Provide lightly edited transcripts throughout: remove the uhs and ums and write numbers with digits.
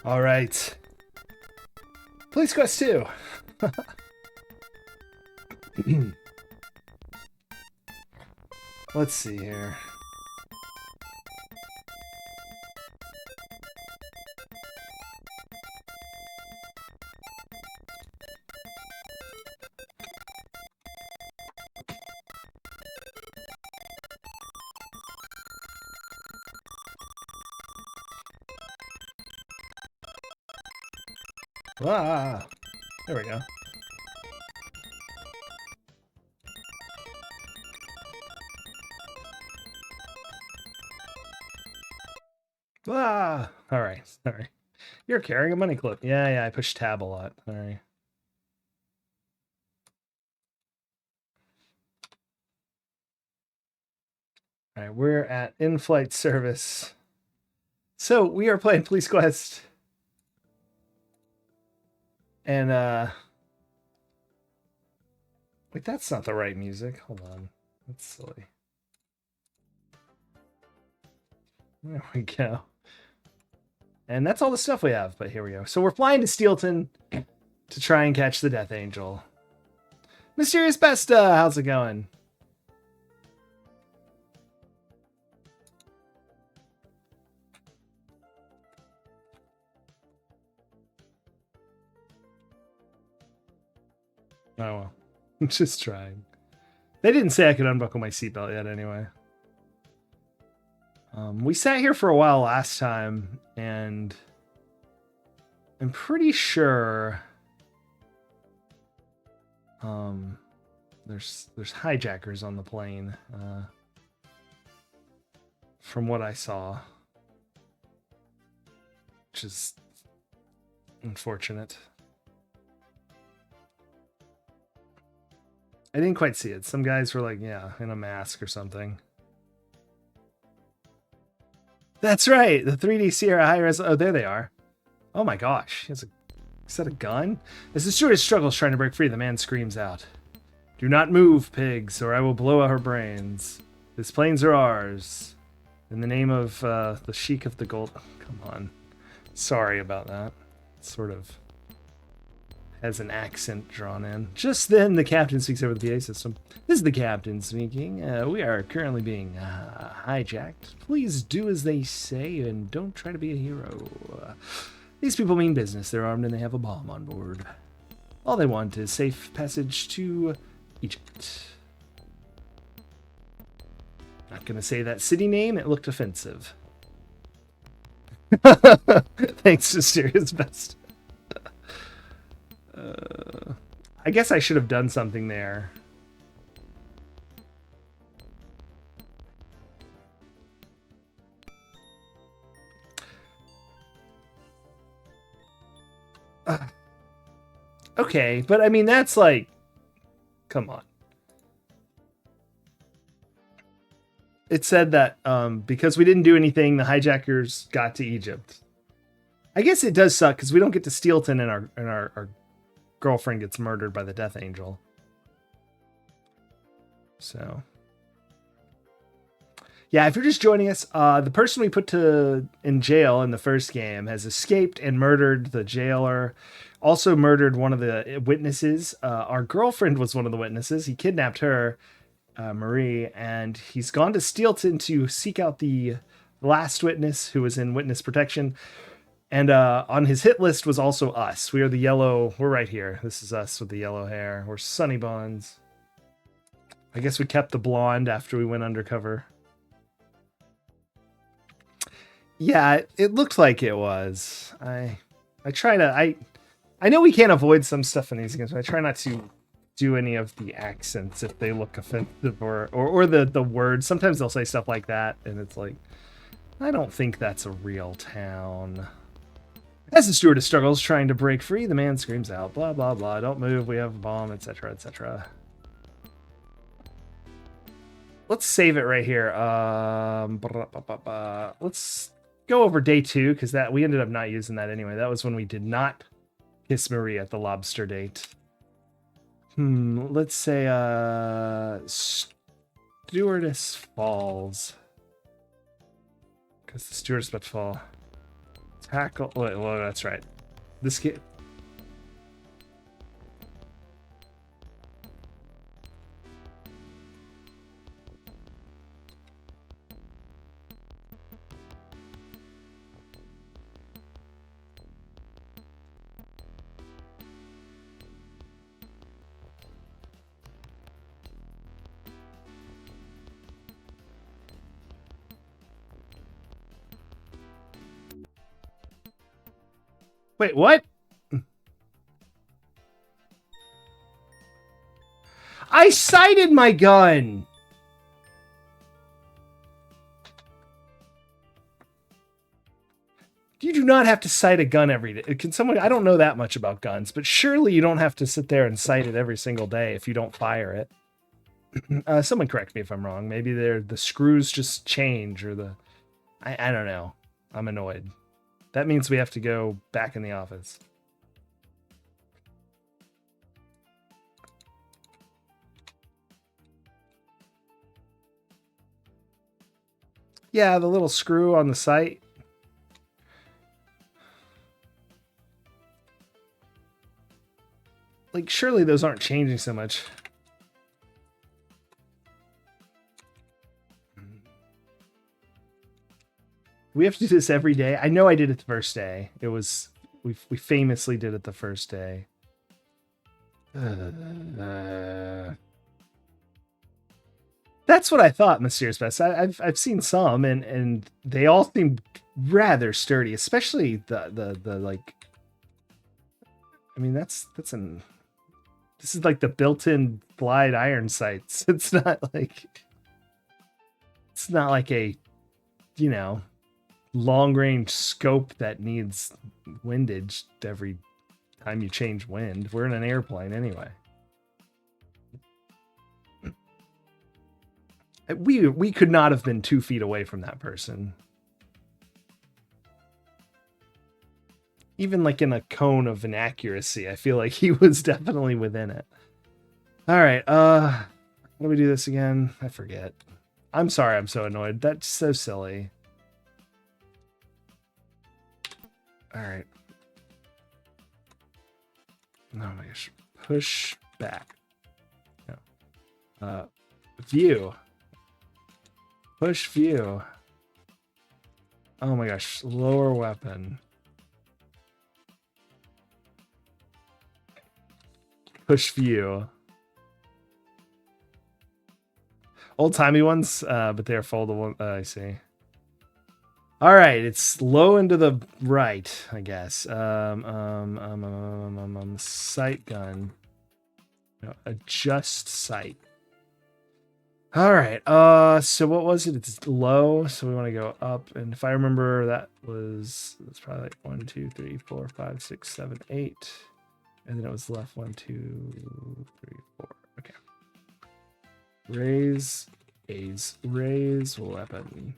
All right. Police Quest 2. Let's see here. Ah, there we go. Ah, all right. Sorry. You're carrying a money clip. Yeah, I push tab a lot. All right. All right, we're at in-flight service. So we are playing Police Quest. And wait, that's not the right music. Hold on. That's silly. There we go. And that's all the stuff we have, but here we go. So we're flying to Steelton to try and catch the Death Angel. Mysterious Besta, how's it going? Oh well. I'm just trying. They didn't say I could unbuckle my seatbelt yet anyway. We sat here for a while last time, and I'm pretty sure there's hijackers on the plane, from what I saw, which is unfortunate. I didn't quite see it. Some guys were like, yeah, in a mask or something. That's right. The 3D Sierra high res. Oh, there they are. Oh my gosh. Is that a gun? As the stewardess struggles trying to break free, the man screams out, "Do not move, pigs, or I will blow out her brains. These planes are ours. In the name of the Sheik of the Gold." Come on. Sorry about that. Sort of has an accent drawn in. Just then, the captain speaks over the PA system. "This is the captain speaking. We are currently being hijacked. Please do as they say and don't try to be a hero. These people mean business. They're armed and they have a bomb on board. All they want is safe passage to Egypt." Not gonna say that city name. It looked offensive. Thanks, Mysterious Best. I guess I should have done something there. Okay, but I mean, that's like, come on. It said that because we didn't do anything, the hijackers got to Egypt. I guess it does suck because we don't get to Steelton and our girlfriend gets murdered by the Death Angel. So, yeah, if you're just joining us, the person we put in jail in the first game has escaped and murdered the jailer. Also murdered one of the witnesses. Our girlfriend was one of the witnesses. He kidnapped her, Marie, and he's gone to Steelton to seek out the last witness who was in witness protection. And on his hit list was also us. We are the yellow. We're right here. This is us with the yellow hair. We're Sunny Bonds. I guess we kept the blonde after we went undercover. Yeah, it looked like it was. I try to... I know we can't avoid some stuff in these games, but I try not to do any of the accents if they look offensive or the words. Sometimes they'll say stuff like that, and it's like, I don't think that's a real town. As the stewardess struggles, trying to break free, the man screams out, blah, blah, blah, don't move, we have a bomb, etc., etc. Let's save it right here. Let's go over day 2, because that we ended up not using that anyway. That was when we did not kiss Marie at the lobster date. Let's say Stewardess falls. Because the stewardess about to fall. Tackle. Well, that's right. This kid. Wait, what? I sighted my gun. You do not have to sight a gun every day. Can someone? I don't know that much about guns, but surely you don't have to sit there and sight it every single day if you don't fire it. Someone correct me if I'm wrong. Maybe the screws just change, or the I don't know. I'm annoyed. That means we have to go back in the office. Yeah, the little screw on the sight. Like, surely those aren't changing so much. We have to do this every day. I know I did it the first day. It was we famously did it the first day. That's what I thought, Mysterious Best. I've seen some, and they all seem rather sturdy, especially the like. I mean, this is like the built-in slide iron sights. It's not like a, you know, long-range scope that needs windage every time you change wind. We're in an airplane anyway. We could not have been 2 feet away from that person. Even like in a cone of inaccuracy, I feel like he was definitely within it. All right, how do we do this again? I forget. I'm sorry, I'm so annoyed. That's so silly. All right. Oh my gosh. Push back. No. View. Push view. Oh my gosh. Lower weapon. Push view. Old-timey ones, but they're foldable. I see. All right, it's low and to the right, I guess. Sight gun. No, adjust sight. All right. So what was it? It's low, so we want to go up. And if I remember, that's probably like 1, 2, 3, 4, 5, 6, 7, 8, and then it was left 1, 2, 3, 4. Okay. Raise weapon.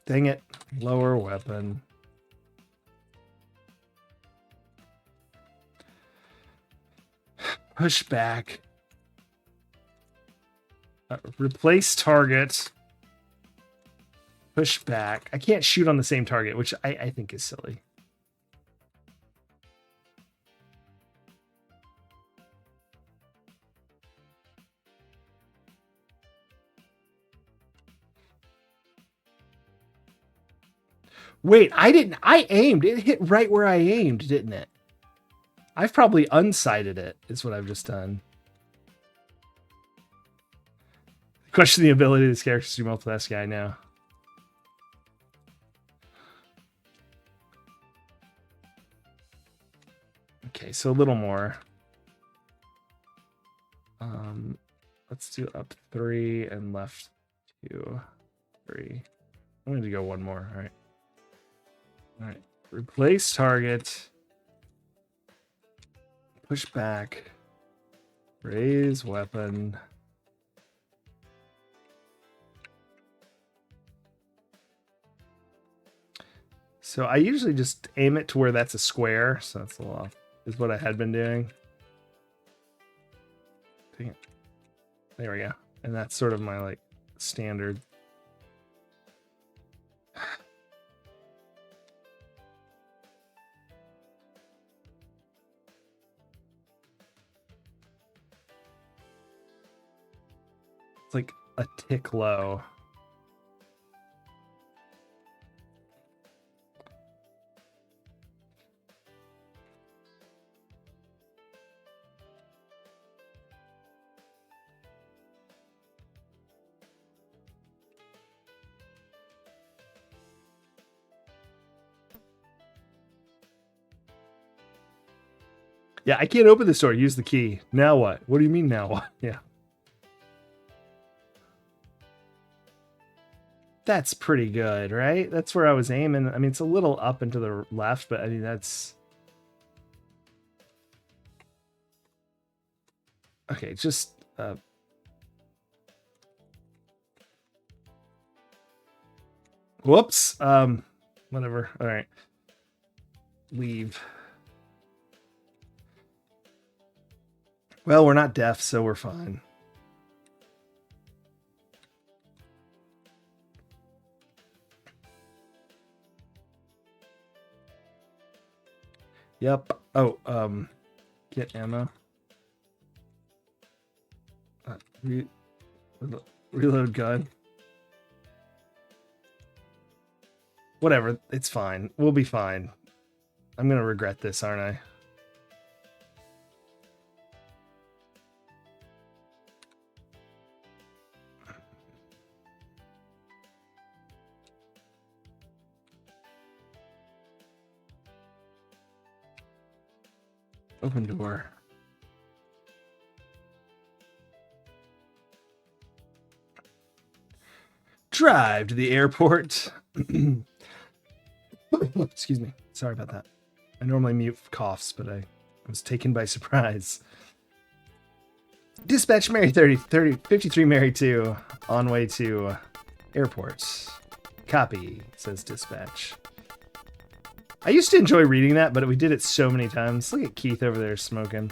Dang it. Lower weapon. Push back. Replace target. Push back. I can't shoot on the same target, which I think is silly. Wait, I aimed. It hit right where I aimed, didn't it? I've probably unsighted it, is what I've just done. Question the ability of this character to do multitask. Yeah, I know. Okay, so a little more. Let's do up 3 and left 2, 3. I'm going to go one more. All right. All right. Replace target. Push back. Raise weapon. So I usually just aim it to where that's a square. So that's a little off. Is what I had been doing. Dang it. There we go. And that's sort of my like standard. It's like a tick low. Yeah, I can't open this door. Use the key. Now what? What do you mean now what? Yeah. That's pretty good, right? That's where I was aiming. I mean, it's a little up and to the left, but I mean, that's... Okay, just... Whoops. Whatever. All right. Leave. Well, we're not deaf, so we're fine. Yep. Oh, get ammo. Reload gun. Whatever, it's fine. We'll be fine. I'm gonna regret this, aren't I? Open door. Drive to the airport. Excuse me. Sorry about that. I normally mute coughs, but I was taken by surprise. Dispatch Mary 53 Mary 2 on way to airport. Copy, says dispatch. I used to enjoy reading that, but we did it so many times. Look at Keith over there smoking.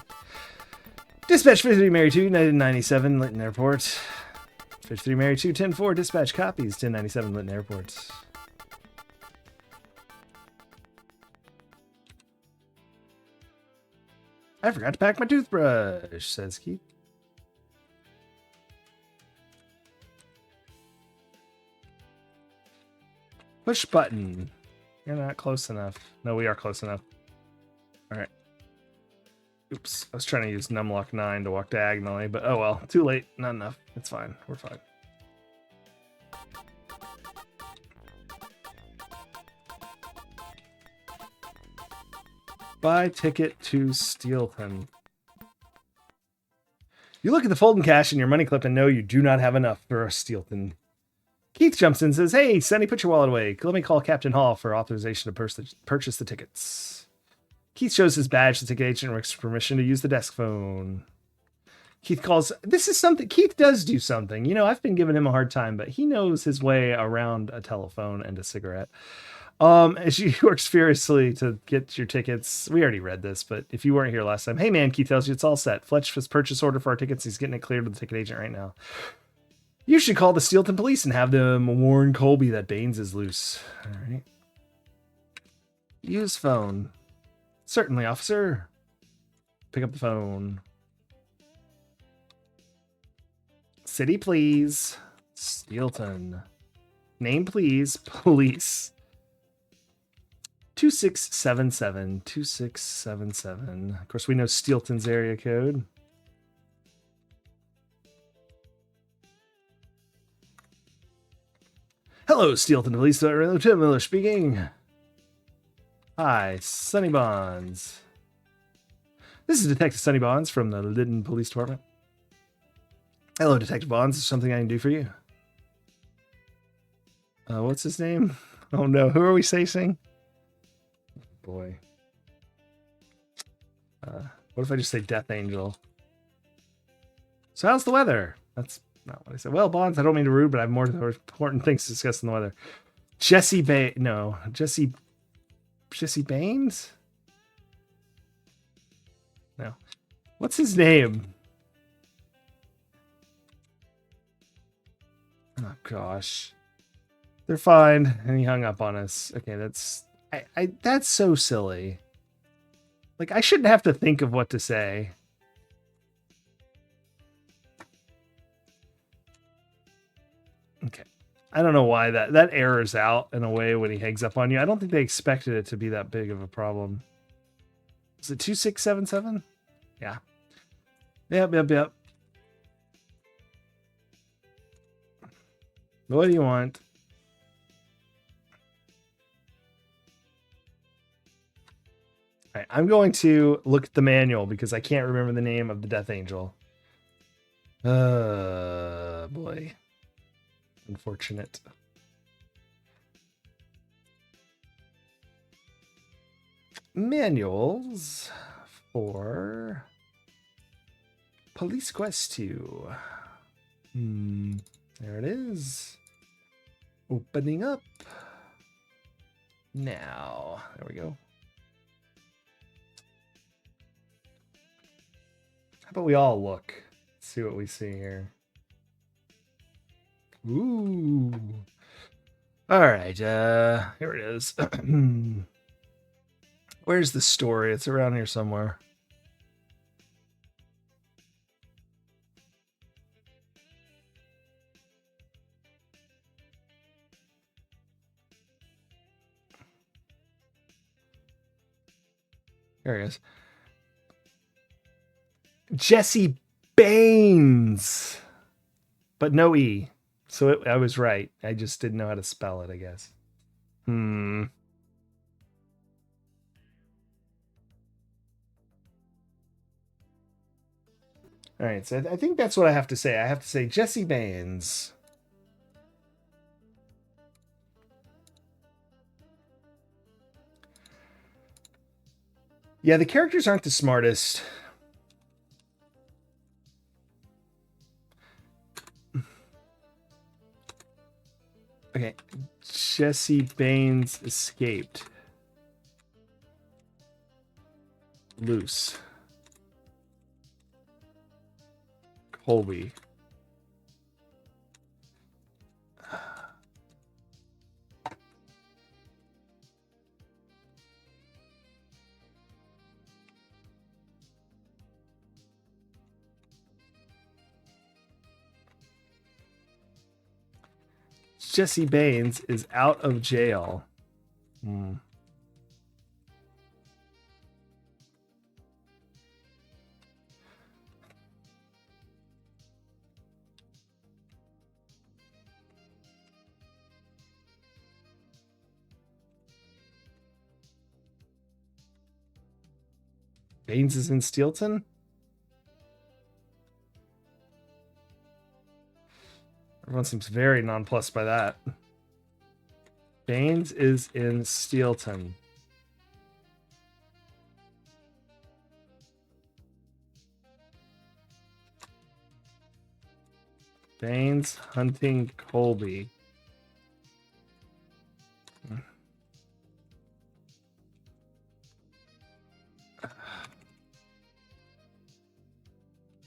Dispatch 53 Mary 2, United 97, Lytton Airport. 53 Mary 2, 10-4, dispatch copies, 1097, Lytton Airport. I forgot to pack my toothbrush, says Keith. Push button. You're not close enough. No, we are close enough. All right. Oops. I was trying to use numlock 9 to walk diagonally, but oh well. Too late. Not enough. It's fine. We're fine. Buy ticket to Steelton. You look at the folding cash in your money clip and know you do not have enough for a Steelton. Keith jumps in and says, "Hey, Sonny, put your wallet away. Let me call Captain Hall for authorization to purchase the tickets." Keith shows his badge to the ticket agent and requests permission to use the desk phone. Keith calls. This is something. Keith does do something. You know, I've been giving him a hard time, but he knows his way around a telephone and a cigarette. As she works furiously to get your tickets. We already read this, but if you weren't here last time, hey man, Keith tells you it's all set. Fletch has purchase order for our tickets. He's getting it cleared with the ticket agent right now. You should call the Steelton police and have them warn Colby that Baines is loose. All right. Use phone. Certainly, officer. Pick up the phone. City, please. Steelton. Name, please. Police. 2677. 2677. Of course, we know Steelton's area code. Hello, Steelton Police. Lieutenant Miller speaking. Hi, Sonny Bonds. This is Detective Sonny Bonds from the Lytton Police Department. Hello, Detective Bonds. Is something I can do for you? What's his name? Oh no, who are we chasing? Boy. What if I just say Death Angel? So how's the weather? That's not what I said. Well, Bonds, I don't mean to rude, but I have more important things to discuss than the weather. Jesse Baines? No. What's his name? Oh gosh. They're fine. And he hung up on us. Okay, that's that's so silly. Like, I shouldn't have to think of what to say. Okay. I don't know why that errors out in a way when he hangs up on you. I don't think they expected it to be that big of a problem. Is it 2677? Yeah. Yep. What do you want? All right, I'm going to look at the manual because I can't remember the name of the Death Angel. Boy. Unfortunate. Manuals for Police Quest 2. There it is. Opening up. Now, there we go. How about we all look? Let's see what we see here. Ooh. All right, here it is. Where's the story? It's around here somewhere. Here it is. Jesse Baines, but no E. So I was right. I just didn't know how to spell it, I guess. All right, so I think that's what I have to say. I have to say Jesse Baines. Yeah, the characters aren't the smartest. Okay, Jesse Baines escaped. Loose. Colby. Jesse Baines is out of jail. Baines is in Steelton? Everyone seems very nonplussed by that. Baines is in Steelton. Baines hunting Colby.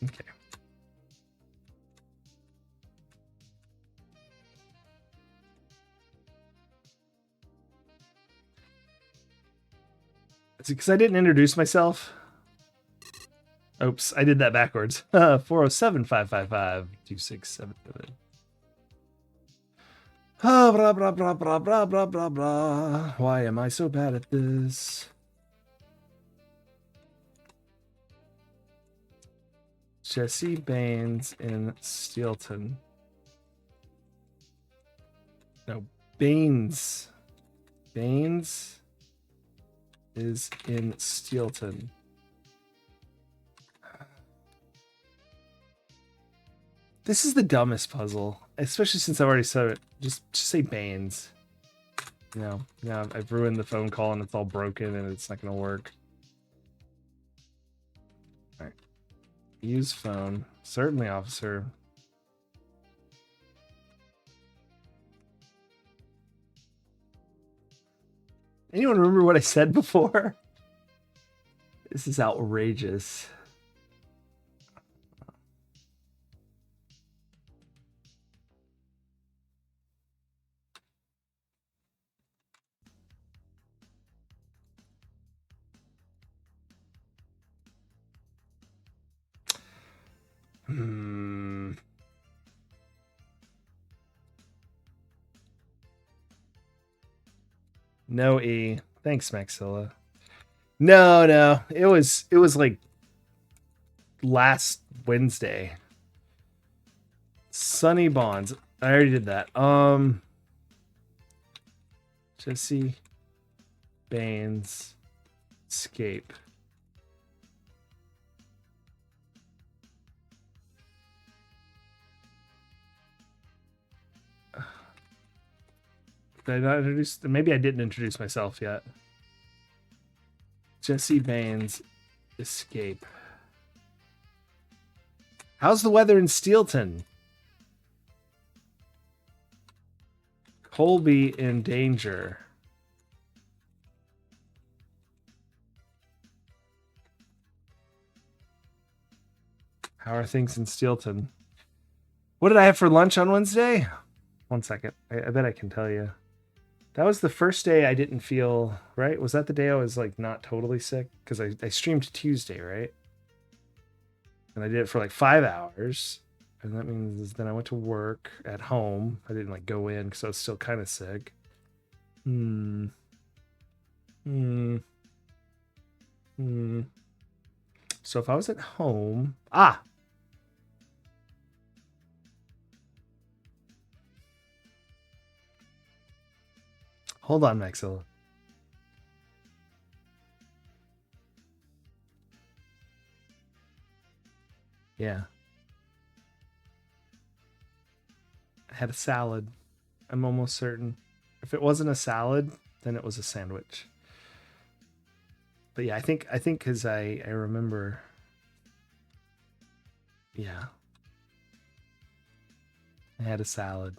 Okay. It's because I didn't introduce myself. Oops, I did that backwards. 407-555-2677. Blah, blah, blah, blah, blah, blah, blah, blah. Why am I so bad at this? Jesse Baines in Steelton. No, Baines. Baines is in Steelton. This is the dumbest puzzle, especially since I've already said it. Just say Baines. No, I've ruined the phone call and it's all broken and it's not gonna work. All right, use phone. Certainly, officer. Anyone remember what I said before? This is outrageous. No E. Thanks, Maxilla. No. It was like last Wednesday. Sunny Bonds. I already did that. Jesse Baines escape. Did I not introduce? Maybe I didn't introduce myself yet. Jesse Baines escape. How's the weather in Steelton? Colby in danger. How are things in Steelton? What did I have for lunch on Wednesday? 1 second. I bet I can tell you. That was the first day I didn't feel, right? Was that the day I was like not totally sick? Because I streamed Tuesday, right? And I did it for like 5 hours. And that means then I went to work at home. I didn't like go in because I was still kind of sick. So if I was at home... Hold on, Maxilla. Yeah. I had a salad. I'm almost certain. If it wasn't a salad, then it was a sandwich. But yeah, I think because I remember. Yeah. I had a salad.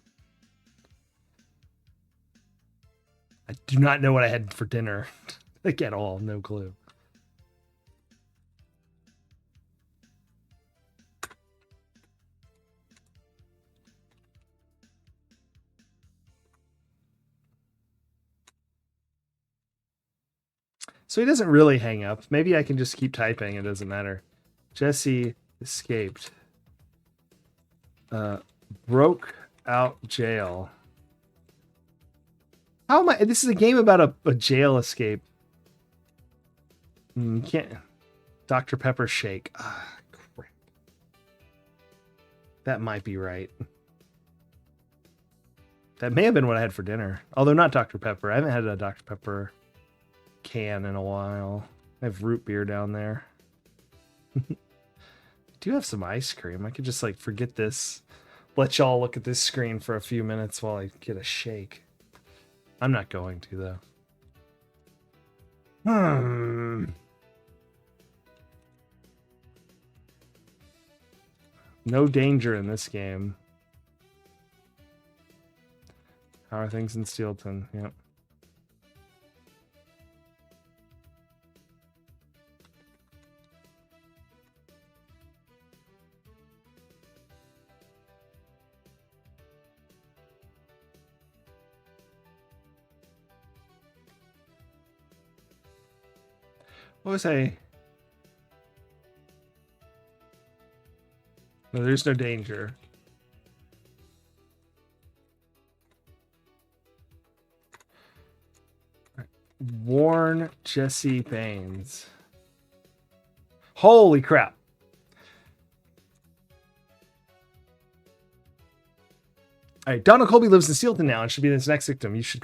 I do not know what I had for dinner. Like at all. No clue. So he doesn't really hang up. Maybe I can just keep typing. It doesn't matter. Jesse escaped. Broke out jail. How am I? This is a game about a jail escape. Can't. Dr. Pepper shake. Crap. That might be right. That may have been what I had for dinner. Although not Dr. Pepper. I haven't had a Dr. Pepper can in a while. I have root beer down there. I do have some ice cream. I could just like forget this. Let y'all look at this screen for a few minutes while I get a shake. I'm not going to, though. No danger in this game. How are things in Steelton? Yep. What was I? No, there's no danger. Warn Jesse Baines. Holy crap. All right, Donald Colby lives in Steelton now and should be this next victim. You should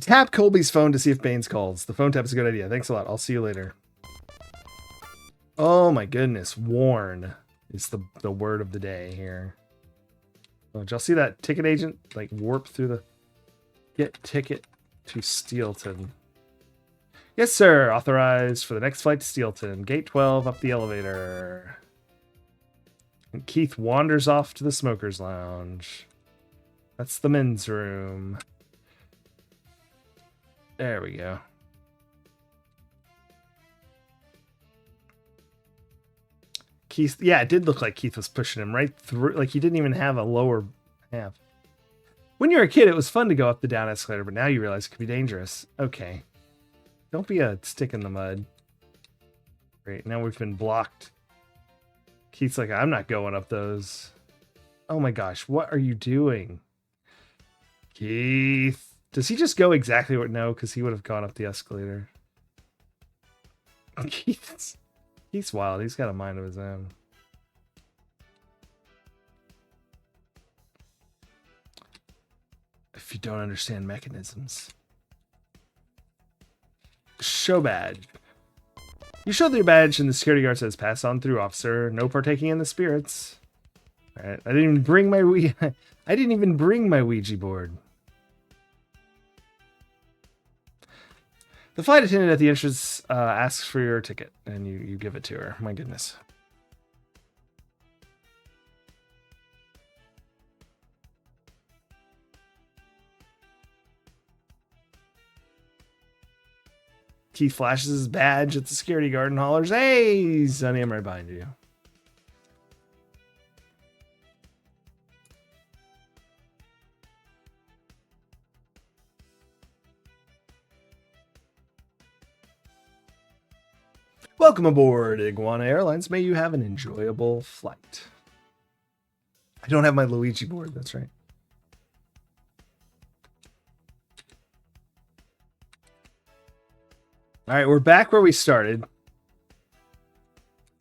tap Colby's phone to see if Baines calls. The phone tap is a good idea. Thanks a lot. I'll see you later. Oh my goodness. Warn. is the word of the day here. Oh, did y'all see that ticket agent like warp through the get ticket to Steelton? Yes, sir. Authorized for the next flight to Steelton. Gate 12 up the elevator. And Keith wanders off to the smoker's lounge. That's the men's room. There we go. Keith, yeah, it did look like Keith was pushing him right through. Like he didn't even have a lower half. When you were a kid, it was fun to go up the down escalator, but now you realize it could be dangerous. Okay. Don't be a stick in the mud. Great, now we've been blocked. Keith's like, I'm not going up those. Oh my gosh, what are you doing? Keith. Does he just go exactly what? No, because he would have gone up the escalator. He's wild. He's got a mind of his own. If you don't understand mechanisms. Show badge. You showed your badge and the security guard says, pass on through, officer. No partaking in the spirits. All right. I didn't even bring my Ouija board. The flight attendant at the entrance asks for your ticket, and you give it to her. My goodness. Keith flashes his badge at the security guard and hollers, "Hey, Sonny, I'm right behind you." Welcome aboard Iguana Airlines. May you have an enjoyable flight. I don't have my Luigi board, that's right. All right, we're back where we started.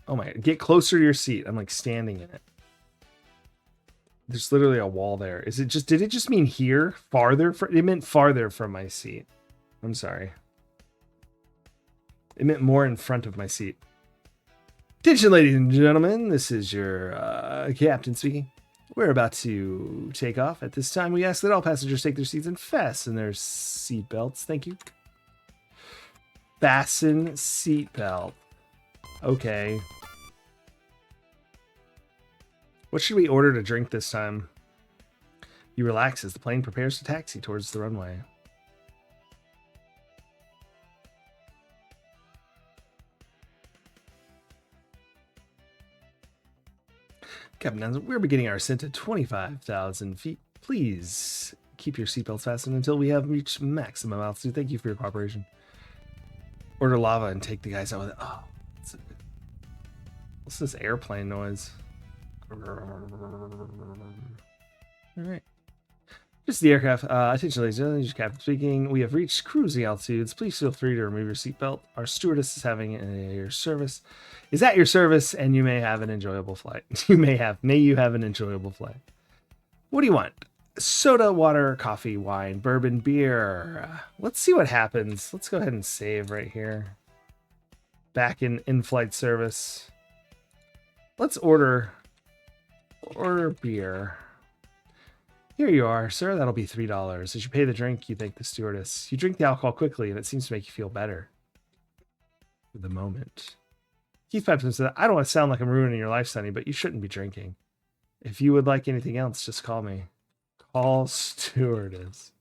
Oh my, get closer to your seat. I'm like standing in it. There's literally a wall there. Is it just, did it just mean here? Farther? It meant farther from my seat. I'm sorry. It meant more in front of my seat. Attention, ladies and gentlemen. This is your captain speaking. We're about to take off. At this time, we ask that all passengers take their seats and fasten their seat belts. Thank you. Fasten seat belt. Okay. What should we order to drink this time? You relax as the plane prepares to taxi towards the runway. Captain, we're beginning our ascent at 25,000 feet. Please keep your seatbelts fastened until we have reached maximum altitude. Thank you for your cooperation. Order lava and take the guys out with it. Oh, what's this airplane noise? All right. Just the aircraft. Attention, ladies and gentlemen, Captain speaking. We have reached cruising altitudes. Please feel free to remove your seatbelt. Our stewardess is having your service. Is at your service, and you may have an enjoyable flight. May you have an enjoyable flight. What do you want? Soda, water, coffee, wine, bourbon, beer. Let's see what happens. Let's go ahead and save right here. Back in in-flight service. Let's order beer. Here you are, sir. That'll be $3. As you pay the drink, you thank the stewardess. You drink the alcohol quickly, and it seems to make you feel better. For the moment. Keith pipes and said, I don't want to sound like I'm ruining your life, Sonny, but you shouldn't be drinking. If you would like anything else, just call me. Call stewardess.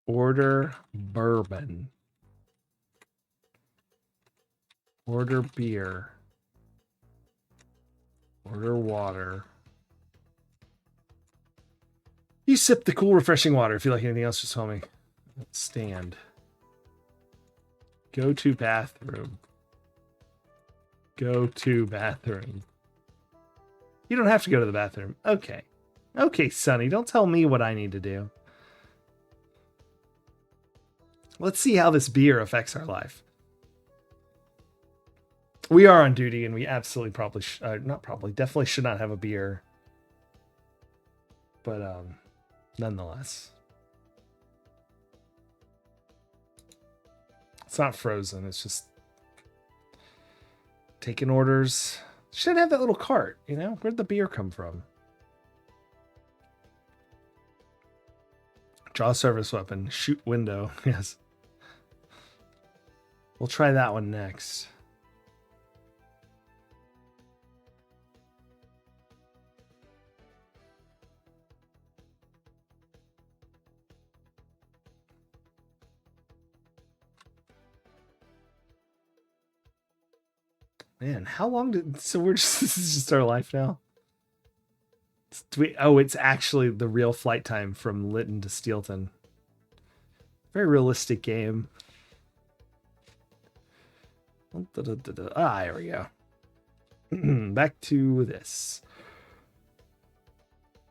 Order bourbon. Order beer. Order water. You sip the cool, refreshing water. If you like anything else, just tell me. Stand. Go to bathroom. Go to bathroom. You don't have to go to the bathroom. Okay. Okay, Sonny, don't tell me what I need to do. Let's see how this beer affects our life. We are on duty, and we absolutely definitely should not have a beer. But, nonetheless. It's not frozen, it's just Taking orders. Should have that little cart, you know? Where'd the beer come from? Draw service weapon. Shoot window. Yes. We'll try that one next. Man, how long did... So we're just... This is just our life now? Oh, it's actually the real flight time from Lytton to Steelton. Very realistic game. Ah, here we go. Back to this.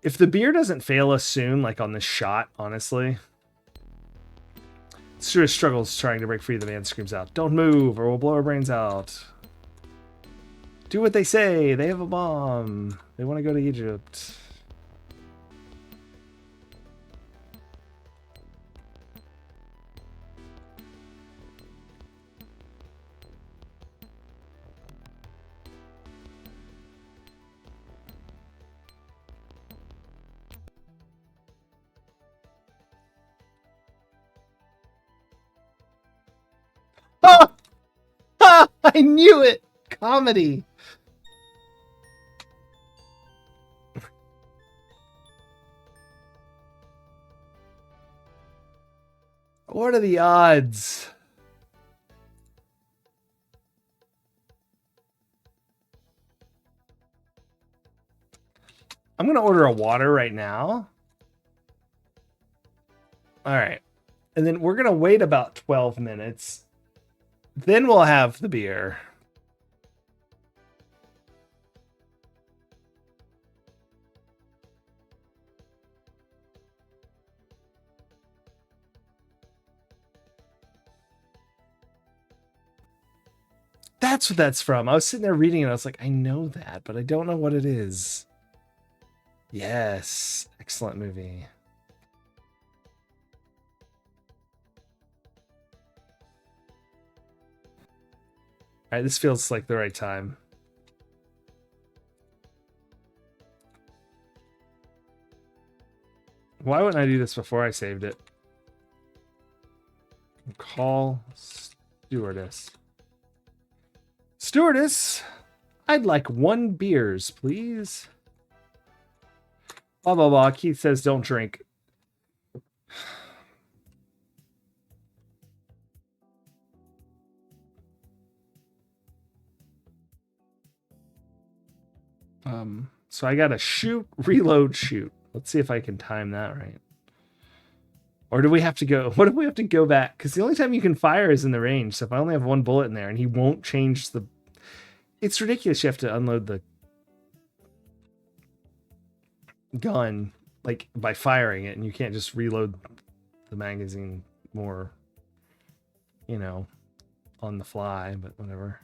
If the beer doesn't fail us soon, like on this shot, honestly... Stuart struggles trying to break free. The man screams out, "Don't move or we'll blow our brains out." Do what they say. They have a bomb. They want to go to Egypt. Ah! Ah! I knew it! Comedy. What are the odds? I'm going to order a water right now. All right. And then we're going to wait about 12 minutes. Then we'll have the beer. That's what that's from. I was sitting there reading it. I was like, I know that, but I don't know what it is. Yes. Excellent movie. All right, this feels like the right time. Why wouldn't I do this before I saved it? Call stewardess. Stewardess, I'd like 1 beers, please. Blah, blah, blah. Keith says don't drink. So I gotta shoot, reload, shoot. Let's see if I can time that right. Or do we have to go? What if we have to go back? Because the only time you can fire is in the range. So if I only have 1 bullet in there and he won't change the... It's ridiculous you have to unload the gun like by firing it, and you can't just reload the magazine more, you know, on the fly, but whatever.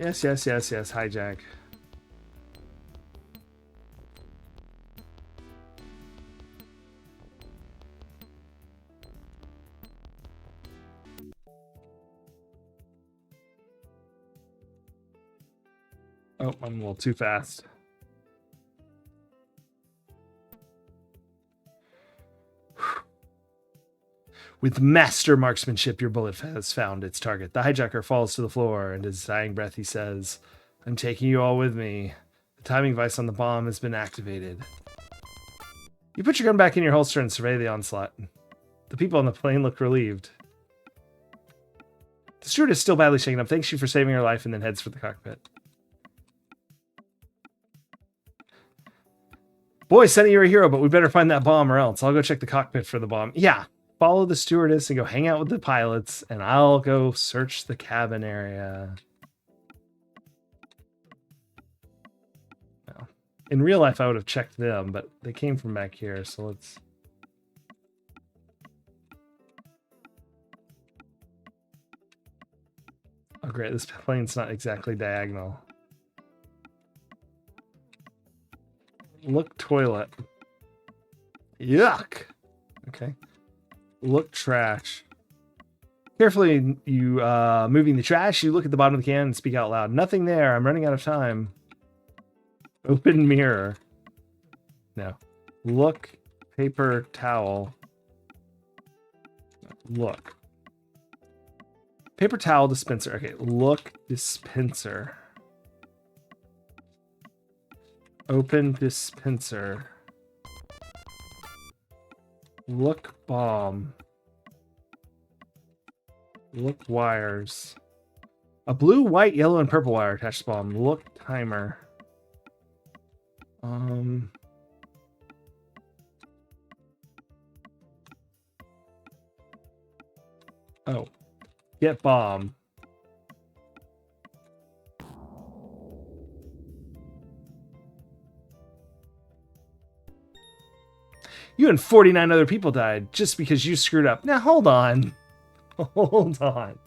Yes, yes, yes, yes, hijack. Oh, I'm a little too fast. With master marksmanship, your bullet has found its target. The hijacker falls to the floor, and his dying breath he says, "I'm taking you all with me. The timing device on the bomb has been activated." You put your gun back in your holster and survey the onslaught. The people on the plane look relieved. The steward is still badly shaken up. Thanks you for saving her life, and then heads for the cockpit. Boy, Sonny, you're a hero, but we better find that bomb or else. I'll go check the cockpit for the bomb. Yeah, follow the stewardess and go hang out with the pilots, and I'll go search the cabin area. Well, in real life, I would have checked them, but they came from back here, so let's... Oh, great, this plane's not exactly diagonal. Look toilet. Yuck. Okay. Look trash. Carefully, you moving the trash, you look at the bottom of the can and speak out loud. Nothing there. I'm running out of time. Open mirror. No. Look. Paper towel. Look. Paper towel dispenser. Okay. Look dispenser. Open dispenser. Look bomb. Look wires. A blue, white, yellow, and purple wire attached to bomb. Look timer. Oh. Get bomb. You and 49 other people died just because you screwed up. Now hold on. Hold on.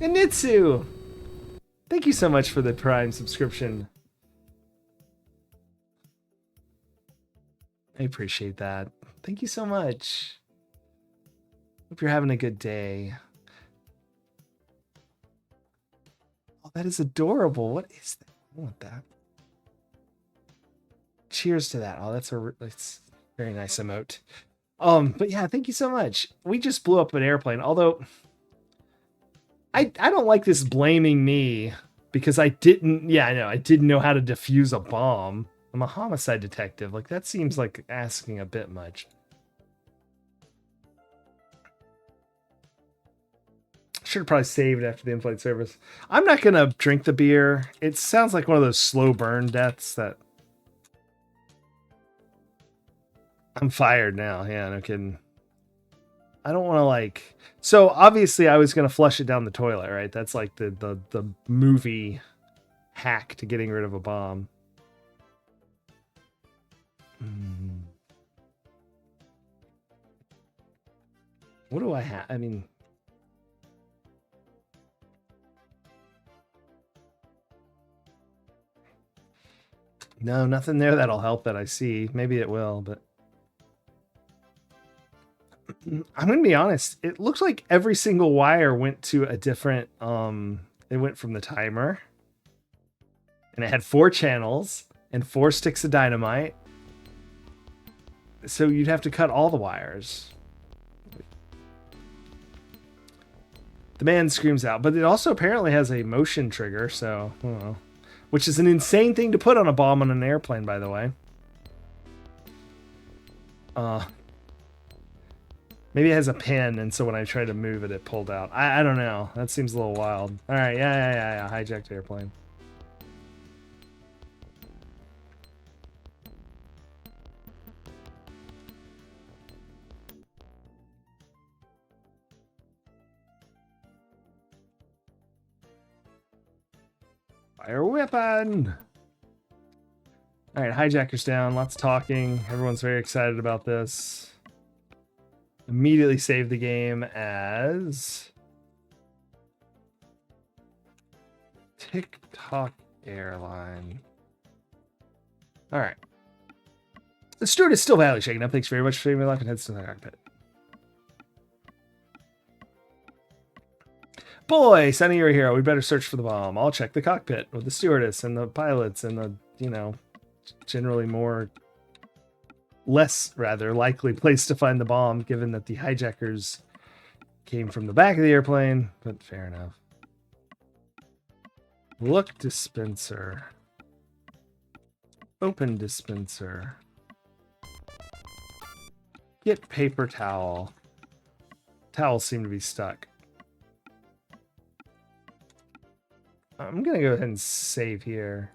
Anitsu! Thank you so much for the Prime subscription. I appreciate that. Thank you so much. Hope you're having a good day. Oh, that is adorable. What is that? I want that. Cheers to that. Oh, that's a very nice emote. But yeah, thank you so much. We just blew up an airplane, although I don't like this blaming me because I didn't know how to defuse a bomb. I'm a homicide detective. Like, that seems like asking a bit much. Should have probably saved after the in-flight service. I'm not gonna drink the beer. It sounds like one of those slow burn deaths that I'm fired now. Yeah, no kidding. I don't want to like. So obviously, I was gonna flush it down the toilet, right? That's like the movie hack to getting rid of a bomb. What do I have? I mean, no, nothing there that'll help that I see. Maybe it will, but I'm gonna be honest. It looks like every single wire went to a different. It went from the timer, and it had 4 channels and 4 sticks of dynamite. So you'd have to cut all the wires. The man screams out, but it also apparently has a motion trigger, so I don't know. Which is an insane thing to put on a bomb on an airplane, by the way. Maybe it has a pin, and so when I tried to move it, it pulled out. I don't know. That seems a little wild. All right, yeah. Hijacked airplane. Fire weapon! Alright, hijacker's down. Lots of talking. Everyone's very excited about this. Immediately save the game as TikTok Airline. Alright. The steward is still badly shaken up. Thanks very much for saving my life and heads to the cockpit. Boy, Sonny, you're a hero. We better search for the bomb. I'll check the cockpit with the stewardess and the pilots and the, generally less likely place to find the bomb, given that the hijackers came from the back of the airplane, but fair enough. Look dispenser. Open dispenser. Get paper towel. Towels seem to be stuck. I'm going to go ahead and save here.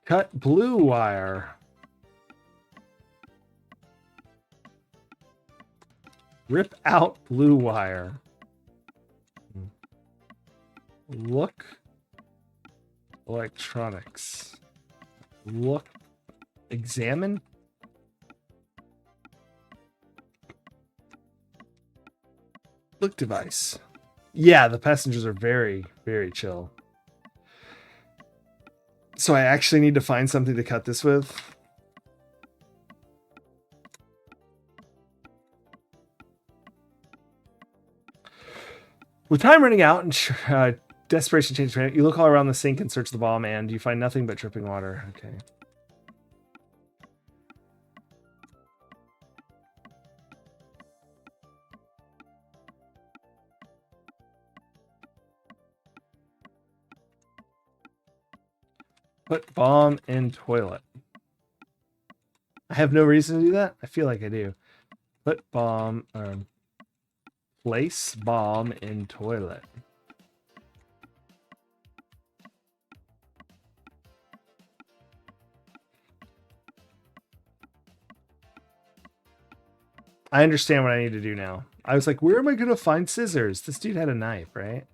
Cut blue wire. Rip out blue wire. Look electronics. Look. Examine. Look device. Yeah, the passengers are very, very chill. So I actually need to find something to cut this with. With time running out and desperation changes, you look all around the sink and search the bomb, and you find nothing but dripping water. Okay. Put bomb in toilet. I have no reason to do that. I feel like I do. Put bomb, place bomb in toilet. I understand what I need to do now. I was like, where am I going to find scissors? This dude had a knife, right?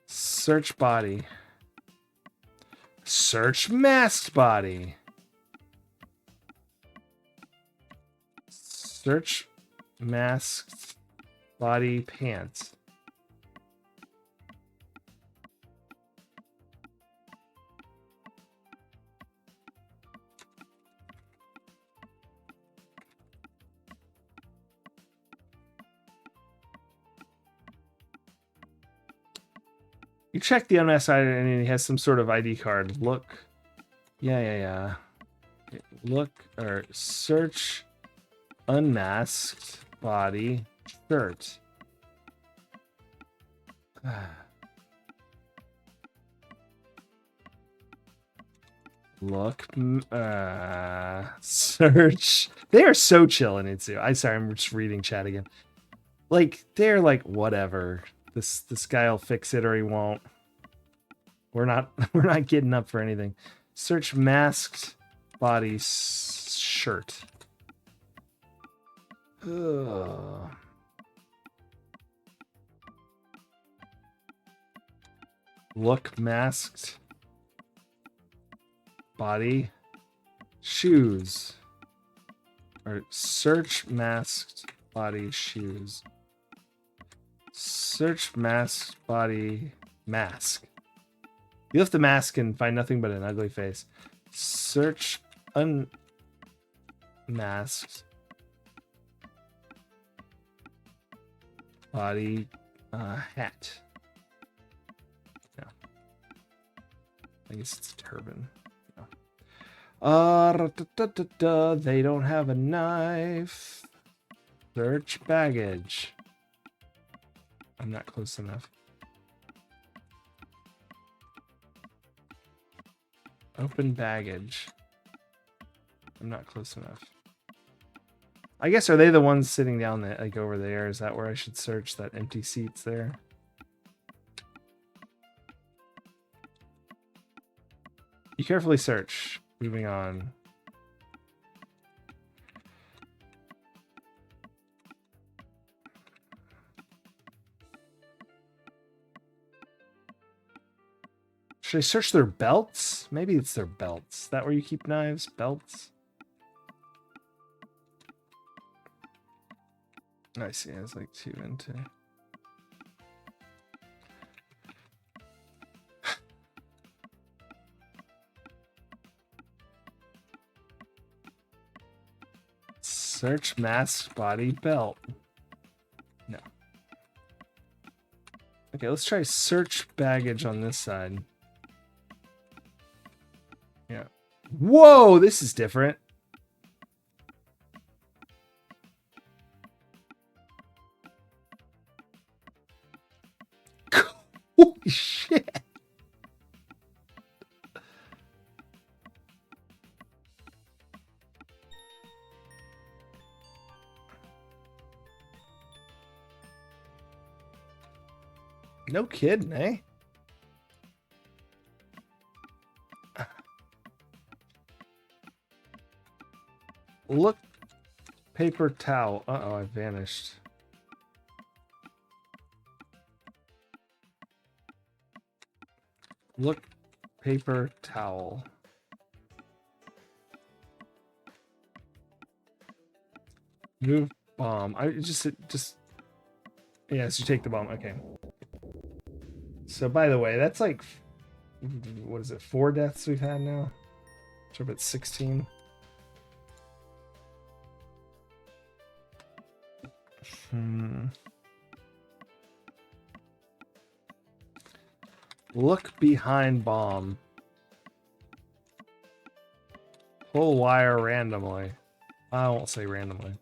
Search body. Search masked body. Search masked body pants. You check the unmasked side and he has some sort of ID card. Look. Yeah. Okay, look or search unmasked body shirt. Look. Search. They are so chill in Itsu. I'm just reading chat again. Like, they're like, whatever. This guy'll fix it or he won't. We're not getting up for anything. Search masked body shirt. Ugh. Look masked body shoes. Or search masked body shoes. Search masked body mask. You lift the mask and find nothing but an ugly face. Search unmasked body hat. Yeah. I guess it's a turban. Yeah. They don't have a knife. Search baggage. I'm not close enough. Open baggage. I'm not close enough. I guess, are they the ones sitting down there, like over there? Is that where I should search, that empty seats there? You carefully search. Moving on. Should I search their belts? Maybe it's their belts. Is that where you keep knives? Belts? I see. I was like 2 into. Search mask body belt. No. Okay, let's try search baggage on this side. Yeah. Whoa, this is different. Holy shit. No kidding, eh? Look, paper towel. Uh-oh, I vanished. Look, paper towel. Move bomb. I just yes, you take the bomb. Okay. So by the way, that's like, what is it? 4 deaths we've had now. So we're at 16. Look behind bomb. Pull wire randomly. I won't say randomly.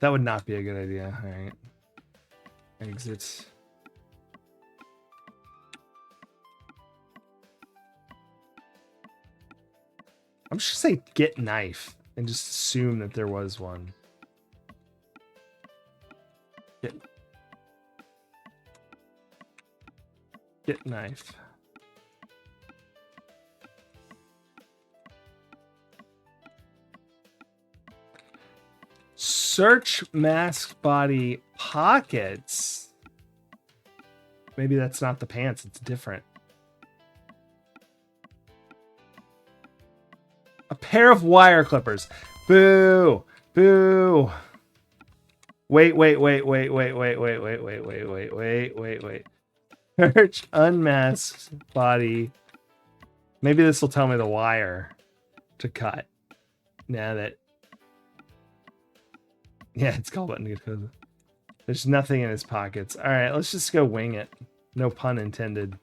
That would not be a good idea. All right. Exit. I'm just gonna say get knife and just assume that there was one. Get knife. Search mask body pockets. Maybe that's not the pants, it's different. A pair of wire clippers. Boo! Boo! Wait. Search unmasked body. Maybe this will tell me the wire to cut. Now that... Yeah, it's called button. There's nothing in his pockets. All right, let's just go wing it. No pun intended.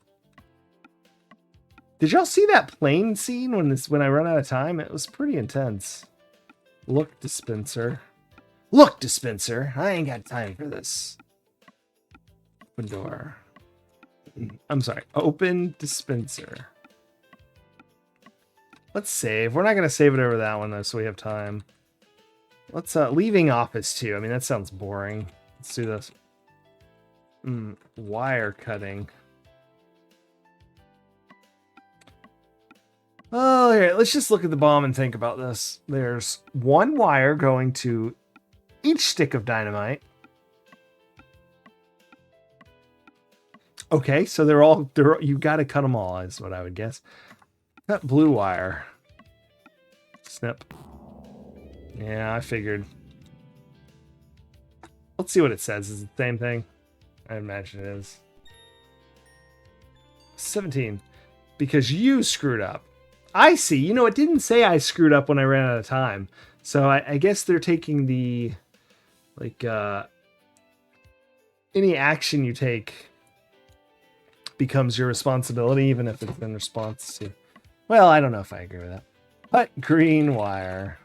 Did y'all see that plane scene when I run out of time? It was pretty intense. Look, dispenser. Look, dispenser. I ain't got time for this. Open door. I'm sorry. Open dispenser. Let's save. We're not going to save it over that one, though, so we have time. Let's, leaving office, too. I mean, that sounds boring. Let's do this. Wire cutting. Oh, here, let's just look at the bomb and think about this. There's one wire going to each stick of dynamite. Okay, so you got to cut them all, is what I would guess. Cut blue wire. Snip. Yeah, I figured. Let's see what it says. Is it the same thing? I imagine it is. 17. Because you screwed up. I see. You know, it didn't say I screwed up when I ran out of time. So I guess they're taking the... Like, any action you take becomes your responsibility, even if it's in response to... Well, I don't know if I agree with that. Cut green wire.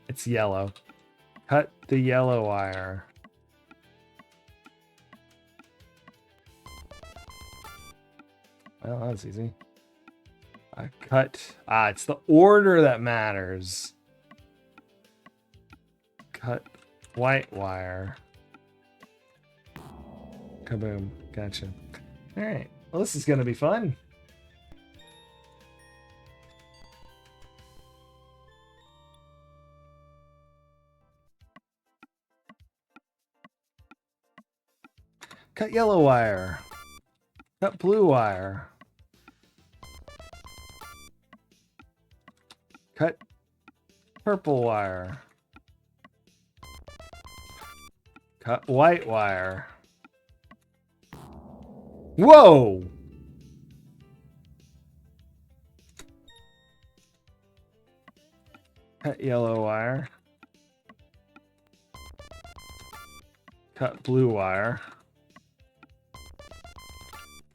It's yellow. Cut the yellow wire. Well, that was easy. I cut... it's the order that matters. Cut white wire. Kaboom. Gotcha. All right. Well, this is going to be fun. Cut yellow wire. Cut blue wire. Cut purple wire. Cut white wire. Whoa! Cut yellow wire. Cut blue wire.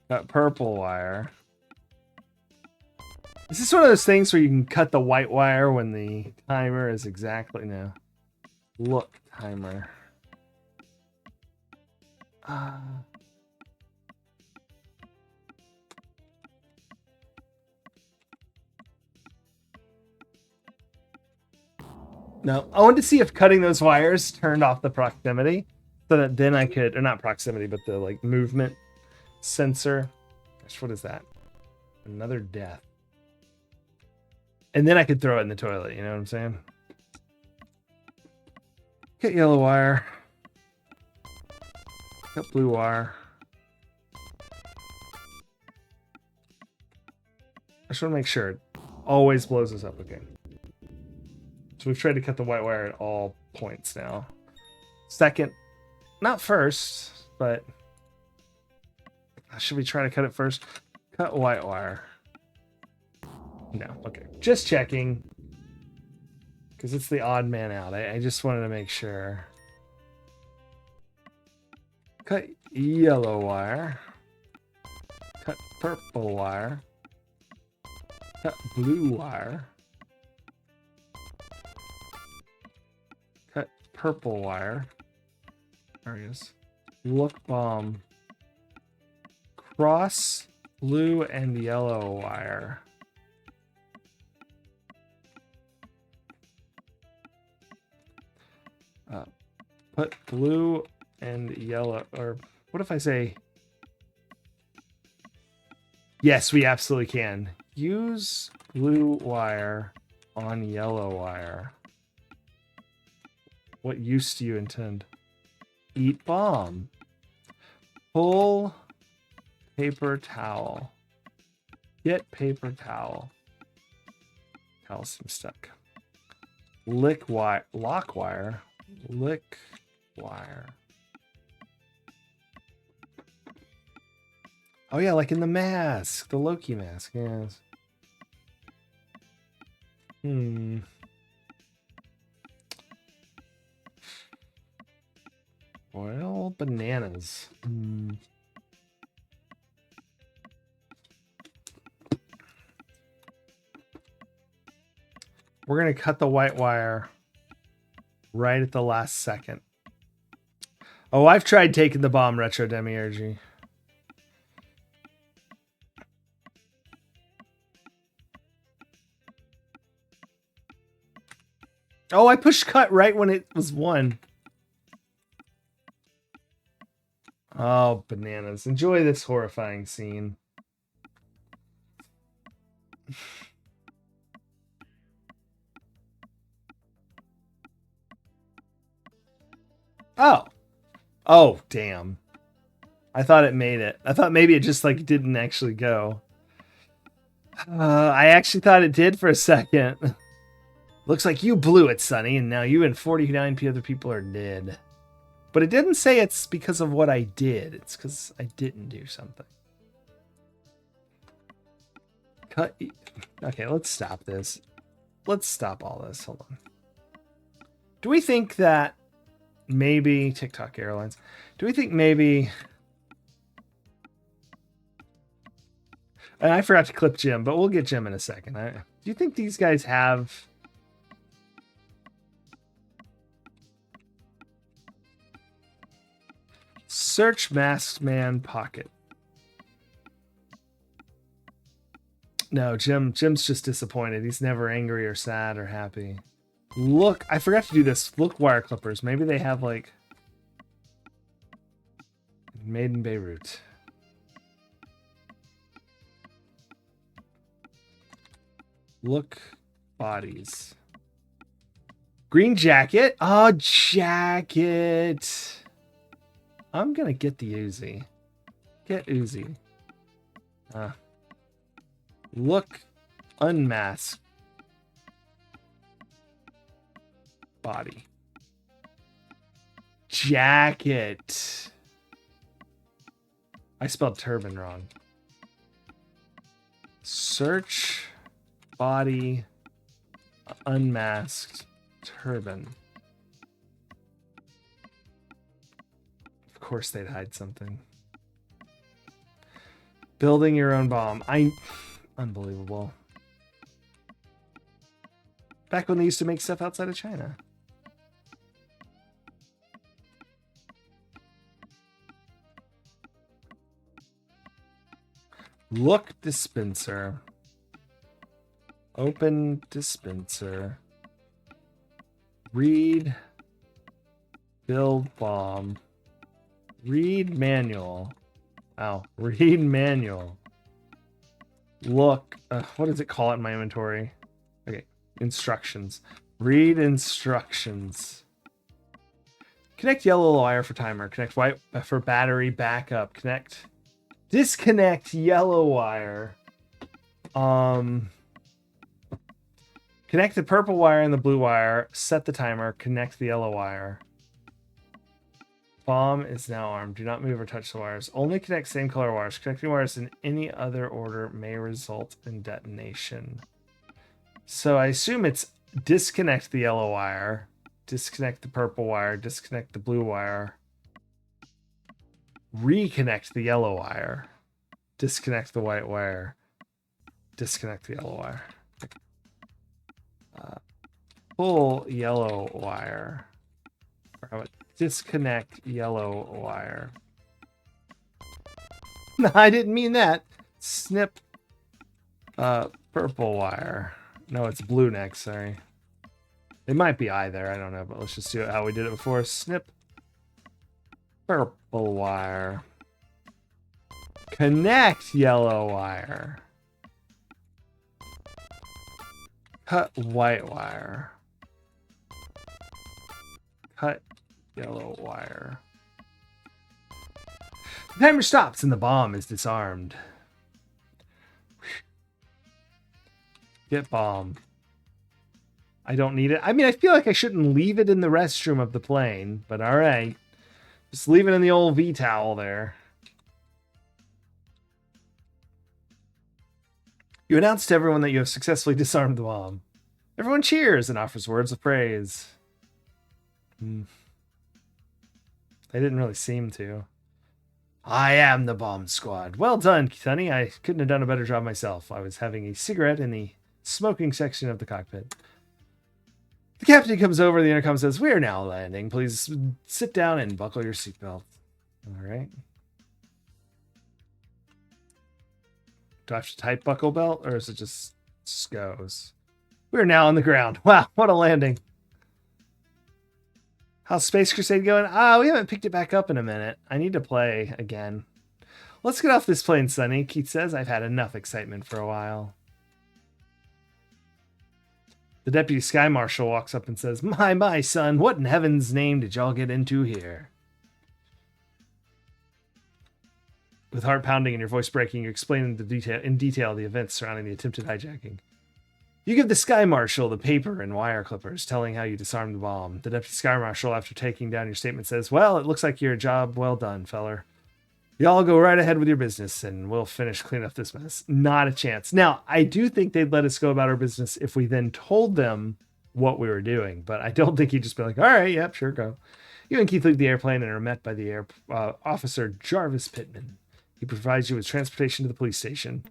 Cut purple wire. Is this one of those things where you can cut the white wire when the timer is exactly... No. Look, timer. No, I wanted to see if cutting those wires turned off the proximity, so that then I could, or not proximity, but the like movement sensor. Gosh, what is that? Another death. And then I could throw it in the toilet, you know what I'm saying? Cut yellow wire. Cut blue wire. I just want to make sure it always blows us up again. So we've tried to cut the white wire at all points now. Second, not first, but should we try to cut it first? Cut white wire. No, okay. Just checking. Because it's the odd man out. I just wanted to make sure. Cut yellow wire. Cut purple wire. Cut blue wire. Cut purple wire. There he is. Look bomb. Cross blue and yellow wire. Put blue and yellow, or what if I say, yes, we absolutely can. Use blue wire on yellow wire. What use do you intend? Eat bomb. Pull paper towel. Get paper towel. Towel seems stuck. Lick wire. Lock wire. Lick wire. Oh yeah, like in the mask. The Loki mask, yes. Well, bananas. We're gonna cut the white wire right at the last second. Oh, I've tried taking the bomb, Retro Demiurgy. Oh, I pushed cut right when it was 1. Oh, bananas. Enjoy this horrifying scene. Oh. Oh, damn. I thought it made it. I thought maybe it just like didn't actually go. I actually thought it did for a second. Looks like you blew it, Sonny, and now you and 49 other people are dead. But it didn't say it's because of what I did. It's because I didn't do something. Cut. Okay, let's stop this. Let's stop all this. Hold on. Do we think that maybe TikTok Airlines? Do we think maybe? And I forgot to clip Jim, but we'll get Jim in a second. Do you think these guys have? Search Masked Man pocket. No, Jim's just disappointed. He's never angry or sad or happy. Look, I forgot to do this. Look, wire clippers. Maybe they have like made in Beirut. Look, bodies. Green jacket. Oh, jacket. I'm gonna get the Uzi. Get Uzi. Look, unmasked. Body. Jacket. I spelled turban wrong. Search body unmasked turban. Of course they'd hide something. Building your own bomb. Unbelievable. Back when they used to make stuff outside of China. Look dispenser. Open dispenser. Read. Build bomb. Read manual. Ow. Read manual. Look. What does it call it in my inventory? Okay. Instructions. Read instructions. Connect yellow wire for timer. Connect white for battery backup. Connect. Disconnect yellow wire. Connect the purple wire and the blue wire. Set the timer. Connect the yellow wire. Bomb is now armed. Do not move or touch the wires. Only connect same color wires. Connecting wires in any other order may result in detonation. So I assume it's disconnect the yellow wire, disconnect the purple wire, disconnect the blue wire, reconnect the yellow wire, disconnect the white wire, disconnect the yellow wire. Pull yellow wire. Disconnect yellow wire. No, I didn't mean that. Snip purple wire. No, it's blue next, sorry. It might be either, I don't know, but let's just do it how we did it before. Snip purple wire. Connect yellow wire. Cut white wire. Cut yellow wire. The timer stops and the bomb is disarmed. Get bomb. I don't need it. I mean, I feel like I shouldn't leave it in the restroom of the plane, but all right. Just leave it in the old V-towel there. You announce to everyone that you have successfully disarmed the bomb. Everyone cheers and offers words of praise. They didn't really seem to. I am the bomb squad. Well done, Sonny. I couldn't have done a better job myself. I was having a cigarette in the smoking section of the cockpit. The captain comes over, the intercom says, "We are now landing. Please sit down and buckle your seatbelt." All right. Do I have to type buckle belt, or is it just goes? We are now on the ground. Wow, what a landing. How's Space Crusade going? We haven't picked it back up in a minute. I need to play again. Let's get off this plane, Sonny. Keith says, I've had enough excitement for a while. The deputy sky marshal walks up and says, My, son, what in heaven's name did y'all get into here? With heart pounding and your voice breaking, you explain in detail the events surrounding the attempted hijacking. You give the sky marshal the paper and wire clippers, telling how you disarmed the bomb. The deputy sky marshal, after taking down your statement, says, Well, it looks like your job well done, feller. Y'all go right ahead with your business, and we'll finish cleaning up this mess. Not a chance. Now, I do think they'd let us go about our business if we then told them what we were doing, but I don't think he'd just be like, all right, yep, sure, go. You and Keith leave the airplane and are met by the officer Jarvis Pittman. He provides you with transportation to the police station.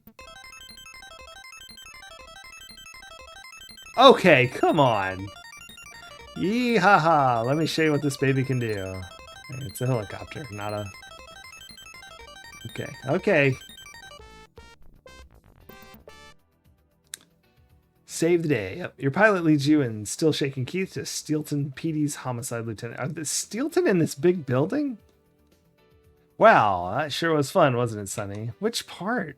Okay, come on. Yee-ha-ha. Let me show you what this baby can do. It's a helicopter, not a... Okay. Save the day. Yep. Your pilot leads you and still shaking Keith to Steelton PD's homicide lieutenant. Is Steelton in this big building? Wow, that sure was fun, wasn't it, Sonny? Which part?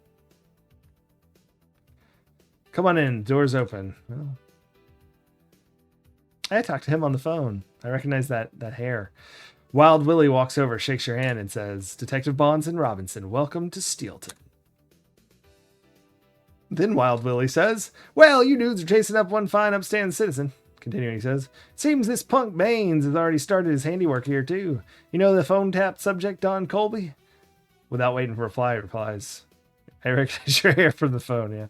Come on in. Door's open. Well, I talked to him on the phone. I recognize that hair. Wild Willie walks over, shakes your hand, and says, Detective Bonds and Robinson, welcome to Steelton. Then Wild Willie says, Well, you dudes are chasing up one fine upstanding citizen. Continuing, he says, Seems this punk Baines has already started his handiwork here, too. You know the phone-tapped subject, Don Colby? Without waiting for a reply, he replies, I recognize your hair from the phone, yeah.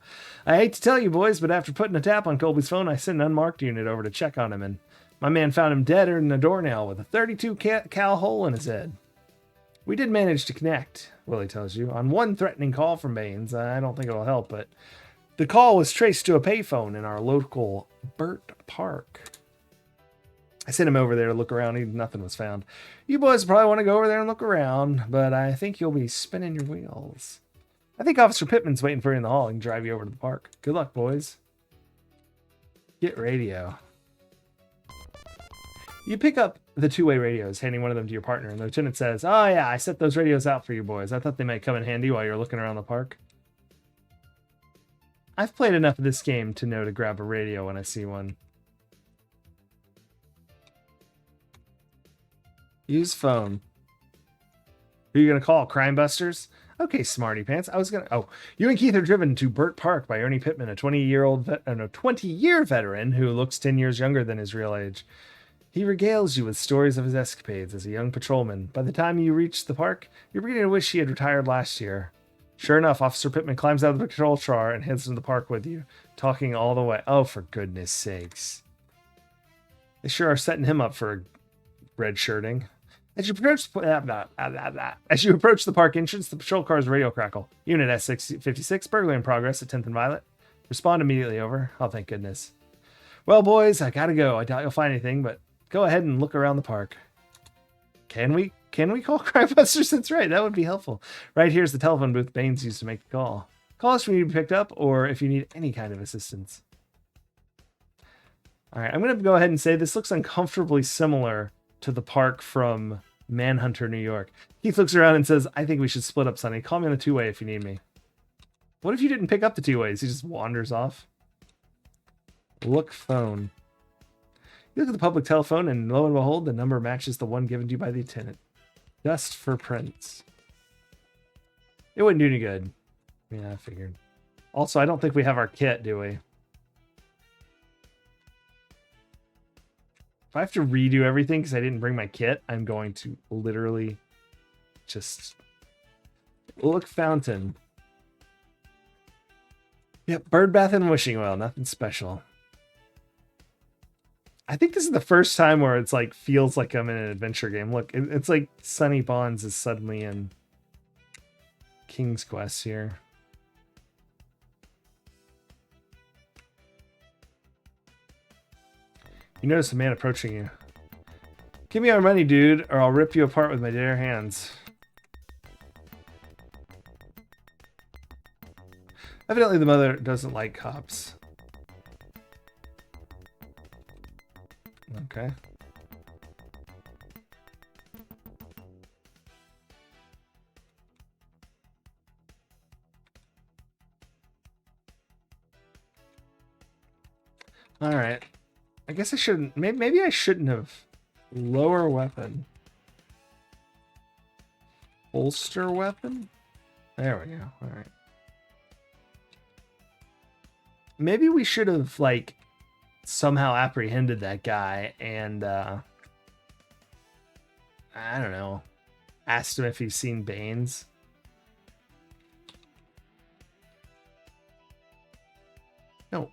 I hate to tell you, boys, but after putting a tap on Colby's phone, I sent an unmarked unit over to check on him, and my man found him deader than a doornail with a 32 cal hole in his head. We did manage to connect, Willie tells you, on one threatening call from Baines. I don't think it'll help, but the call was traced to a payphone in our local Burt Park. I sent him over there to look around. Nothing was found. You boys probably want to go over there and look around, but I think you'll be spinning your wheels. I think Officer Pittman's waiting for you in the hall and can drive you over to the park. Good luck, boys. Get radio. You pick up the two-way radios, handing one of them to your partner, and the lieutenant says, Oh yeah, I set those radios out for you boys. I thought they might come in handy while you're looking around the park. I've played enough of this game to know to grab a radio when I see one. Use phone. Who are you going to call? Crime Busters? Okay, smarty pants. You and Keith are driven to Burt Park by Ernie Pittman, a 20-year veteran who looks 10 years younger than his real age. He regales you with stories of his escapades as a young patrolman. By the time you reach the park, you're beginning to wish he had retired last year. Sure enough, Officer Pittman climbs out of the patrol car and heads into the park with you, talking all the way. Oh, for goodness sakes. They sure are setting him up for red shirting. As you approach the park entrance, the patrol car's radio crackle. Unit S656, burglary in progress at 10th and Violet. Respond immediately, over. Oh, thank goodness. Well, boys, I gotta go. I doubt you'll find anything, but go ahead and look around the park. Can we call Crybusters? That's right. That would be helpful. Right here's the telephone booth Baines used to make the call. Call us when you need to be picked up or if you need any kind of assistance. All right, I'm going to go ahead and say this looks uncomfortably similar to the park from Manhunter, New York. Keith looks around and says, I think we should split up, Sonny. Call me on the two-way if you need me. What if you didn't pick up the two ways? He just wanders off. Look phone. You look at the public telephone, and lo and behold, the number matches the one given to you by the attendant. Just for prints. It wouldn't do any good. Yeah, I figured. Also, I don't think we have our kit, do we? If I have to redo everything because I didn't bring my kit, I'm going to literally just... Look fountain. Yep, bird bath and wishing well. Nothing special. I think this is the first time where it's like feels like I'm in an adventure game. Look, it's like Sonny Bonds is suddenly in King's Quest here. You notice a man approaching you. Give me our money, dude, or I'll rip you apart with my bare hands. Evidently the mother doesn't like cops. Okay. All right. I guess I shouldn't. Maybe I shouldn't have. Lower weapon. Holster weapon? There we go. All right. Maybe we should have, like, somehow apprehended that guy and, I don't know, asked him if he's seen Baines. No.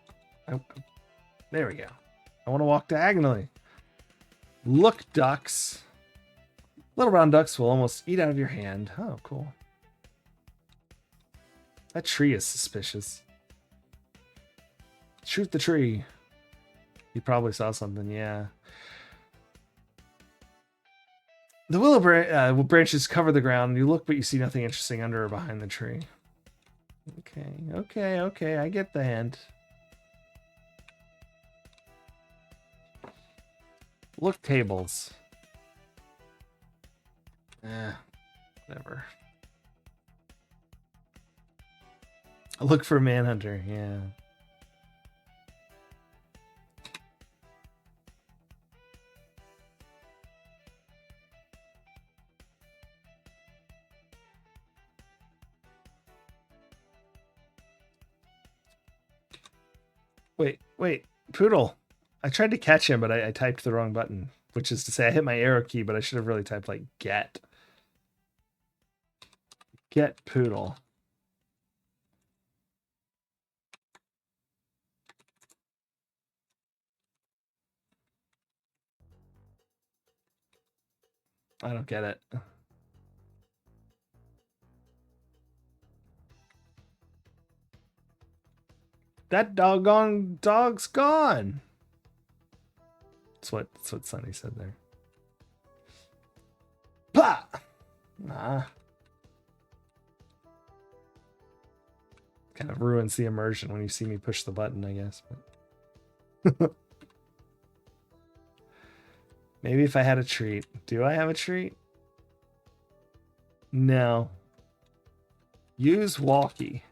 There we go. I want to walk diagonally. Look, ducks. Little brown ducks will almost eat out of your hand. Oh, cool. That tree is suspicious. Shoot the tree. He probably saw something, yeah. The willow branches cover the ground. You look, but you see nothing interesting under or behind the tree. Okay. I get the hint. Look tables. Whatever. Look for Manhunter, yeah. Wait, Poodle. I tried to catch him, but I typed the wrong button, which is to say I hit my arrow key, but I should have really typed like get. Get Poodle. I don't get it. That doggone dog's gone. That's what Sonny said there. Bah! Nah. Kind of ruins the immersion when you see me push the button, I guess. But maybe if I had a treat. Do I have a treat? No. Use walkie.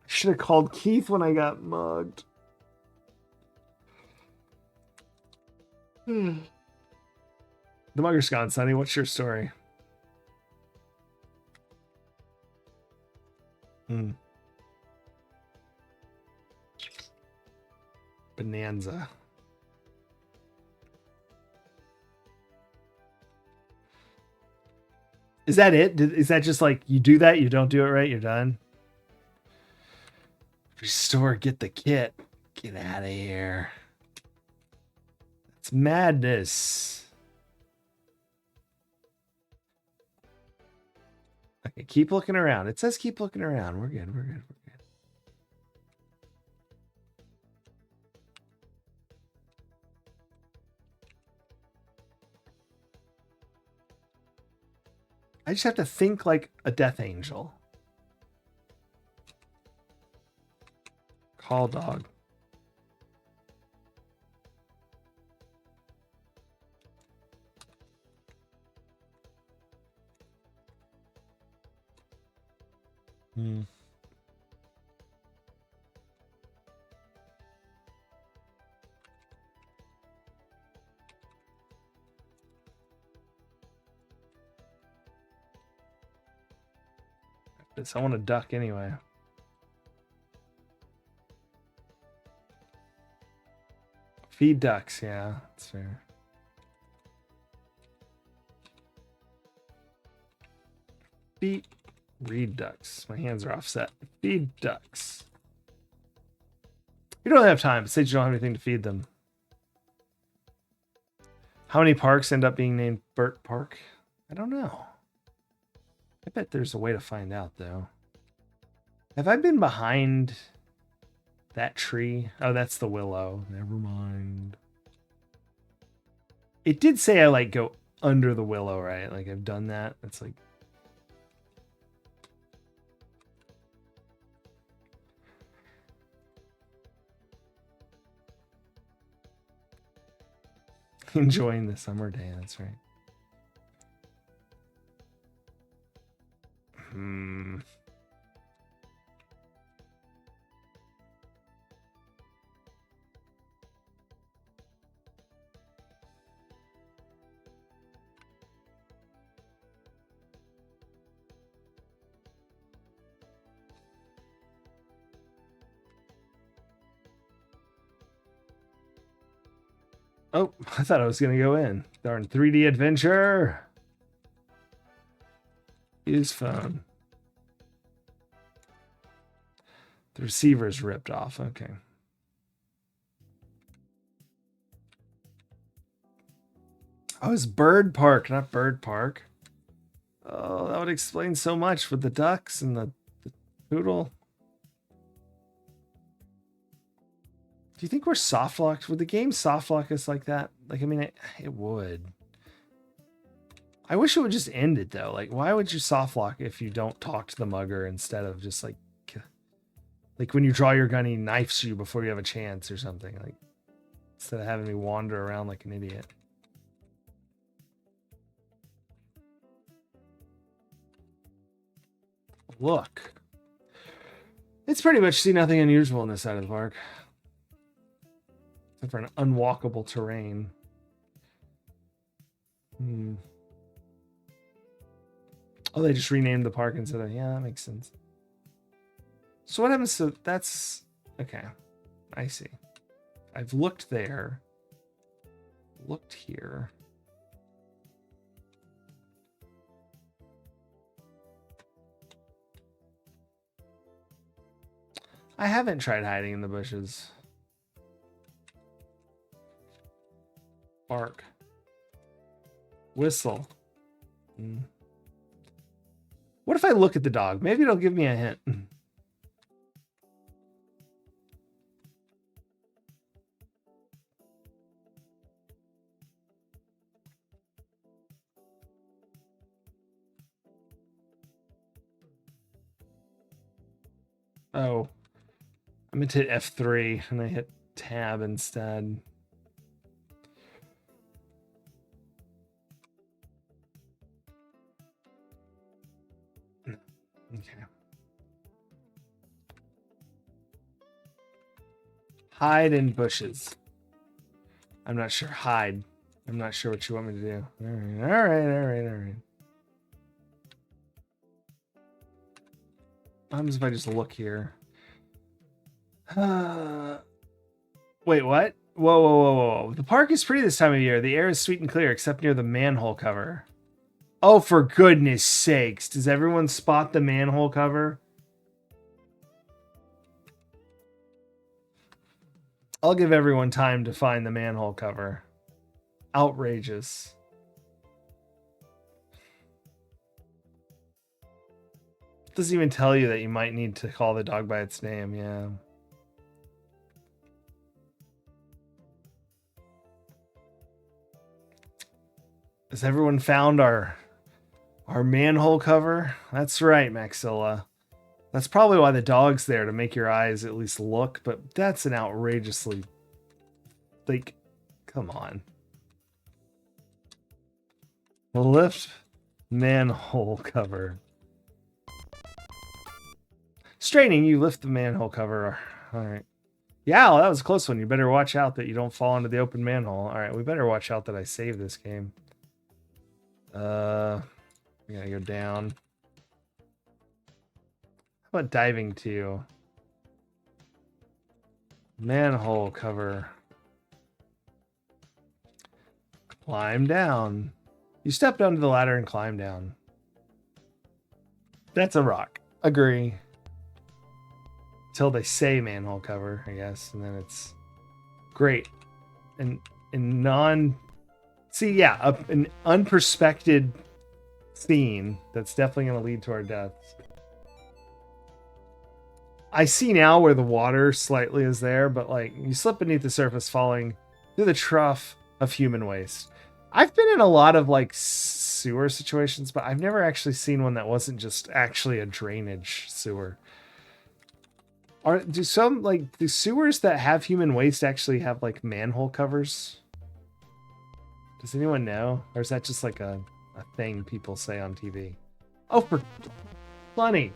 I should have called Keith when I got mugged. The mugger's gone, Sonny. What's your story? Bonanza. Is that it? Is that just like you do that, you don't do it right, you're done? Restore, get the kit. Get out of here. It's madness. Okay, keep looking around. It says keep looking around. We're good. We're good. We're good. I just have to think like a death angel. Call dog. Hmm. I want to duck anyway. Feed ducks, yeah, that's fair. Feed, read ducks. My hands are offset. Feed ducks. You don't have time, but say you don't have anything to feed them. How many parks end up being named Burt Park? I don't know. I bet there's a way to find out, though. Have I been behind that tree? Oh, that's the willow. Never mind. It did say I, like, go under the willow, right? Like, I've done that. It's like... Enjoying the summer day, that's right. Oh, I thought I was going to go in. Darn 3D adventure. Use phone. The receiver's ripped off. Okay. Oh, it's Bird Park, not Bird Park. Oh, that would explain so much with the ducks and the poodle. Do you think we're soft locked? Would the game soft lock us like that? Like, I mean, it would. I wish it would just end it though. Like, why would you soft lock if you don't talk to the mugger instead of just like when you draw your gun, he knifes you before you have a chance or something. Like, instead of having me wander around like an idiot. Look. It's pretty much see nothing unusual on this side of the park. Except for an unwalkable terrain. Oh, they just renamed the park instead of... Yeah, that makes sense. So what happens to... That's... Okay. I see. I've looked there. Looked here. I haven't tried hiding in the bushes. Bark. Whistle. What if I look at the dog? Maybe it'll give me a hint. Oh. I meant to hit F3 and I hit tab instead. Okay. Hide in bushes. I'm not sure. Hide. I'm not sure what you want me to do. All right. What happens if I just look here? Wait, what? Whoa. The park is pretty this time of year. The air is sweet and clear, except near the manhole cover. Oh, for goodness sakes. Does everyone spot the manhole cover? I'll give everyone time to find the manhole cover. Outrageous. Doesn't even tell you that you might need to call the dog by its name, yeah. Has everyone found our manhole cover? That's right, Maxilla. That's probably why the dog's there, to make your eyes at least look, but that's an outrageously... Like, come on. Lift manhole cover. Straining, you lift the manhole cover. All right. Yeah, well, that was a close one. You better watch out that you don't fall into the open manhole. All right, we better watch out that I save this game. We gotta go down. How about diving too? Manhole cover. Climb down. You step onto the ladder and climb down. That's a rock. Agree. Till they say manhole cover, I guess, and then it's great. And in non... See, yeah, an unperspected scene that's definitely going to lead to our deaths. I see now where the water slightly is there, but like you slip beneath the surface, falling through the trough of human waste. I've been in a lot of like sewer situations, but I've never actually seen one that wasn't just actually a drainage sewer. Do sewers that have human waste actually have like manhole covers? Does anyone know? Or is that just like a thing people say on TV? Oh, for funny.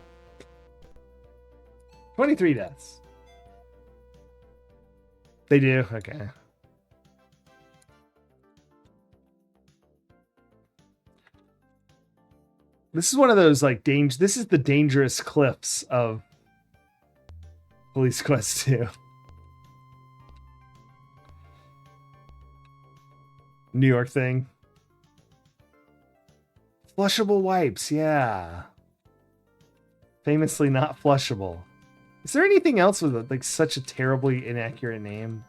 23 deaths. They do? Okay. This is one of those like this is the dangerous cliffs of Police Quest 2. New York thing. Flushable wipes, yeah. Famously not flushable. Is there anything else with like such a terribly inaccurate name?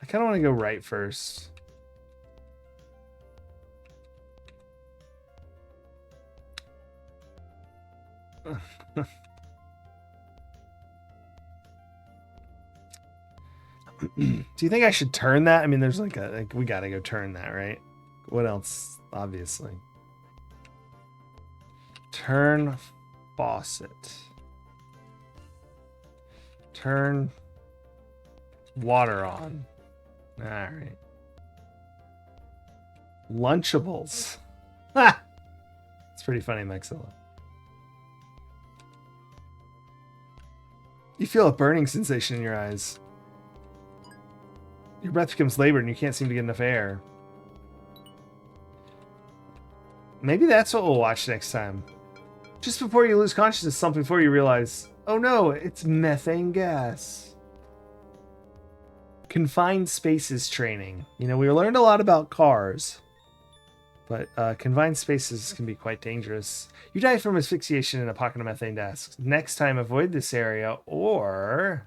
I kind of want to go right first. Do you think I should turn that? I mean, there's like we gotta go turn that, right? What else? Obviously. Turn faucet. Turn water on. All right. Lunchables. Ha! It's pretty funny, Maxilla. You feel a burning sensation in your eyes. Your breath becomes labored and you can't seem to get enough air. Maybe that's what we'll watch next time. Just before you lose consciousness, something before you realize, oh no, it's methane gas. Confined spaces training. You know, we learned a lot about cars, but confined spaces can be quite dangerous. You die from asphyxiation in a pocket of methane gas. Next time, avoid this area, or...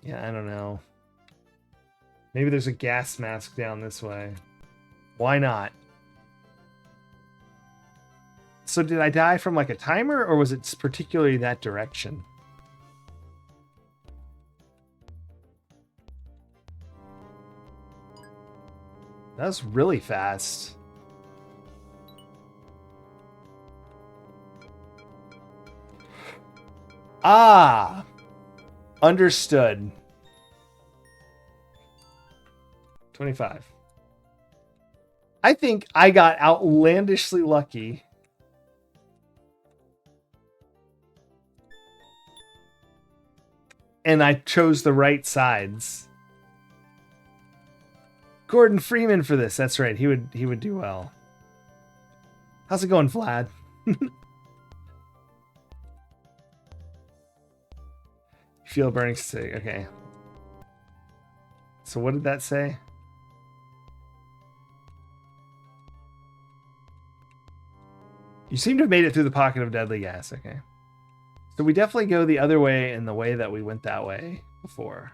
Yeah, I don't know. Maybe there's a gas mask down this way. Why not? So did I die from like a timer, or was it particularly that direction? That was really fast. Ah! Understood. 25. I think I got outlandishly lucky. And I chose the right sides. Gordon Freeman for this. That's right. He would do well. How's it going, Vlad? Feel burning stick. Okay. So what did that say? You seem to have made it through the pocket of deadly gas. Okay. So we definitely go the other way in the way that we went that way before.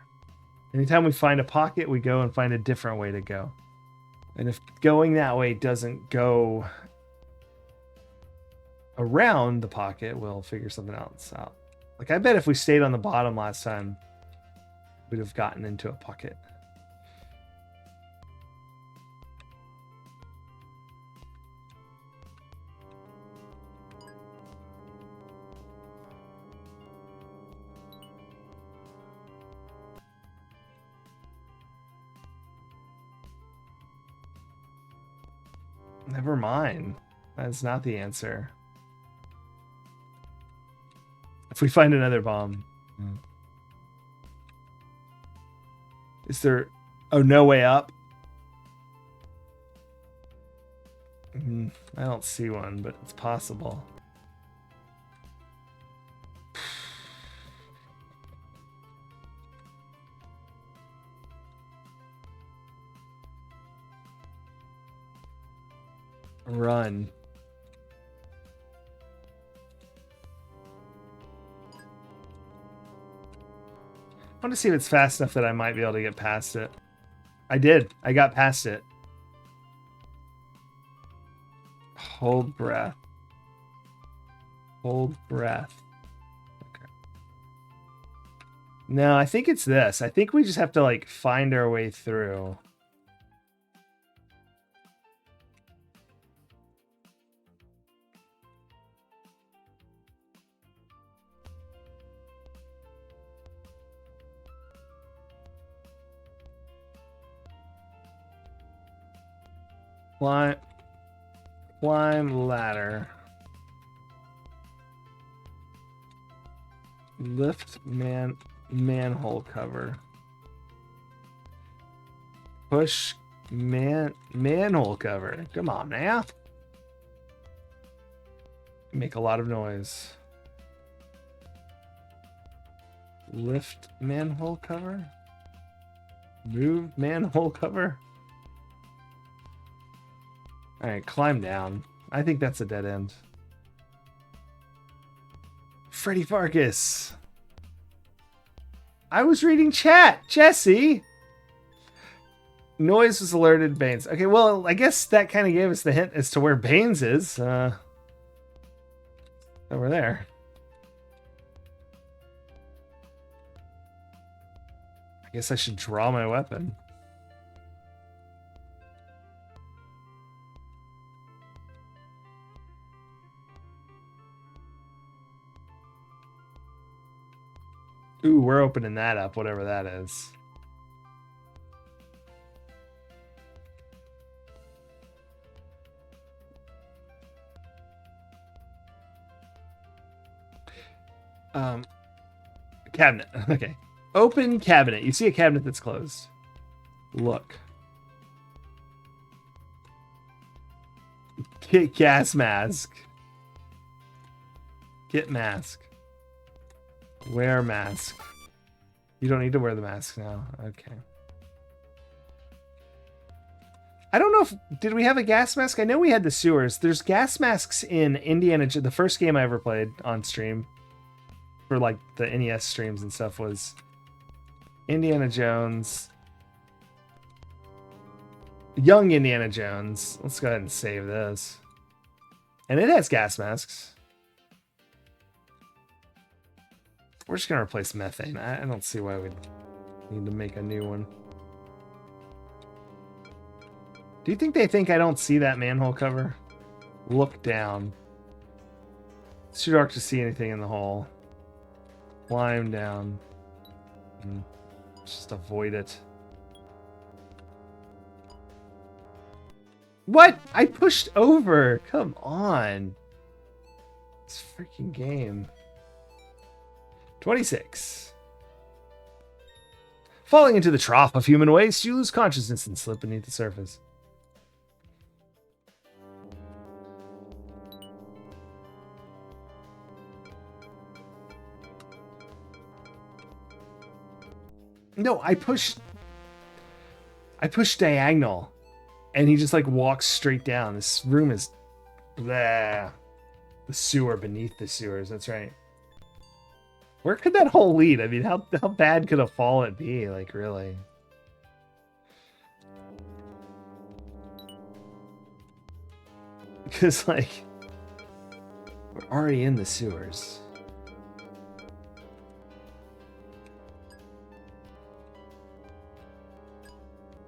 Anytime we find a pocket, we go and find a different way to go. And if going that way doesn't go around the pocket, we'll figure something else out. Like, I bet if we stayed on the bottom last time, we'd have gotten into a pocket. Never mind. That's not the answer. If we find another bomb. Is there... Oh, no way up? I don't see one, but it's possible. Run. I want to see if it's fast enough that I might be able to get past it. I did. I got past it. Hold breath. Hold breath. Okay. No, I think it's this. I think we just have to, like, find our way through. Climb ladder. Lift manhole cover. Push manhole cover. Come on now. Make a lot of noise. Lift manhole cover. Move manhole cover. All right, climb down. I think that's a dead end. Freddy Farkas. I was reading chat, Jesse. Noise was alerted Baines. Okay, well, I guess that kind of gave us the hint as to where Baines is. Over there. I guess I should draw my weapon. Ooh, we're opening that up, whatever that is. Cabinet. Okay. Open cabinet. You see a cabinet that's closed. Look. Get gas mask. Get mask. Wear mask. You don't need to wear the mask now. Okay. I don't know if... Did we have a gas mask? I know we had the sewers. There's gas masks in Indiana... The first game I ever played on stream for, like, the NES streams and stuff was Indiana Jones. Young Indiana Jones. Let's go ahead and save this. And it has gas masks. We're just going to replace methane. I don't see why we'd need to make a new one. Do you think they think I don't see that manhole cover? Look down. It's too dark to see anything in the hole. Climb down. Just avoid it. What? I pushed over. Come on. This freaking game. 26. Falling into the trough of human waste, you lose consciousness and slip beneath the surface. No, I pushed diagonal, and he just like walks straight down. This room is blah. The sewer beneath the sewers. That's right. Where could that hole lead? I mean, how bad could a fall it be? Like, really? Because, like, we're already in the sewers.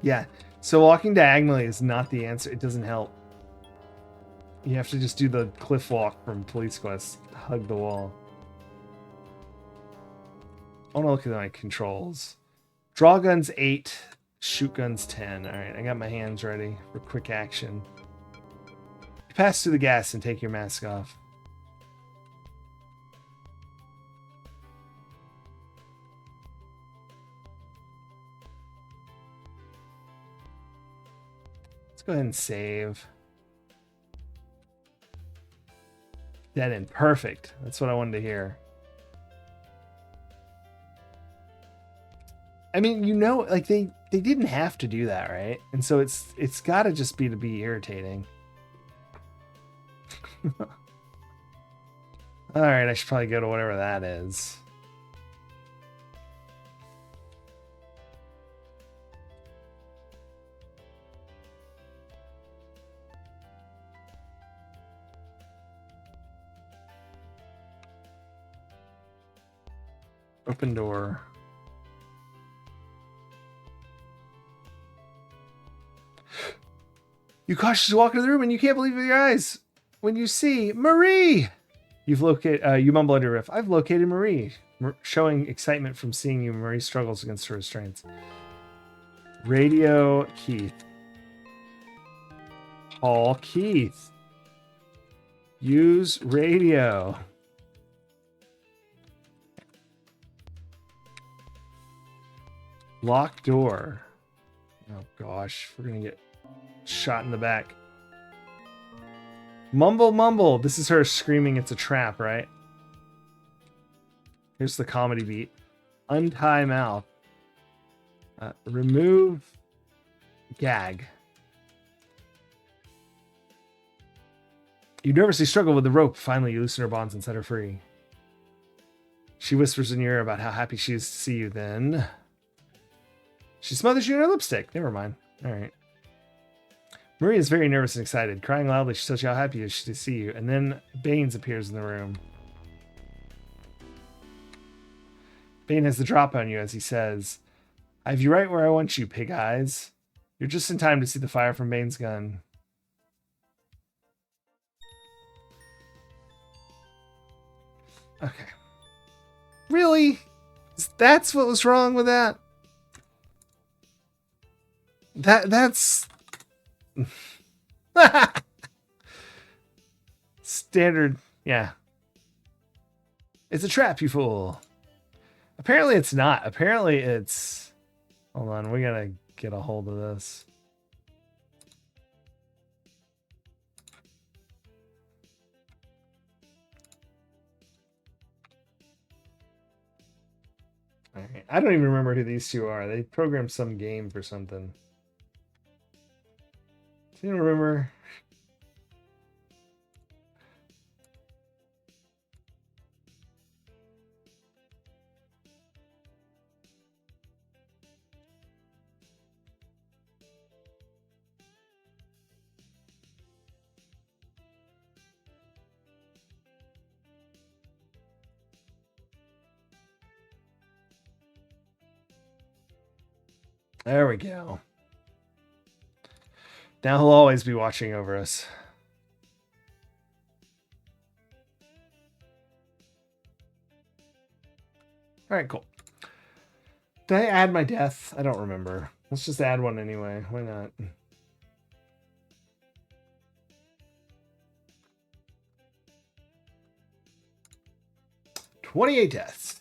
Yeah, so walking diagonally is not the answer. It doesn't help. You have to just do the cliff walk from Police Quest. Hug the wall. I want to look at my controls. Draw guns 8, shoot guns 10. Alright, I got my hands ready for quick action. Pass through the gas and take your mask off. Let's go ahead and save. Dead end. Perfect. That's what I wanted to hear. I mean, you know, like they didn't have to do that, right? And so it's got to just be to be irritating. All right, I should probably go to whatever that is. Open door. You cautiously walk into the room and you can't believe your eyes when you see Marie. You've located. You mumble under your riff. I've located Marie, showing excitement from seeing you. Marie struggles against her restraints. Radio Keith. Call Keith. Use radio. Lock door. Oh gosh, we're gonna get shot in the back. Mumble, mumble. This is her screaming it's a trap, right? Here's the comedy beat. Untie mouth. Remove gag. You nervously struggle with the rope. Finally, you loosen her bonds and set her free. She whispers in your ear about how happy she is to see you then. She smothers you in her lipstick. Never mind. All right. Marie is very nervous and excited. Crying loudly, she tells you how happy she is to see you. And then Baines appears in the room. Bane has the drop on you as he says, I have you right where I want you, pig eyes. You're just in time to see the fire from Bane's gun. Okay. Really? That's what was wrong with that? That's standard. Yeah. It's a trap, you fool. Apparently it's not. Apparently it's... Hold on, we gotta get a hold of this. All right. I don't even remember who these two are. They programmed some game for something. Do you remember? There we go. Now he'll always be watching over us. All right, cool. Did I add my death? I don't remember. Let's just add one anyway. Why not? $28 deaths.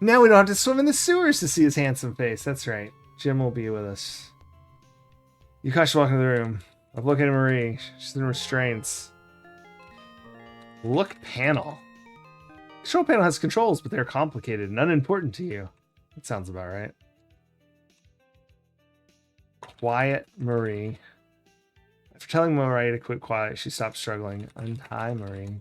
Now we don't have to swim in the sewers to see his handsome face. That's right. Jim will be with us. You cautiously walk into the room. I've located Marie. She's in restraints. Look panel. Control panel has controls, but they're complicated and unimportant to you. That sounds about right. Quiet Marie. After telling Marie to quit quiet, she stopped struggling. Untie Marie. You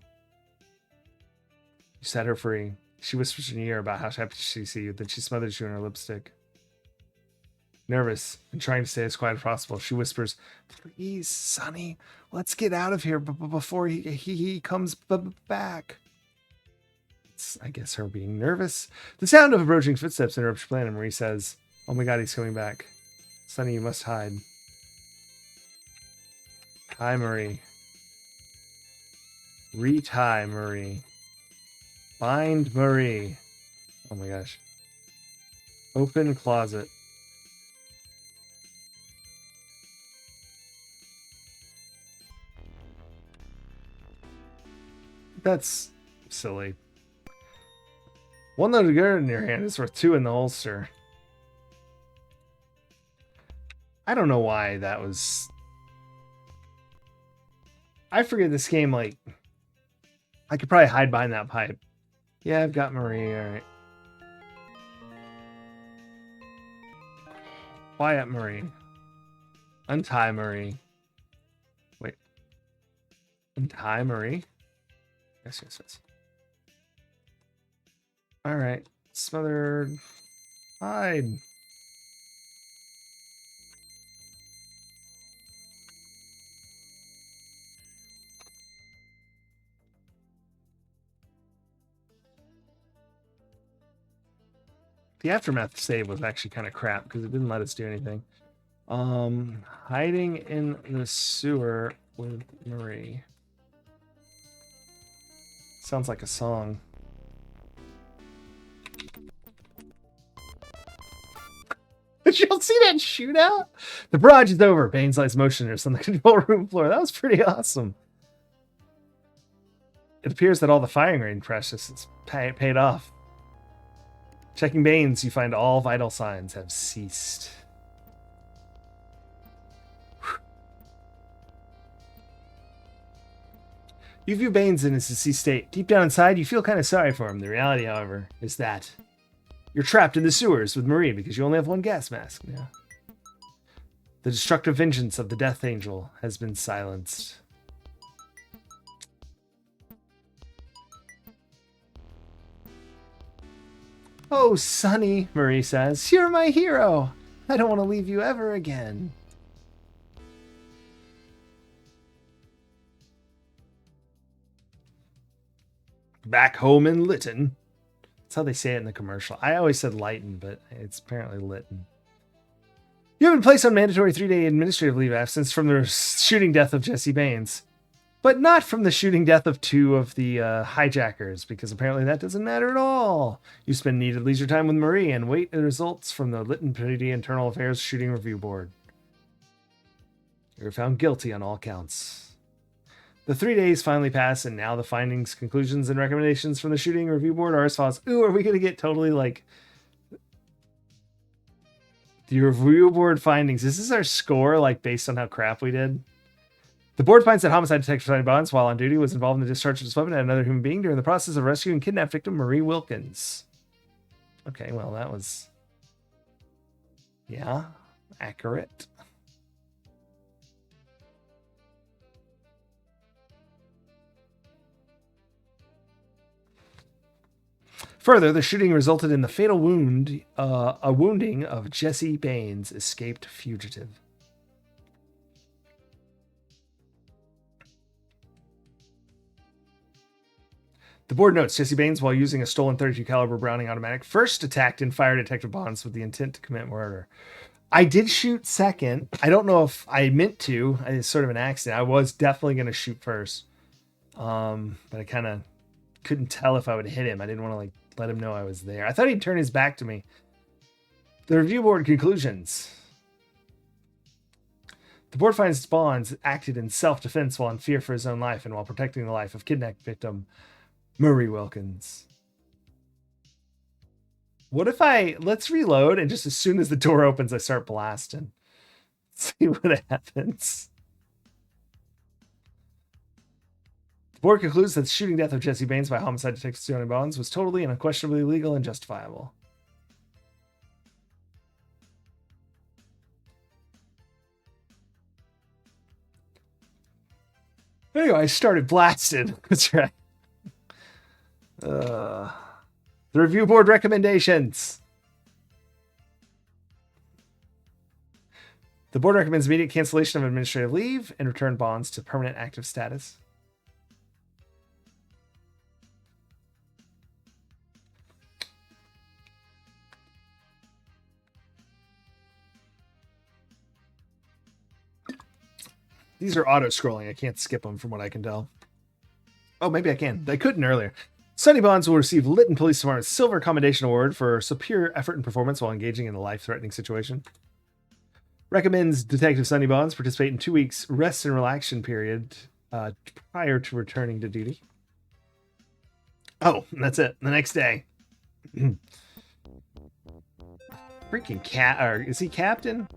set her free. She whispers in your ear about how happy she sees you, then she smothers you in her lipstick. Nervous and trying to stay as quiet as possible, she whispers, "Please, Sonny, let's get out of here before he comes back." It's, I guess, her being nervous. The sound of approaching footsteps interrupts your plan, and Marie says, "Oh my God, he's coming back. Sonny, you must hide." Hi, Marie. Retie Marie. Bind Marie. Oh my gosh. Open closet. That's silly. One loaded gun in your hand is worth 2 in the holster. I don't know why that was... I forget this game, like... I could probably hide behind that pipe. Yeah, I've got Marie, alright. Quiet Marie. Untie Marie. Wait. Untie Marie? Yes. Alright. Smothered. Hide. The aftermath save was actually kind of crap because it didn't let us do anything. Hiding in the sewer with Marie. Sounds like a song. Did y'all see that shootout? The barrage is over. Baines lies motionless on the control room floor. That was pretty awesome. It appears that all the firing range practice is paid off. Checking Baines, you find all vital signs have ceased. You view Baines in his deceased state. Deep down inside, you feel kind of sorry for him. The reality, however, is that you're trapped in the sewers with Marie because you only have one gas mask now. The destructive vengeance of the Death Angel has been silenced. Oh, Sonny, Marie says, you're my hero. I don't want to leave you ever again. Back home in Lytton. That's how they say it in the commercial. I always said Lytton, but it's apparently Lytton. You have been placed on mandatory 3-day administrative leave absence from the shooting death of Jesse Baines. But not from the shooting death of 2 of the hijackers, because apparently that doesn't matter at all. You spend needed leisure time with Marie and wait the results from the Lytton PD Internal Affairs Shooting Review Board. You're found guilty on all counts. The 3 days finally pass, and now the findings, conclusions, and recommendations from the Shooting Review Board are as follows. Ooh, are we going to get totally like... The Review Board findings. This is our score, like, based on how crap we did. The board finds that homicide detective Sonny Bonds, while on duty, was involved in the discharge of his weapon at another human being during the process of rescuing kidnapped victim Marie Wilkins. Okay, well, that was... yeah, accurate. Further, the shooting resulted in the fatal wounding of Jesse Baines, escaped fugitive. The board notes Jesse Baines, while using a stolen .32 caliber Browning automatic, first attacked and fired Detective Bonds with the intent to commit murder. I did shoot second. I don't know if I meant to. It's sort of an accident. I was definitely going to shoot first, but I kind of couldn't tell if I would hit him. I didn't want to like let him know I was there. I thought he'd turn his back to me. The review board conclusions. The board finds Bonds acted in self-defense while in fear for his own life and while protecting the life of kidnapped victim Marie Wilkins. What if let's reload and just as soon as the door opens, I start blasting. See what happens. The board concludes that the shooting death of Jesse Baines by homicide detective Sonny Bonds was totally and unquestionably legal and justifiable. Anyway, I started blasted. That's right. The review board recommendations. The board recommends immediate cancellation of administrative leave and return Bonds to permanent active status. These are auto-scrolling. I can't skip them from what I can tell. Oh, maybe I can. I couldn't earlier. Sonny Bonds will receive Lytton Police Department's Silver Commendation Award for superior effort and performance while engaging in a life-threatening situation. Recommends Detective Sonny Bonds participate in 2 weeks rest and relaxation period prior to returning to duty. Oh, that's it. The next day. Freaking cat. Or is he captain?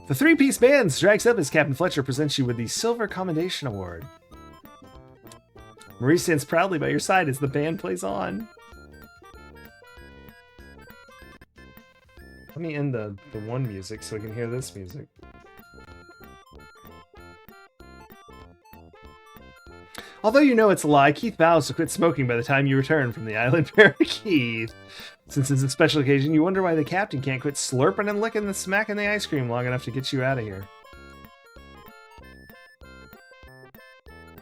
The three-piece band strikes up as Captain Fletcher presents you with the Silver Commendation Award. Marie stands proudly by your side as the band plays on. Let me end the one music so we can hear this music. Although you know it's a lie, Keith vows to quit smoking by the time you return from the island parakeet. Since it's a special occasion, you wonder why the captain can't quit slurping and licking the smack in the ice cream long enough to get you out of here.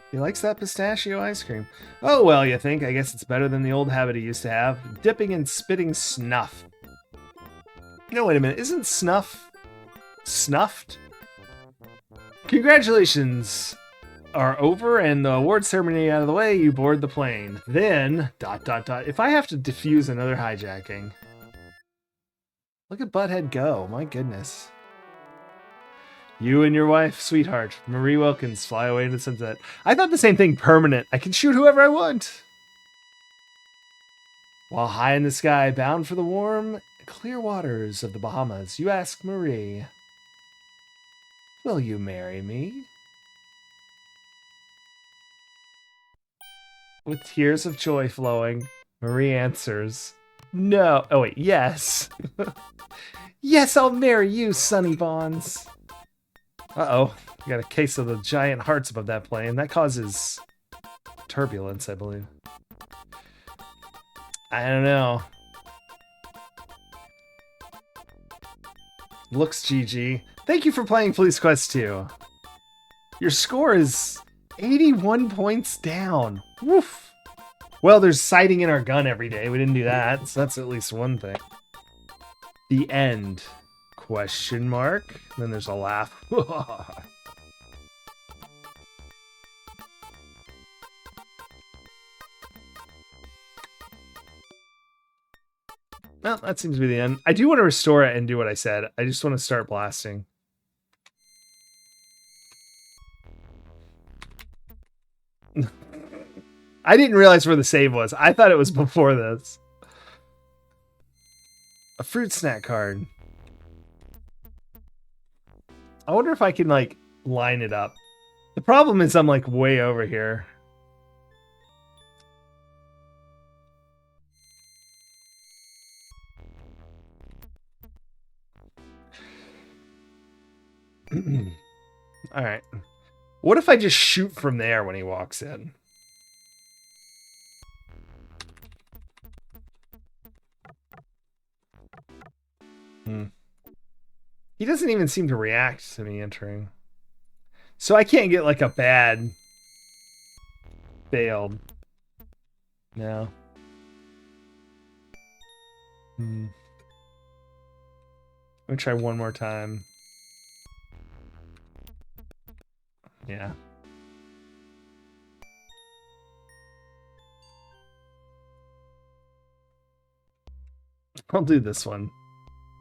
He likes that pistachio ice cream. Oh, well, you think. I guess it's better than the old habit he used to have. Dipping and spitting snuff. No, wait a minute. Isn't snuff snuffed? Congratulations are over and the award ceremony out of the way, you board the plane. Then, ... If I have to defuse another hijacking. Look at Butthead go. My goodness. You and your wife, sweetheart, Marie Wilkins, fly away into the sunset. I thought the same thing, permanent. I can shoot whoever I want. While high in the sky, bound for the warm, clear waters of the Bahamas, you ask Marie, will you marry me? With tears of joy flowing, Marie answers, no. Oh, wait, yes. Yes, I'll marry you, Sonny Bonds. Uh-oh. We got a case of the giant hearts above that plane. That causes turbulence, I believe. I don't know. Looks GG. Thank you for playing Police Quest 2. Your score is 81 points down. Woof. Well, there's sighting in our gun every day. We didn't do that, so that's at least one thing. The end. Question mark. Then there's a laugh. Well, that seems to be the end. I do want to restore it and do what I said. I just want to start blasting. I didn't realize where the save was. I thought it was before this. A fruit snack card. I wonder if I can, like, line it up. The problem is I'm, like, way over here. Alright. What if I just shoot from there when he walks in? He doesn't even seem to react to me entering. So I can't get like a bad failed. No. Let me try one more time. Yeah. I'll do this one.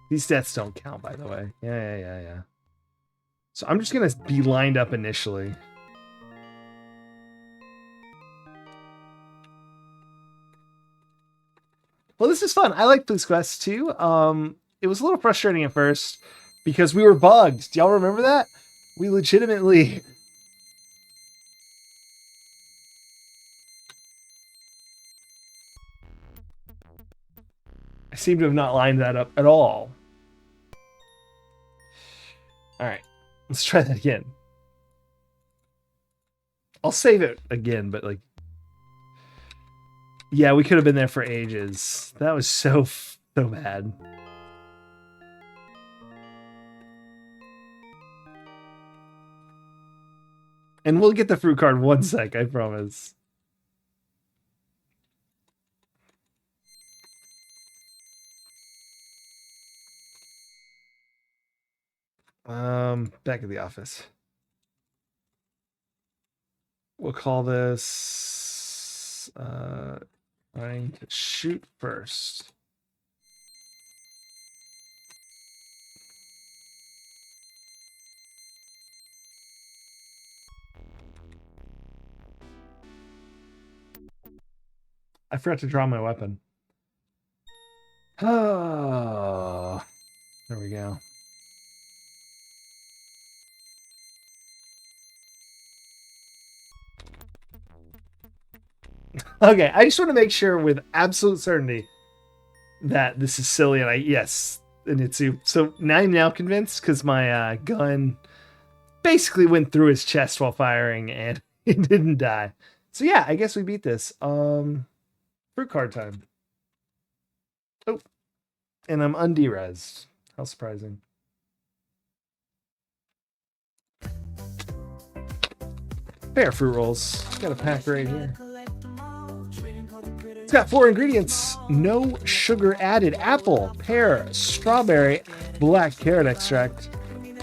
These deaths don't count, by the way. Yeah. So I'm just going to be lined up initially. Well, this is fun. I like Police Quest 2. It was a little frustrating at first because we were bugged. Do y'all remember that? We legitimately... I seem to have not lined that up at all. All right, let's try that again. I'll save it again, but like, yeah, we could have been there for ages. That was so bad. And we'll get the fruit card one sec, I promise. Back at the office. We'll call this trying to shoot first. I forgot to draw my weapon. Oh, there we go. Okay, I just want to make sure with absolute certainty that this is silly, and yes, and it's so now I'm now convinced because my gun basically went through his chest while firing and he didn't die. So yeah, I guess we beat this. Fruit card time. Oh, and I'm underezzed. How surprising. Fair fruit rolls. Got a pack right here. It's got 4 ingredients. No sugar added. Apple, pear, strawberry, black carrot extract.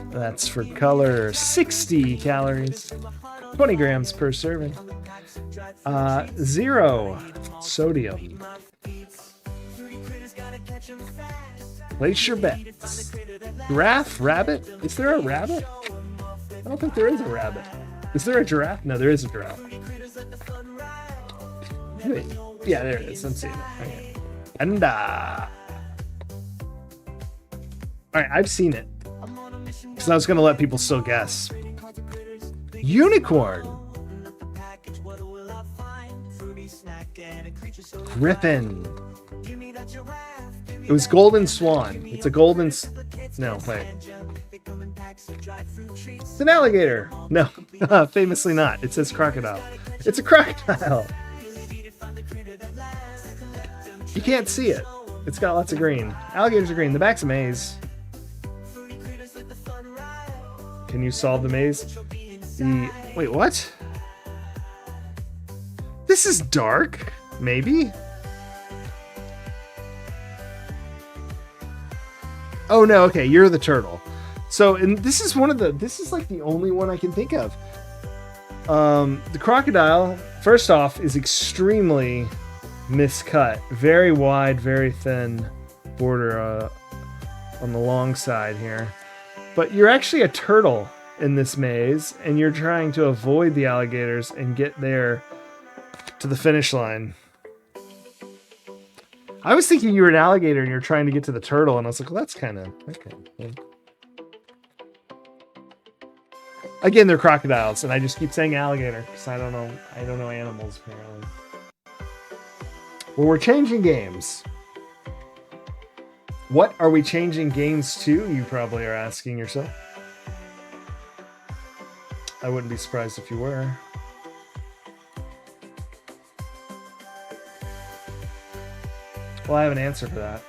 That's for color. 60 calories. 20 grams per serving. 0 sodium. Place your bets. Giraffe? Rabbit? Is there a rabbit? I don't think there is a rabbit. Is there a giraffe? No, there is a giraffe. Wait. Yeah, there it is. I'm seeing it. Okay. And all right, I've seen it because I was gonna let people still guess. Unicorn. Griffin. It was golden swan. It's a golden. No, wait. It's an alligator. No, famously not. It says crocodile. It's a crocodile. You can't see it. It's got lots of green. Alligators are green. The back's a maze. Can you solve the maze? Wait, what? This is dark? Maybe? Oh no, okay, you're the turtle. So, and this is like the only one I can think of. The crocodile, first off, is extremely miscut. Very wide, very thin border on the long side here. But you're actually a turtle in this maze, and you're trying to avoid the alligators and get there to the finish line. I was thinking you were an alligator and you're trying to get to the turtle, and I was like, well, that's kind of okay. Yeah. Again, they're crocodiles, and I just keep saying alligator because I don't know animals apparently. Well, we're changing games. What are we changing games to? You probably are asking yourself. I wouldn't be surprised if you were. Well, I have an answer for that.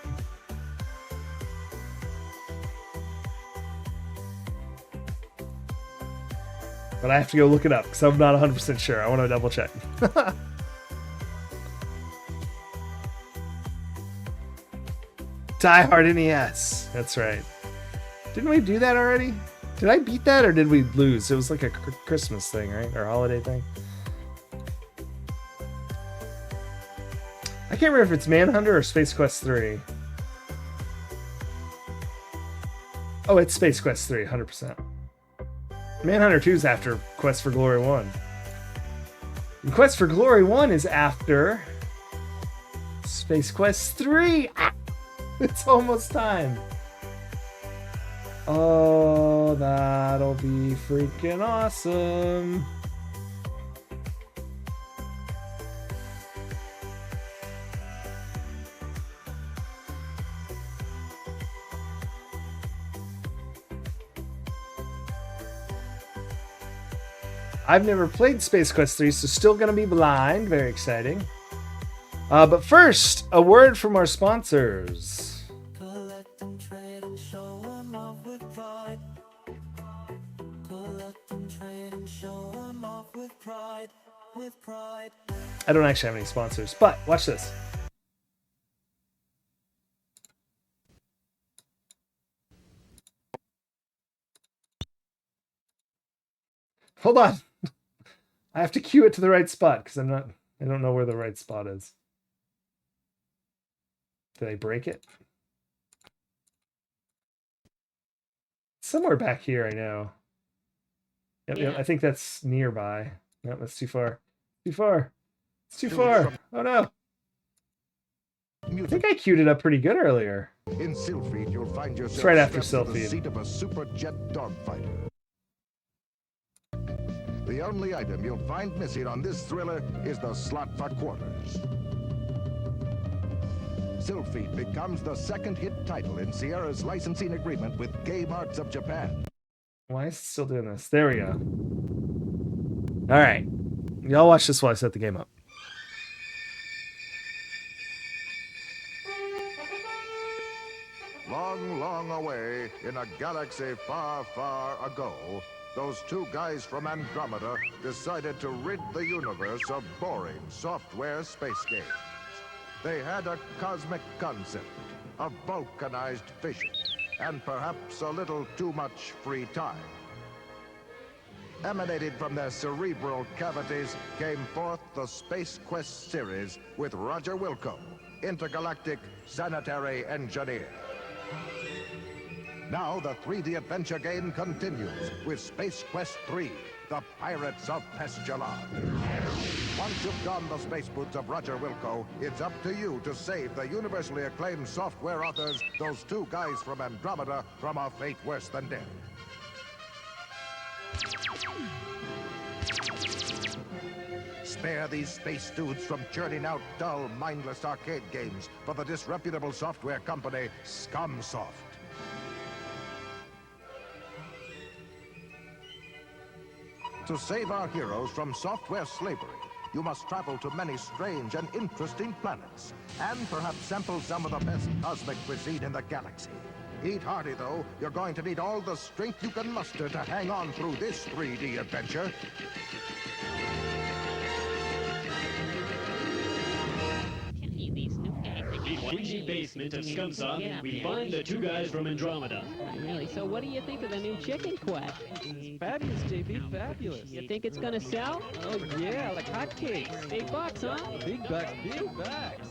But I have to go look it up because I'm not 100% sure. I want to double check. Die Hard NES. That's right. Didn't we do that already? Did I beat that or did we lose? It was like a Christmas thing, right? Or holiday thing. I can't remember if it's Manhunter or Space Quest 3. Oh, it's Space Quest 3, 100%. Manhunter 2 is after Quest for Glory 1. And Quest for Glory 1 is after Space Quest 3. Ah! It's almost time. Oh, that'll be freaking awesome. I've never played Space Quest 3, so still gonna be blind. Very exciting. But first, a word from our sponsors. Collect and trade and show 'em off with pride. Collect and trade and show 'em off with pride. With pride. I don't actually have any sponsors, but watch this. Hold on. I have to cue it to the right spot because I don't know where the right spot is. Did I break it? Somewhere back here, I know. Yep, I think that's nearby. No, that's too far. Too far. It's too far. Oh no. I think I queued it up pretty good earlier. In Sylphid, you'll find yourself It's right after strapped to the Sylphid. seat of a super jet dogfighter. The only item you'll find missing on this thriller is the slot for quarters. Sylphid becomes the second hit title in Sierra's licensing agreement with Game Arts of Japan. Why is it still doing this? There we go. All right. Y'all watch this while I set the game up. Long, long away in a galaxy far, far ago, those two guys from Andromeda decided to rid the universe of boring software space games. They had a cosmic concept, a vulcanized vision, and perhaps a little too much free time. Emanated from their cerebral cavities came forth the Space Quest series with Roger Wilco, intergalactic sanitary engineer. Now the 3D adventure game continues with Space Quest 3, The Pirates of Pestulon. Once you've donned the space boots of Roger Wilco, it's up to you to save the universally acclaimed software authors, those two guys from Andromeda, from a fate worse than death. Spare these space dudes from churning out dull, mindless arcade games for the disreputable software company Scumsoft. To save our heroes from software slavery, you must travel to many strange and interesting planets, and perhaps sample some of the best cosmic cuisine in the galaxy. Eat hearty, though. You're going to need all the strength you can muster to hang on through this 3D adventure. The squeezy basement of Scumsoft, we find the two guys from Andromeda. Really? So what do you think of the new Chicken Quest? Fabulous, JB, fabulous. You think it's gonna sell? Oh yeah, like hotcakes. Big bucks, huh? Big bucks, big bucks.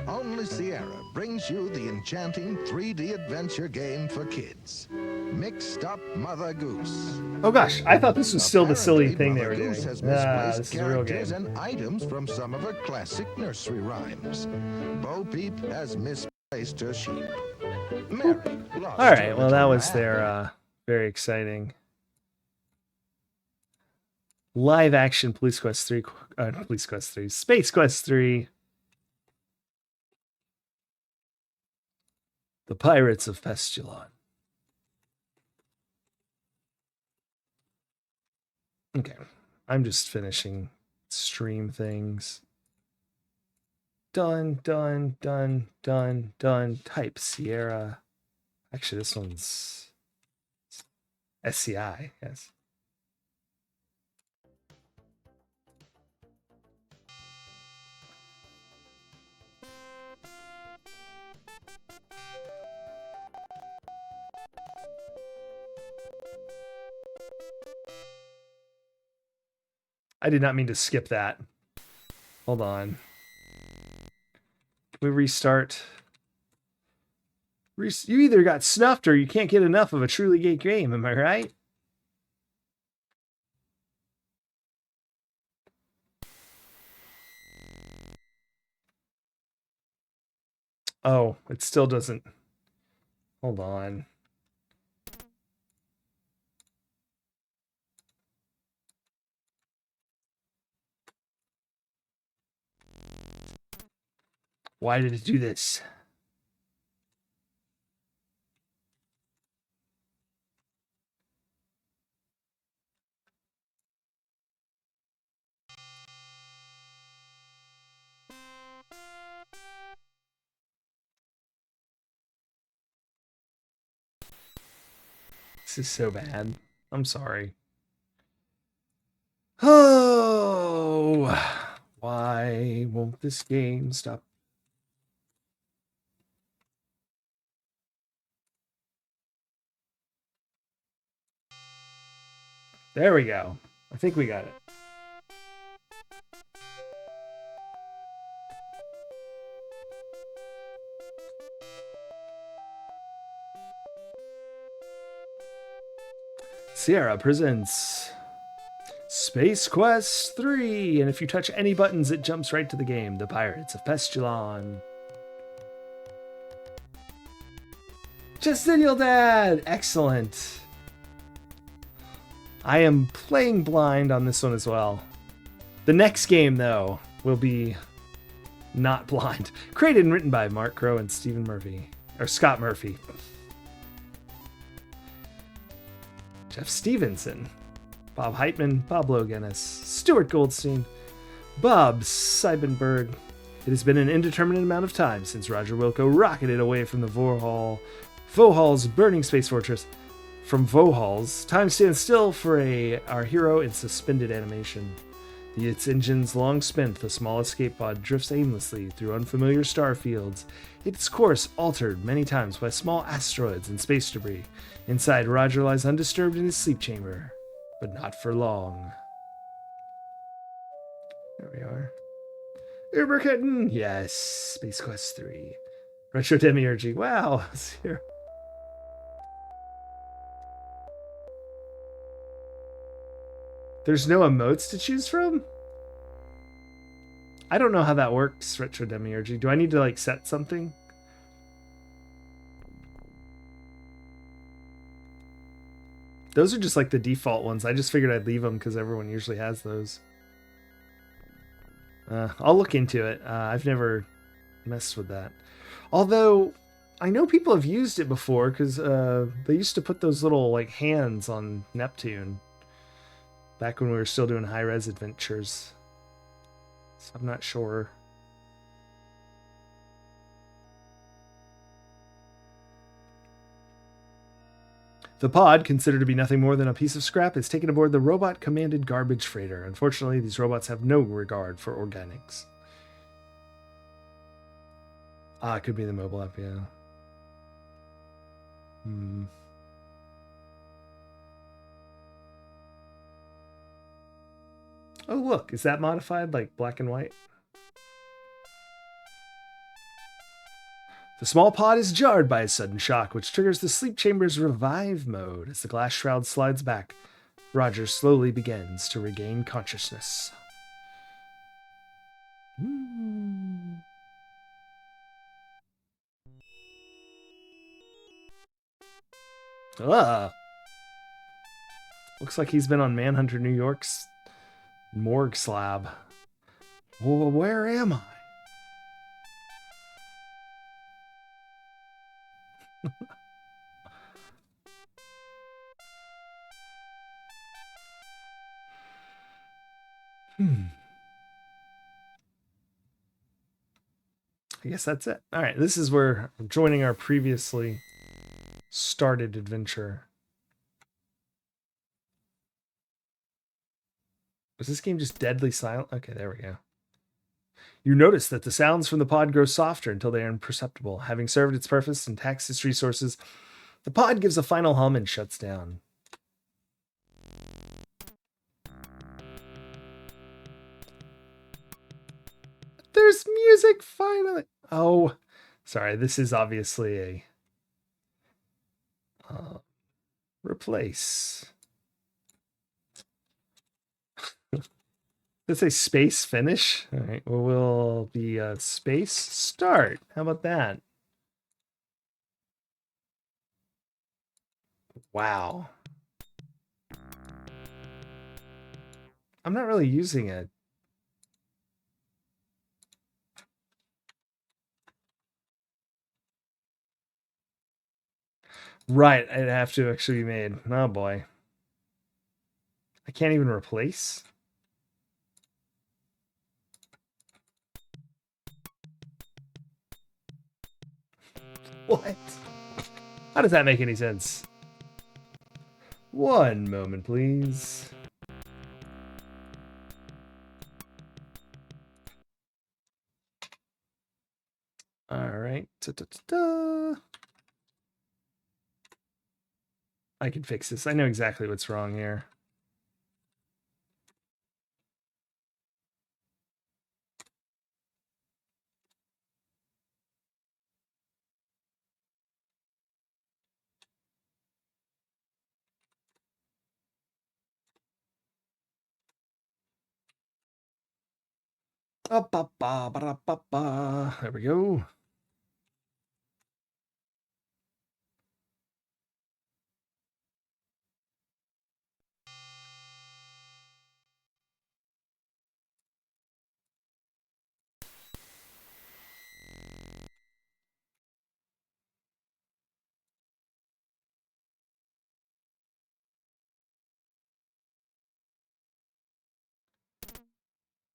Only Sierra brings you the enchanting 3D adventure game for kids. Mixed Up Mother Goose. Oh gosh, I thought this was still the silly Apparently, thing they Mother were doing. Goose has This misplaced is a real characters game. and items from some of her classic nursery rhymes. Bo Peep has misplaced her sheep. Mary lost All her right, well little that was rat. their very exciting live action Police Quest 3, Space Quest 3. The Pirates of Pestulon. Okay, I'm just finishing stream things. Done. Type Sierra. Actually, this one's SCI, yes. I did not mean to skip that. Hold on. Can we restart? You either got snuffed or you can't get enough of a truly gay game, am I right? Oh, it still doesn't. Hold on. Why did it do this? This is so bad. I'm sorry. Oh, why won't this game stop? There we go. I think we got it. Sierra presents Space Quest 3, and if you touch any buttons, it jumps right to the game. The Pirates of Pestulon. Justinial Dad! Excellent. I am playing blind on this one as well. The next game, though, will be not blind. Created and written by Mark Crow and Stephen Murphy. Or Scott Murphy. Jeff Stevenson. Bob Heitman, Pablo Guinness, Stuart Goldstein, Bob Seibenberg. It has been an indeterminate amount of time since Roger Wilco rocketed away from the Vohal's burning space fortress. From Vohal's, time stands still for our hero in suspended animation. Its engine's long spent, the small escape pod drifts aimlessly through unfamiliar star fields, its course altered many times by small asteroids and space debris. Inside, Roger lies undisturbed in his sleep chamber, but not for long. There we are. Uber Kitten! Yes, Space Quest 3. Retro Demiurgy. Wow, it's here. There's no emotes to choose from? I don't know how that works, Retro Demiurgy. Do I need to, like, set something? Those are just, like, the default ones. I just figured I'd leave them because everyone usually has those. I'll look into it. I've never messed with that. Although, I know people have used it before because they used to put those little, like, hands on Neptune. Back when we were still doing high-res adventures. So I'm not sure. The pod, considered to be nothing more than a piece of scrap, is taken aboard the robot-commanded garbage freighter. Unfortunately, these robots have no regard for organics. Ah, it could be the mobile app, yeah. Oh, look, is that modified, like black and white? The small pod is jarred by a sudden shock, which triggers the sleep chamber's revive mode. As the glass shroud slides back, Roger slowly begins to regain consciousness. Looks like he's been on Manhunter New York's morgue slab. Well, where am I? I guess that's it. All right, this is where I'm joining our previously started adventure. Was this game just deadly silent? Okay, there we go. You notice that the sounds from the pod grow softer until they are imperceptible. Having served its purpose and taxed its resources, the pod gives a final hum and shuts down. There's music finally. Oh, sorry. This is obviously a replace. Let's say space finish. All right. Well, we'll be space start. How about that? Wow. I'm not really using it. Right, it'd have to actually be made. Oh boy. I can't even replace? What? How does that make any sense? One moment, please. All right. Ta-ta-ta-ta. I can fix this. I know exactly what's wrong here. There we go.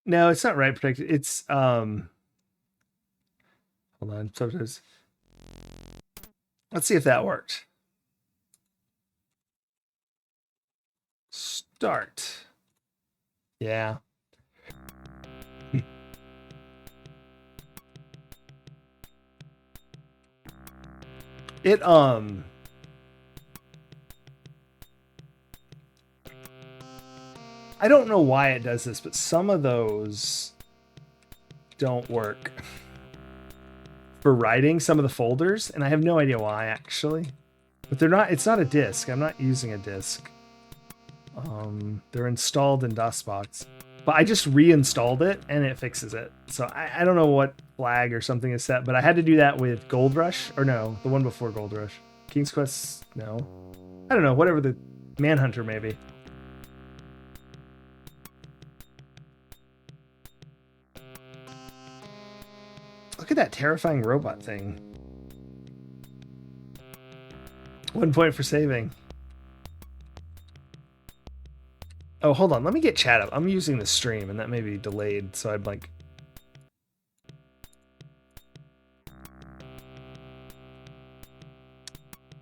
No, it's not write protected. It's hold on. Sometimes let's see if that worked. Start. Yeah. It I don't know why it does this, but some of those don't work for writing some of the folders, and I have no idea why actually. But they're not, it's not a disk. I'm not using a disk. They're installed in DOSBox. But I just reinstalled it and it fixes it. So I don't know what flag or something is set, but I had to do that with Gold Rush. Or no, the one before Gold Rush. King's Quest, no. I don't know, whatever the Manhunter maybe. Look at that terrifying robot thing. 1 point for saving. Oh, hold on. Let me get chat up. I'm using the stream, and that may be delayed, so I'd like...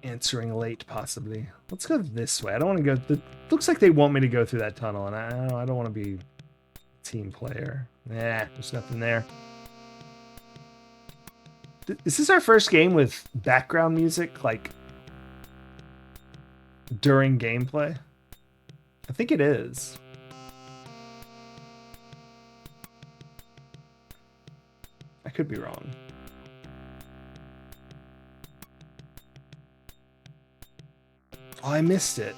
answering late, possibly. Let's go this way. I don't want to go... looks like they want me to go through that tunnel, and I don't want to be a team player. Nah, there's nothing there. Is this our first game with background music, like, during gameplay? I think it is. I could be wrong. Oh, I missed it.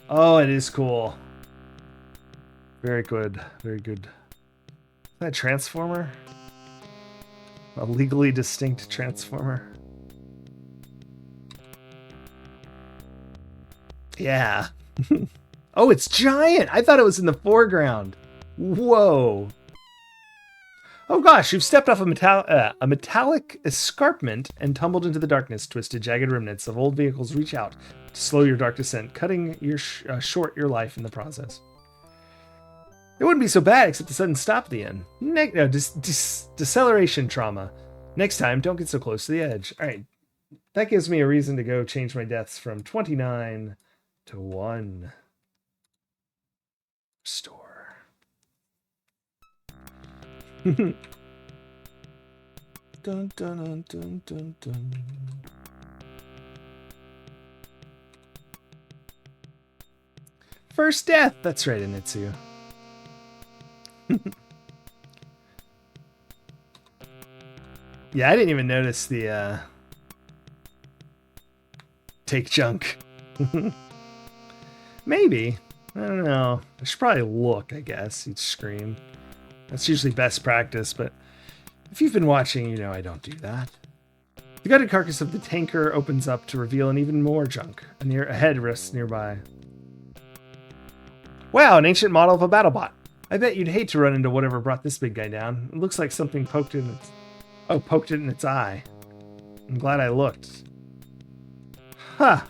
Oh, it is cool. Very good. Very good. Is that a transformer? A legally distinct transformer? Yeah. Oh, it's giant. I thought it was in the foreground. Whoa. Oh gosh, you've stepped off a metallic escarpment and tumbled into the darkness. Twisted, jagged remnants of old vehicles reach out to slow your dark descent, cutting your short your life in the process. It wouldn't be so bad except the sudden stop at the end. Deceleration trauma. Next time, don't get so close to the edge. All right. That gives me a reason to go change my deaths from 29 to 1. Restore. Dun, dun, dun, dun, dun, dun. First death. That's right, Anitsu. Yeah, I didn't even notice the take junk. Maybe. I don't know. I should probably look, I guess, each screen. That's usually best practice, but if you've been watching, you know I don't do that. The gutted carcass of the tanker opens up to reveal an even more junk. A head rests nearby. Wow, an ancient model of a BattleBot. I bet you'd hate to run into whatever brought this big guy down. It looks like something poked in its... Oh, poked it in its eye. I'm glad I looked. Huh.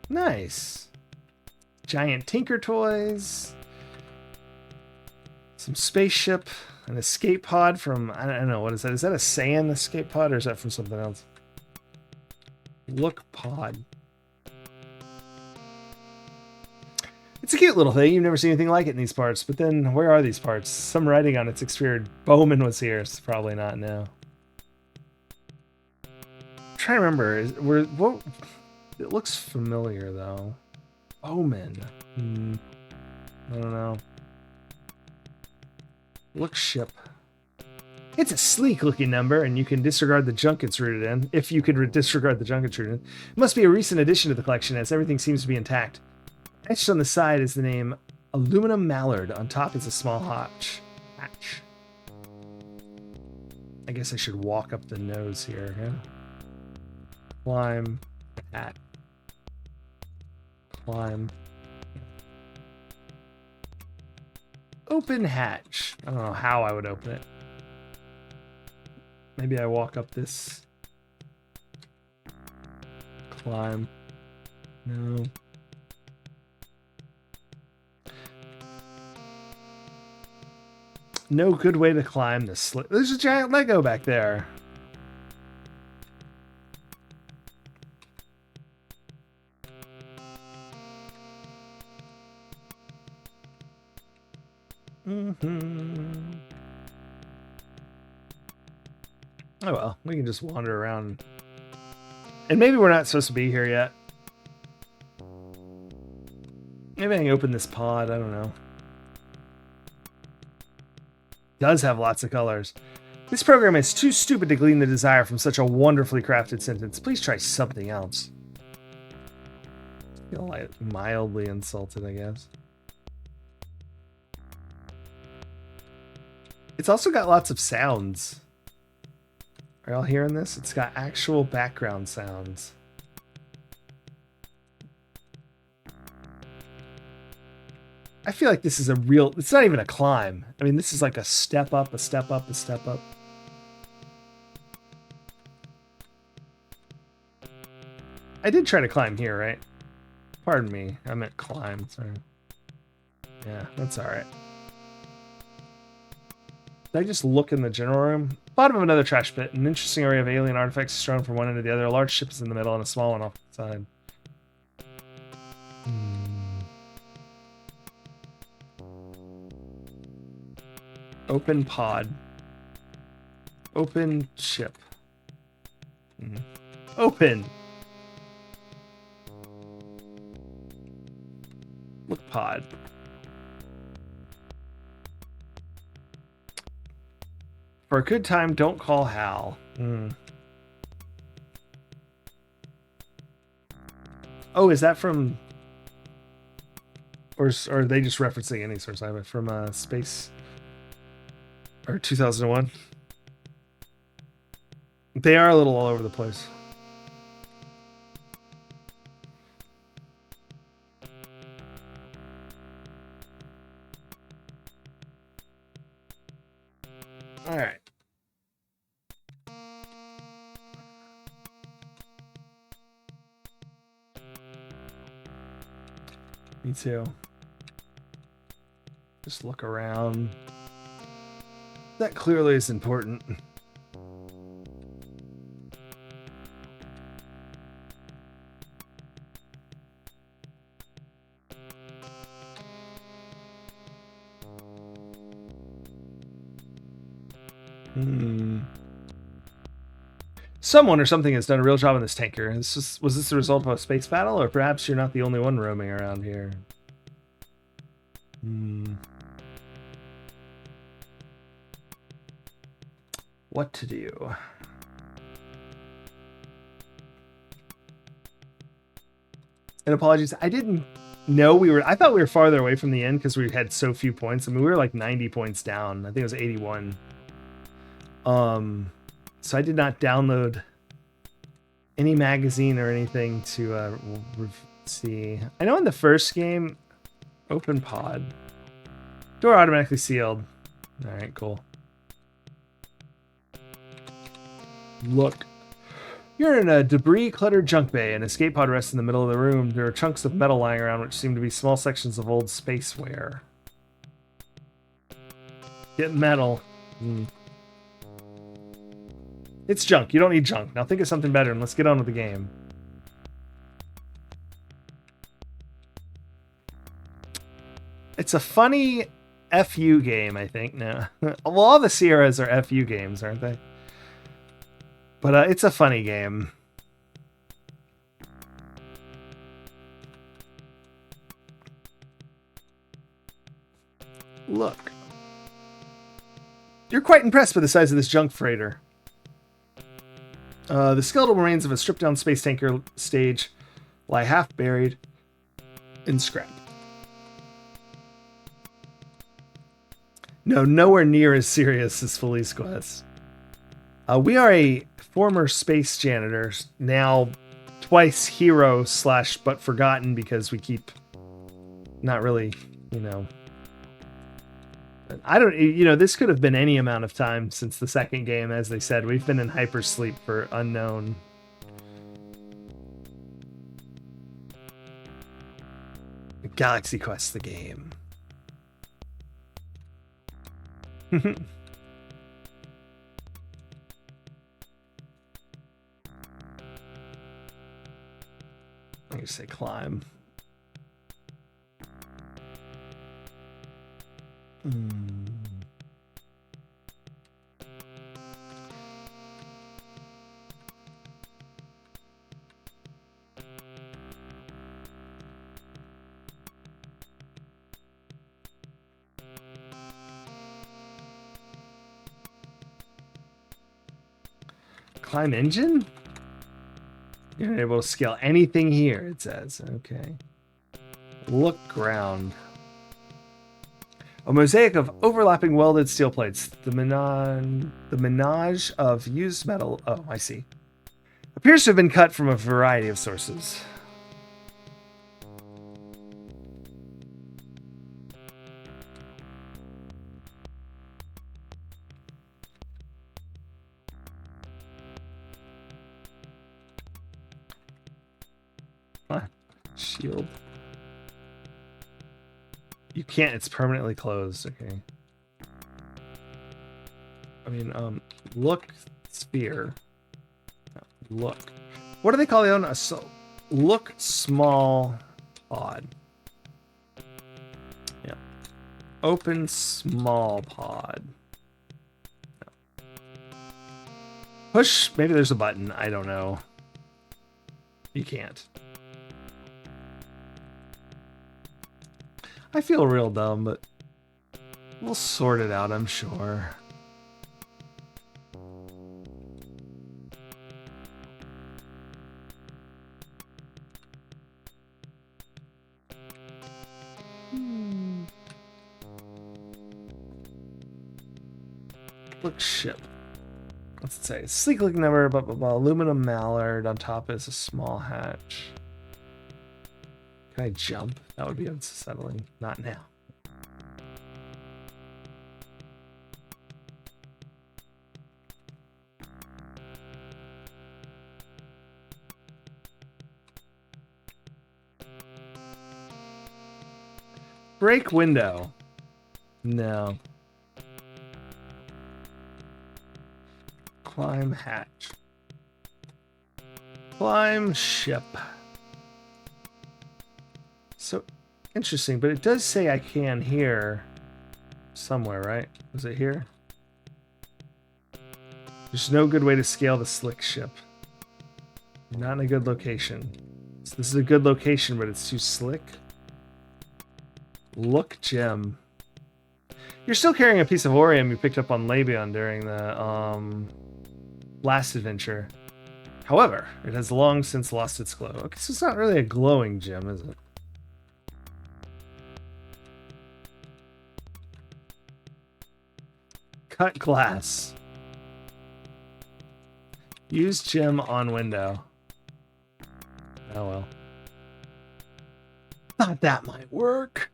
Nice. Giant Tinker Toys. Some spaceship. An escape pod from, I don't know, what is that? Is that a Saiyan escape pod or is that from something else? Look pod. It's a cute little thing. You've never seen anything like it in these parts. But then, where are these parts? Some writing on it's expired. Bowman was here. It's probably not now. I'm trying to remember. What? It looks familiar, though. Bowman. I don't know. Look ship. It's a sleek-looking number, and you can disregard the junk it's rooted in. If you could disregard the junk it's rooted in. It must be a recent addition to the collection, as everything seems to be intact. Etched on the side is the name Aluminum Mallard. On top is a small hatch. I guess I should walk up the nose here. Huh? Climb. Hat. Climb. Open hatch. I don't know how I would open it. Maybe I walk up this. Climb. No. No good way to climb this. There's a giant Lego back there. Oh well, we can just wander around. And maybe we're not supposed to be here yet. Maybe I can open this pod, I don't know. Does have lots of colors. This program is too stupid to glean the desire from such a wonderfully crafted sentence. Please try something else. I feel like mildly insulted, I guess. It's also got lots of sounds. Are y'all hearing this? It's got actual background sounds. I feel like this is a real... It's not even a climb. I mean, this is like a step up, a step up, a step up. I did try to climb here, right? Pardon me. I meant climb. Sorry. Yeah, that's alright. Did I just look in the general room? Bottom of another trash pit. An interesting array of alien artifacts is thrown from one end to the other. A large ship is in the middle and a small one off the side. Open pod. Open ship. Open! Look pod. For a good time, don't call Hal. Oh, is that from... Or are they just referencing any source of it from Space... Or 2001? They are a little all over the place. All right. Me too. Just look around. That clearly is important. Someone or something has done a real job on this tanker. Was this the result of a space battle, or perhaps you're not the only one roaming around here? What to do? And apologies, I didn't know I thought we were farther away from the end because we had so few points. I mean, we were like 90 points down. I think it was 81. So I did not download any magazine or anything to see. I know in the first game, Open pod. Door automatically sealed. Alright, cool. Look. You're in a debris-cluttered junk bay. An escape pod rests in the middle of the room. There are chunks of metal lying around which seem to be small sections of old spaceware. Get metal. It's junk. You don't need junk. Now think of something better and let's get on with the game. It's a funny FU game, I think. No. Well, all the Sierras are FU games, aren't they? But it's a funny game. Look. You're quite impressed by the size of this junk freighter. The skeletal remains of a stripped-down space tanker stage lie half buried in scrap. No, nowhere near as serious as Felice Quest. We are a former space janitor, now twice hero / but forgotten because we keep not really, you know. I don't, you know, this could have been any amount of time since the second game, as they said. We've been in hypersleep for unknown. Galaxy Quest, the game. I just say climb. Climb engine? You're not able to scale anything here, it says. Okay. Look ground. A mosaic of overlapping welded steel plates. The menage of used metal. Oh, I see. Appears to have been cut from a variety of sources. Shield. You can't, it's permanently closed. Okay. I mean, look sphere. Look. What do they call the other one? Look small pod. Yeah. Open small pod. No. Push, maybe there's a button. I don't know. You can't. I feel real dumb, but we'll sort it out, I'm sure. Look ship. What's it say? Sleek looking number, blah blah blah. Aluminum mallard. On top is a small hatch. Can I jump? That would be unsettling. Not now. Break window. No. Climb hatch. Climb ship. So interesting, but it does say I can here somewhere, right? Was it here? There's no good way to scale the slick ship. Not in a good location. So this is a good location, but it's too slick. Look, gem. You're still carrying a piece of Orium you picked up on Labion during the last adventure. However, it has long since lost its glow. Okay, so it's not really a glowing gem, is it? Cut glass. Use gem on window. Oh well. Thought that might work.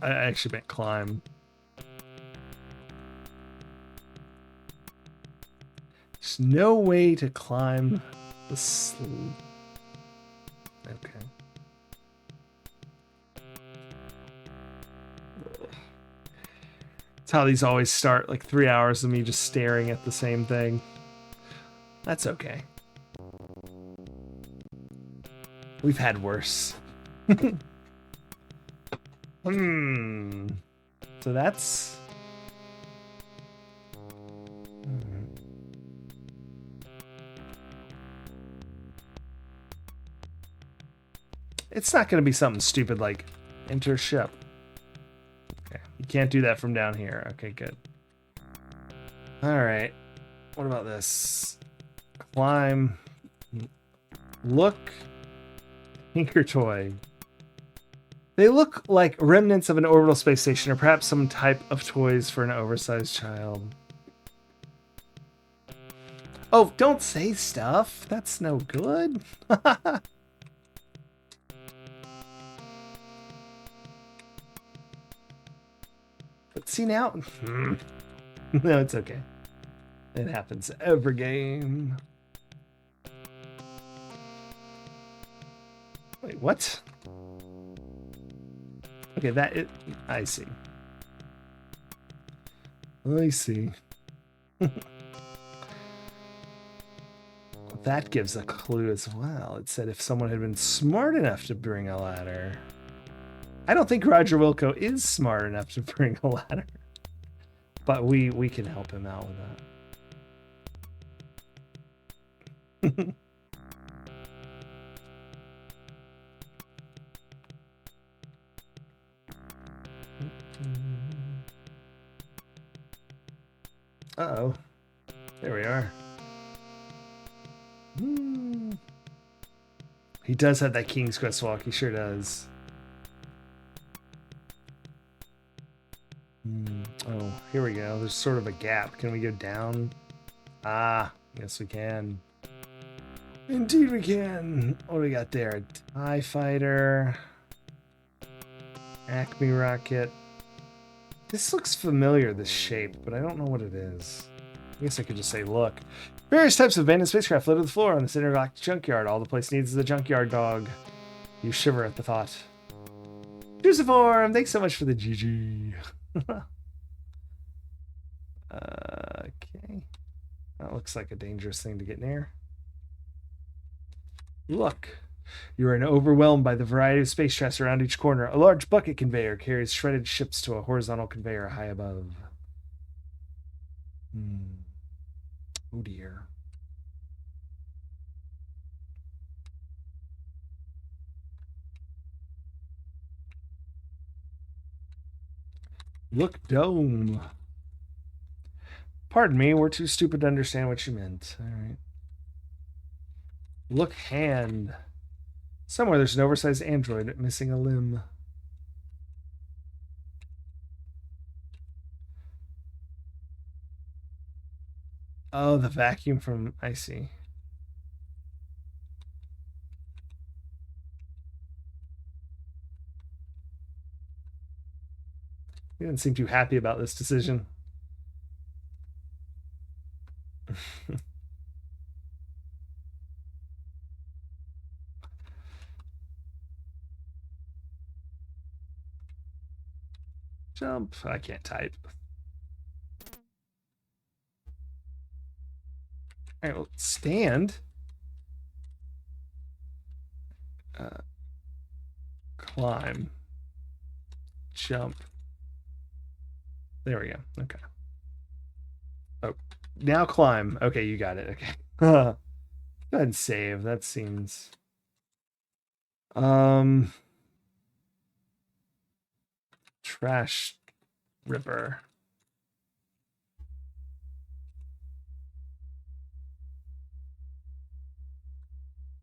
I actually meant climb. There's no way to climb the Okay. That's how these always start, like 3 hours of me just staring at the same thing. That's okay. We've had worse. So that's... It's not going to be something stupid like enter ship. Okay, you can't do that from down here. Okay, good. All right. What about this? Climb. Look. Tinker Toy. They look like remnants of an orbital space station or perhaps some type of toys for an oversized child. Oh, don't say stuff. That's no good. But see now? No, it's okay. It happens every game. Wait, what? Okay, I see. I see. That gives a clue as well. It said if someone had been smart enough to bring a ladder. I don't think Roger Wilco is smart enough to bring a ladder. But we can help him out with that. Uh-oh. There we are. He does have that King's Quest walk. He sure does. Oh, here we go. There's sort of a gap. Can we go down? Ah, yes we can. Indeed we can. What do we got there? A TIE Fighter. Acme Rocket. This looks familiar, this shape, but I don't know what it is. I guess I could just say, look. Various types of abandoned spacecraft litter the floor on this intergalactic junkyard. All the place needs is a junkyard dog. You shiver at the thought. Juiciform, thanks so much for the GG. Okay. That looks like a dangerous thing to get near. Look. You are overwhelmed by the variety of space traps around each corner. A large bucket conveyor carries shredded ships to a horizontal conveyor high above. Oh dear. Look, dome. Pardon me, we're too stupid to understand what you meant. All right. Look, hand. Somewhere there's an oversized android missing a limb. Oh, the vacuum from... I see. He didn't seem too happy about this decision. Jump. I can't type. All right, well, stand. Climb. Jump. There we go. Okay. Oh, now climb. Okay, you got it. Okay. Go ahead and save. That seems... Trash Ripper.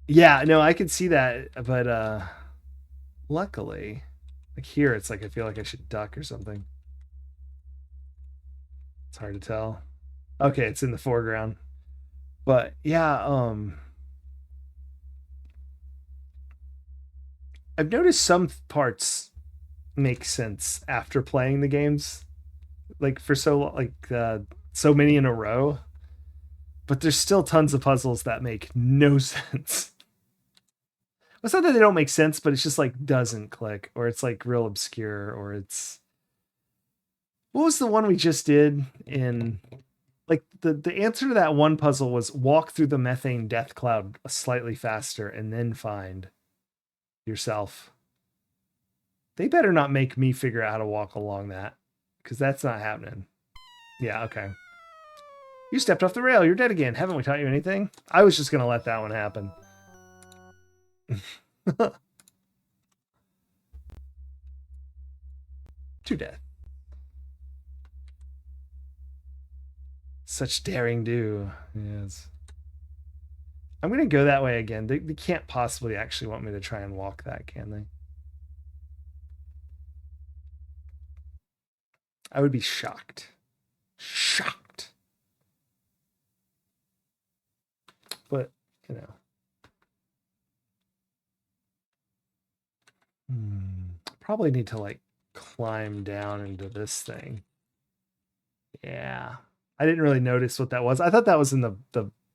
Yeah, no, I could see that, but luckily, like here, it's like I feel like I should duck or something. It's hard to tell. Okay, it's in the foreground. But yeah, I've noticed some parts make sense after playing the games like for so many in a row. But there's still tons of puzzles that make no sense. It's not that they don't make sense, but it's just like doesn't click, or it's like real obscure, or it's what was the one we just did in like the answer to that one puzzle was walk through the methane death cloud slightly faster and then find yourself. They better not make me figure out how to walk along that, because that's not happening. Yeah, okay. You stepped off the rail. You're dead again. Haven't we taught you anything? I was just going to let that one happen. To death. Such daring do. Yes. I'm going to go that way again. They can't possibly actually want me to try and walk that, can they? I would be shocked. Shocked. But, you know. Probably need to, like, climb down into this thing. Yeah. I didn't really notice what that was. I thought that was in the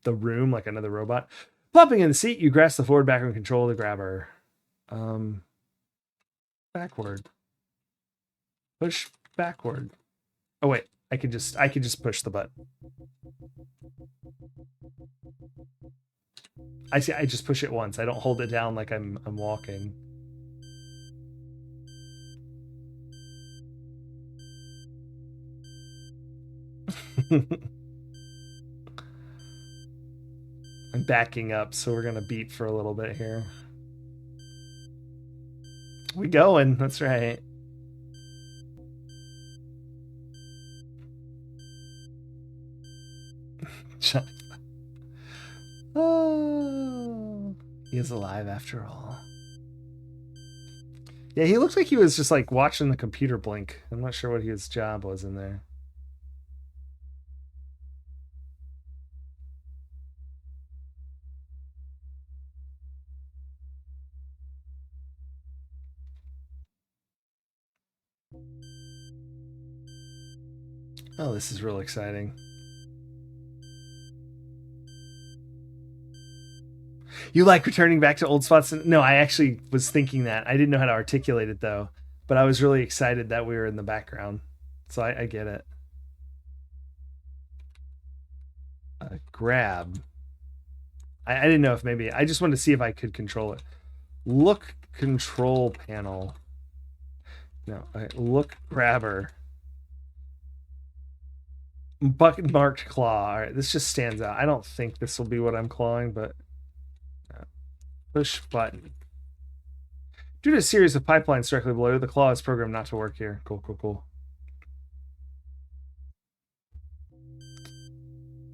room, like another robot. Plopping in the seat, you grasp the forward backward control to grab her. Backward. Push backward. Oh wait, I can just push the button. I see. I just push it once. I don't hold it down like I'm walking. I'm backing up, so we're gonna beat for a little bit here. We going? That's right. Oh, he is alive after all. Yeah, he looks like he was just like watching the computer blink. I'm not sure what his job was in there. Oh, this is real exciting. You like returning back to old spots? No, I actually was thinking that. I didn't know how to articulate it, though. But I was really excited that we were in the background. So I get it. Grab. I didn't know if maybe... I just wanted to see if I could control it. Look control panel. No, look grabber. Bucket marked claw. All right, this just stands out. I don't think this will be what I'm clawing, but push button. Due to a series of pipelines directly below, the claw is programmed not to work here. Cool, cool, cool.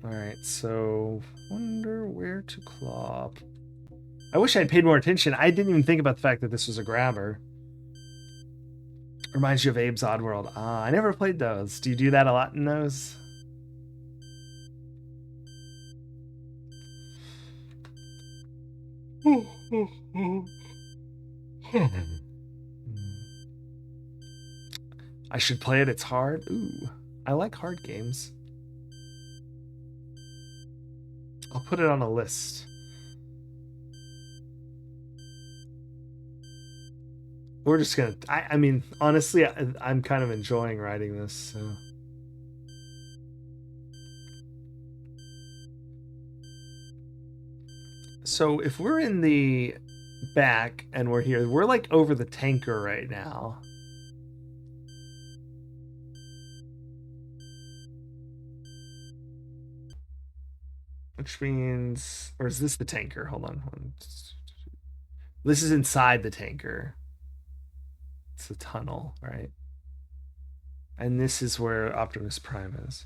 All right, so wonder where to claw. I wish I'd paid more attention. I didn't even think about the fact that this was a grabber. Reminds you of Abe's Oddworld. Ah, I never played those. Do you do that a lot in those? I should play it. It's hard. Ooh, I like hard games. I'll put it on a list. We're just gonna... I mean, honestly, I'm kind of enjoying writing this, so... So if we're in the back and we're here, we're like over the tanker right now. Which means... Or is this the tanker? Hold on. This is inside the tanker. It's a tunnel, right? And this is where Optimus Prime is.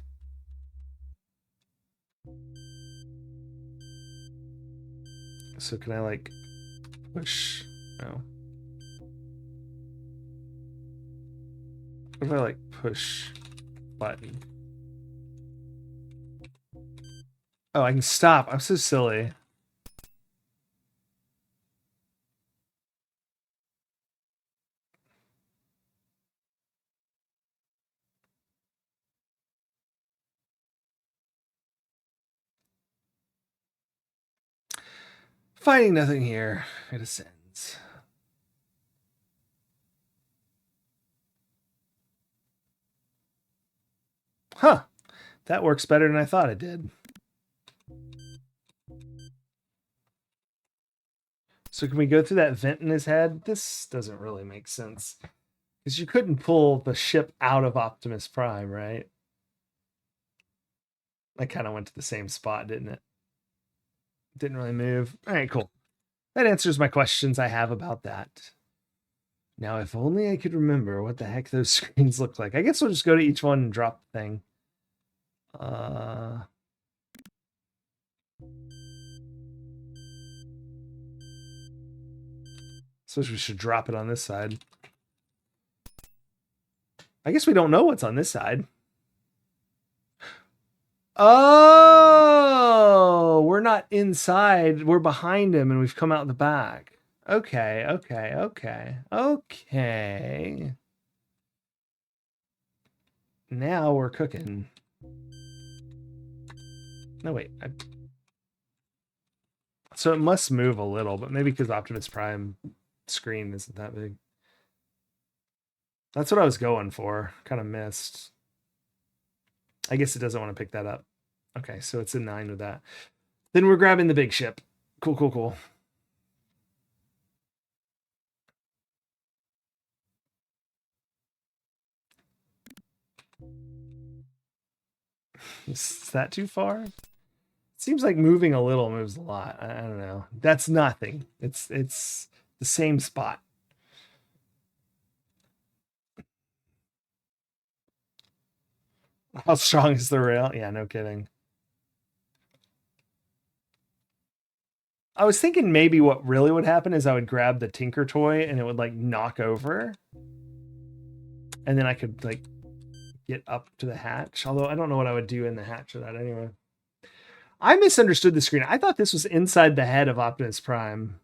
So can I like push? No. What if I like push button? Oh, I can stop. I'm so silly. Finding nothing here. It ascends. Huh. That works better than I thought it did. So can we go through that vent in his head? This doesn't really make sense. Because you couldn't pull the ship out of Optimus Prime, right? I kind of went to the same spot, didn't it? Didn't really move. All right, cool. That answers my questions I have about that. Now, if only I could remember what the heck those screens look like. I guess we'll just go to each one and drop the thing. Suppose we should drop it on this side. I guess we don't know what's on this side. Oh, we're not inside. We're behind him and we've come out the back. Okay, okay, okay, okay. Now we're cooking. No, wait. So it must move a little, but maybe because Optimus Prime screen isn't that big. That's what I was going for. Kind of missed. I guess it doesn't want to pick that up. Okay, so it's in 9 with that. Then we're grabbing the big ship. Cool, cool, cool. Is that too far? It seems like moving a little moves a lot. I don't know. That's nothing. It's the same spot. How strong is the rail? Yeah, no kidding. I was thinking maybe what really would happen is I would grab the Tinker toy and it would like knock over. And then I could like get up to the hatch. Although I don't know what I would do in the hatch for that anyway. I misunderstood the screen. I thought this was inside the head of Optimus Prime.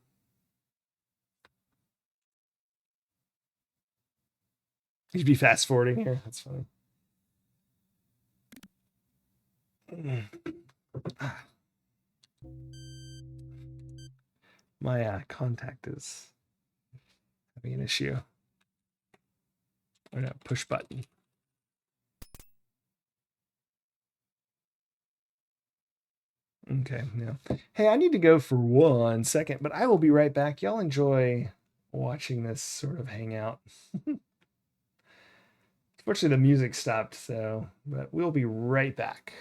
You'd be fast forwarding here. That's funny. My contact is having an issue. Or no, push button. Okay, yeah. Hey, I need to go for 1 second, but I will be right back. Y'all enjoy watching this sort of hangout. Fortunately, the music stopped, so, but we'll be right back.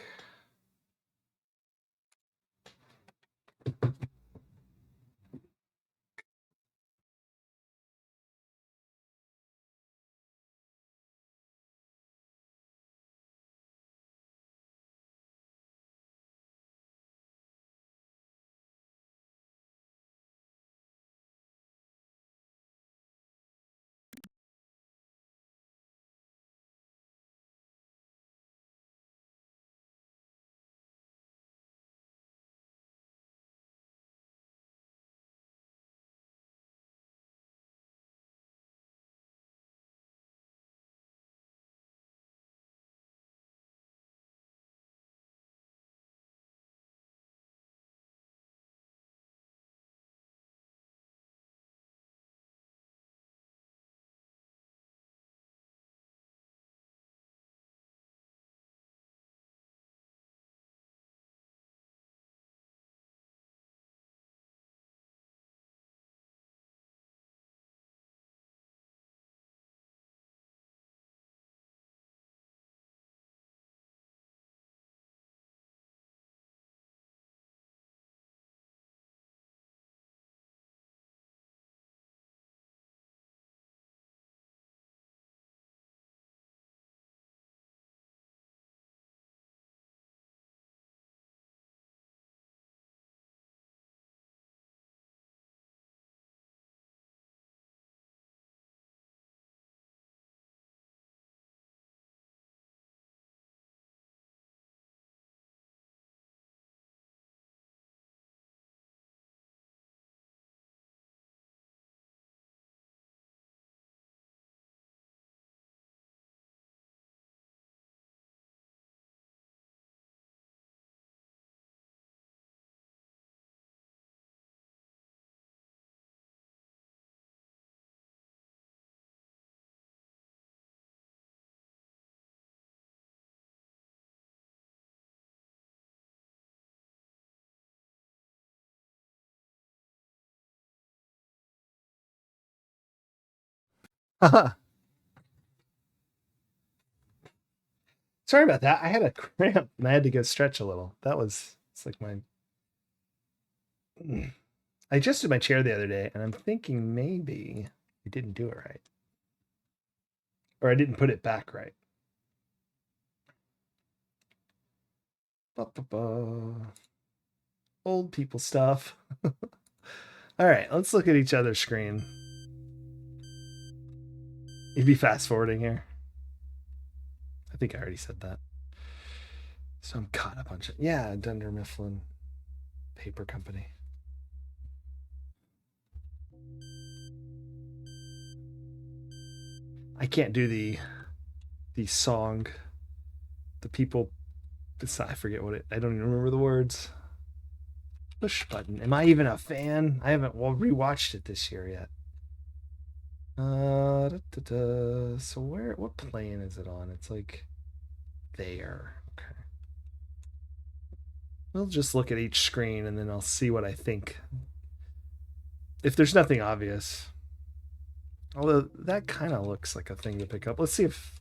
Sorry about that. I had a cramp and I had to go stretch a little. It's like my. I adjusted my chair the other day and I'm thinking maybe I didn't do it right. Or I didn't put it back right. Ba-ba-ba. Old people stuff. All right, let's look at each other's screen. You'd be fast forwarding here. I think I already said that. So I'm caught up on shit. Yeah, Dunder Mifflin Paper Company. I can't do the song. The people. I forget what it. I don't even remember the words. Push button. Am I even a fan? I haven't rewatched it this year yet. So what plane is it on? It's like there. Okay. We'll just look at each screen and then I'll see what I think. If there's nothing obvious. Although that kind of looks like a thing to pick up. Let's see if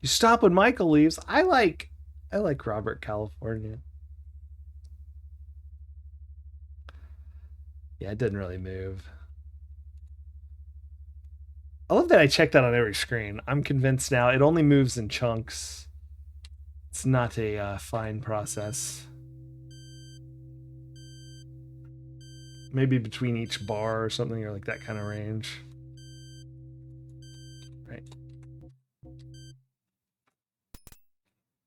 you stop when Michael leaves. I like Robert California. Yeah, it didn't really move. I love that I checked that on every screen. I'm convinced now it only moves in chunks. It's not a fine process. Maybe between each bar or something, or like that kind of range. Right.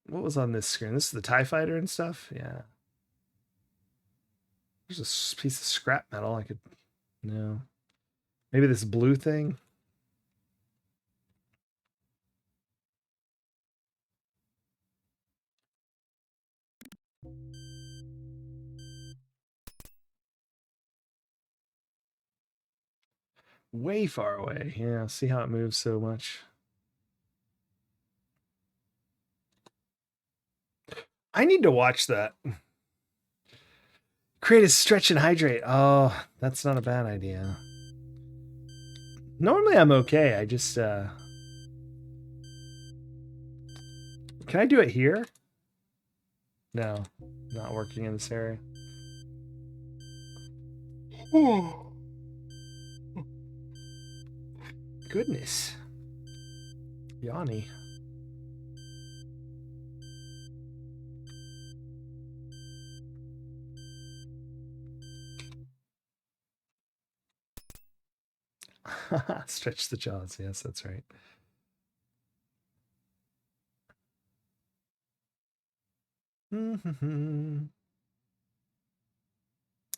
What was on this screen? This is the TIE Fighter and stuff? Yeah. There's a piece of scrap metal I could... No. Maybe this blue thing? Way far away. Yeah, see how it moves so much. I need to watch that. Create a stretch and hydrate. Oh, that's not a bad idea. Normally I'm okay. I just can I do it here? No, not working in this area. Goodness. Yanni. Stretch the jaws. Yes, that's right.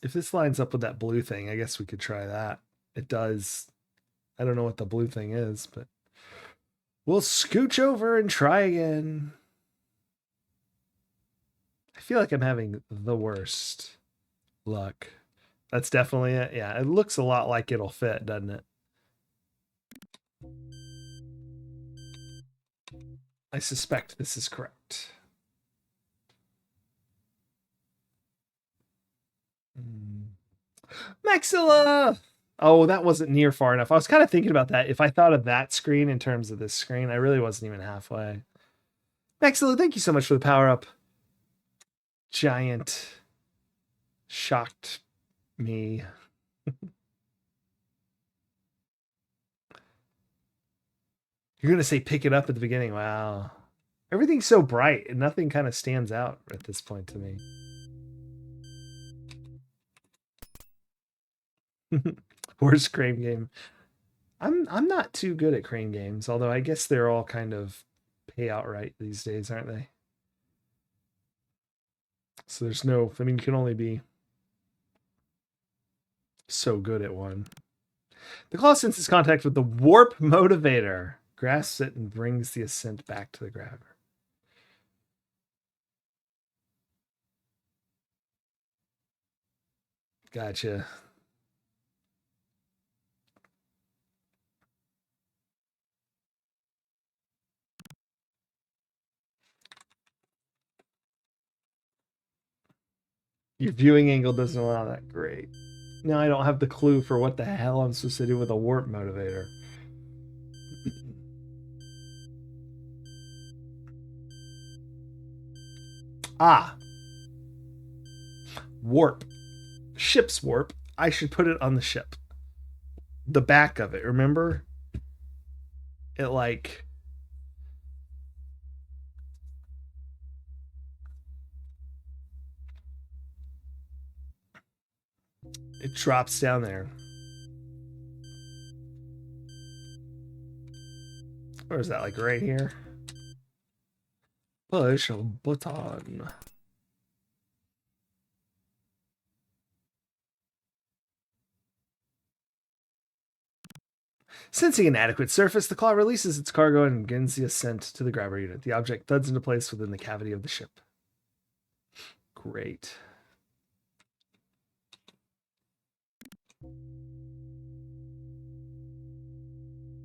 If this lines up with that blue thing, I guess we could try that. It does. I don't know what the blue thing is, but we'll scooch over and try again. I feel like I'm having the worst luck. That's definitely it. Yeah, it looks a lot like it'll fit, doesn't it? I suspect this is correct. Maxilla! Oh, that wasn't near far enough. I was kind of thinking about that. If I thought of that screen in terms of this screen, I really wasn't even halfway. Maxilla, thank you so much for the power up. Giant shocked me. You're going to say pick it up at the beginning. Wow. Everything's so bright and nothing kind of stands out at this point to me. Worst crane game. I'm not too good at crane games, although I guess they're all kind of pay outright these days, aren't they? So there's no, I mean, you can only be so good at one. The claw senses contact with the warp motivator, grasps it and brings the ascent back to the grabber. Gotcha. Your viewing angle doesn't allow that. Great. Now I don't have the clue for what the hell I'm supposed to do with a warp motivator. Ah. Warp. Ship's warp. I should put it on the ship. The back of it, remember? It like... It drops down there. Or is that like right here? Push a button. Sensing an adequate surface, the claw releases its cargo and begins the ascent to the grabber unit. The object thuds into place within the cavity of the ship. Great.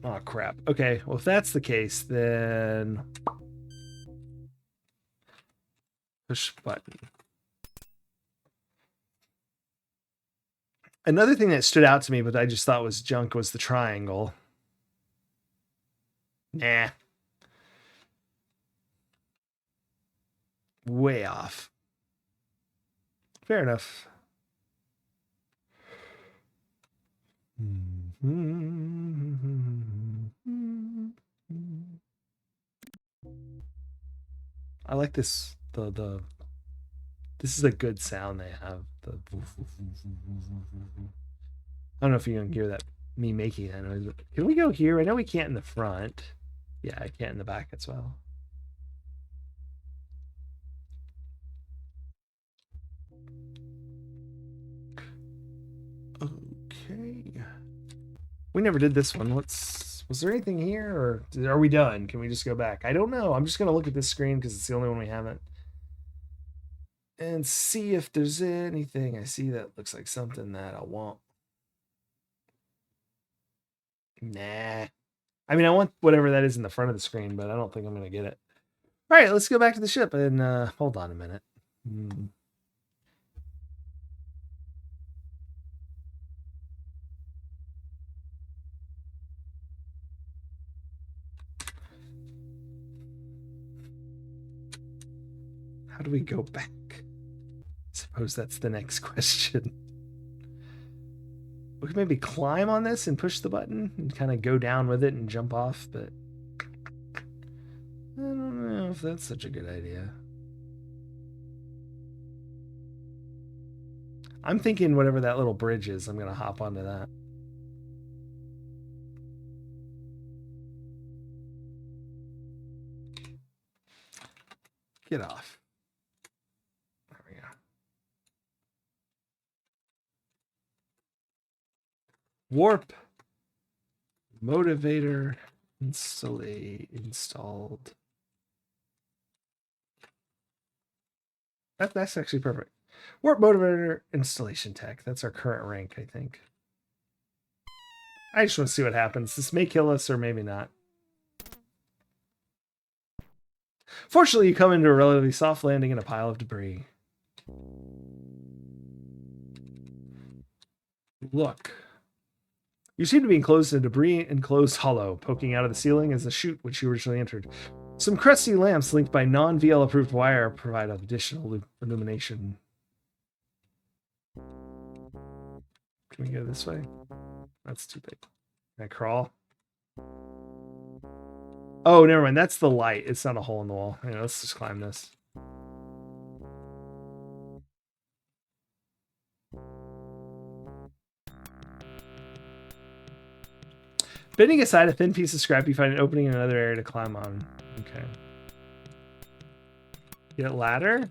Oh, crap. Okay, well, if that's the case, then... Push button. Another thing that stood out to me, but I just thought was junk, was the triangle. Nah. Way off. Fair enough. I like this. This is a good sound they have. I don't know if you can hear that, me making that noise. But can we go here? I know we can't in the front. Yeah, I can't in the back as well. Okay. We never did this one. Was there anything here, or are we done? Can we just go back? I don't know. I'm just gonna look at this screen because it's the only one we haven't, and see if there's anything I see that looks like something that I want. Nah. I mean, I want whatever that is in the front of the screen, but I don't think I'm gonna get it. All right, let's go back to the ship and hold on a minute. How do we go back? Suppose that's the next question. We could maybe climb on this and push the button and kind of go down with it and jump off, but I don't know if that's such a good idea. I'm thinking whatever that little bridge is, I'm going to hop onto that. Get off. There we go. Warp motivator installed. That's actually perfect. Warp motivator installation tech. That's our current rank, I think. I just want to see what happens. This may kill us or maybe not. Fortunately, you come into a relatively soft landing in a pile of debris. Look. You seem to be enclosed in a debris-enclosed hollow, poking out of the ceiling as the chute which you originally entered. Some crusty lamps linked by non-VL-approved wire provide additional illumination. Can we go this way? That's too big. Can I crawl? Oh, never mind. That's the light. It's not a hole in the wall. Anyway, let's just climb this. Bending aside a thin piece of scrap, you find an opening in another area to climb on. Okay. Get a ladder?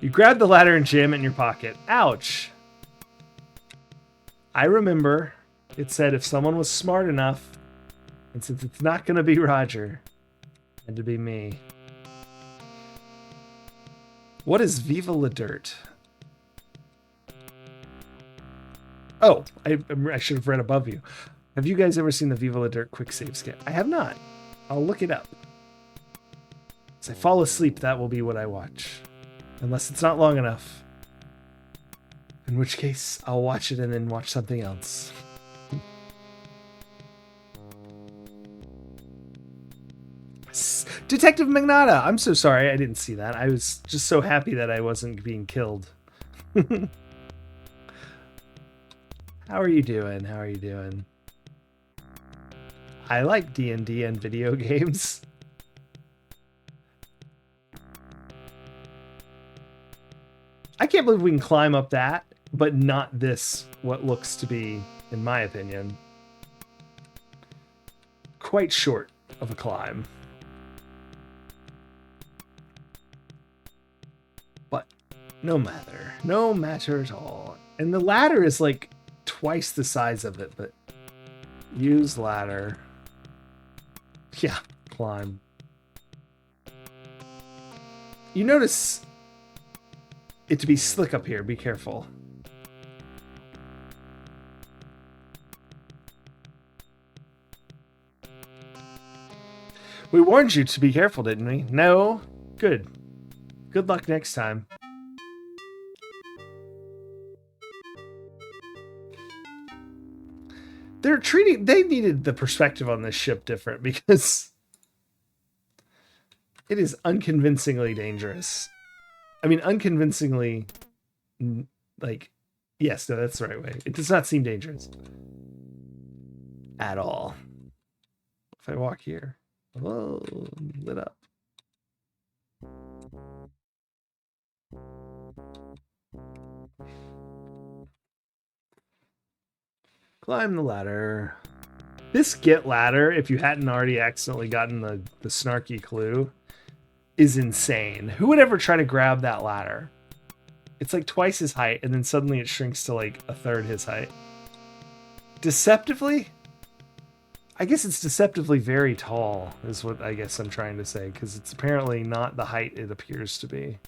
You grab the ladder and jam it in your pocket. Ouch. I remember it said if someone was smart enough, and since it's not going to be Roger, it had to be me. What is Viva La Dirt? Oh, I should have read above you. Have you guys ever seen the Viva La Dirt quick save scan? I have not. I'll look it up. As I fall asleep, that will be what I watch. Unless it's not long enough. In which case, I'll watch it and then watch something else. Detective Magnata! I'm so sorry, I didn't see that. I was just so happy that I wasn't being killed. How are you doing? How are you doing? I like D&D and video games. I can't believe we can climb up that, but not this, what looks to be, in my opinion, quite short of a climb. But no matter at all. And the ladder is like twice the size of it, but use ladder. Yeah, climb. You notice it to be slick up here. Be careful. We warned you to be careful, didn't we? No? Good. Good luck next time. They needed the perspective on this ship different because it is unconvincingly dangerous. I mean, unconvincingly, like, yes, no, that's the right way. It does not seem dangerous at all. If I walk here, oh, lit up. Climb the ladder. This get ladder, if you hadn't already accidentally gotten the snarky clue, is insane. Who would ever try to grab that ladder? It's like twice his height, and then suddenly it shrinks to like a third his height. Deceptively? I guess it's deceptively very tall, is what I guess I'm trying to say, because it's apparently not the height it appears to be.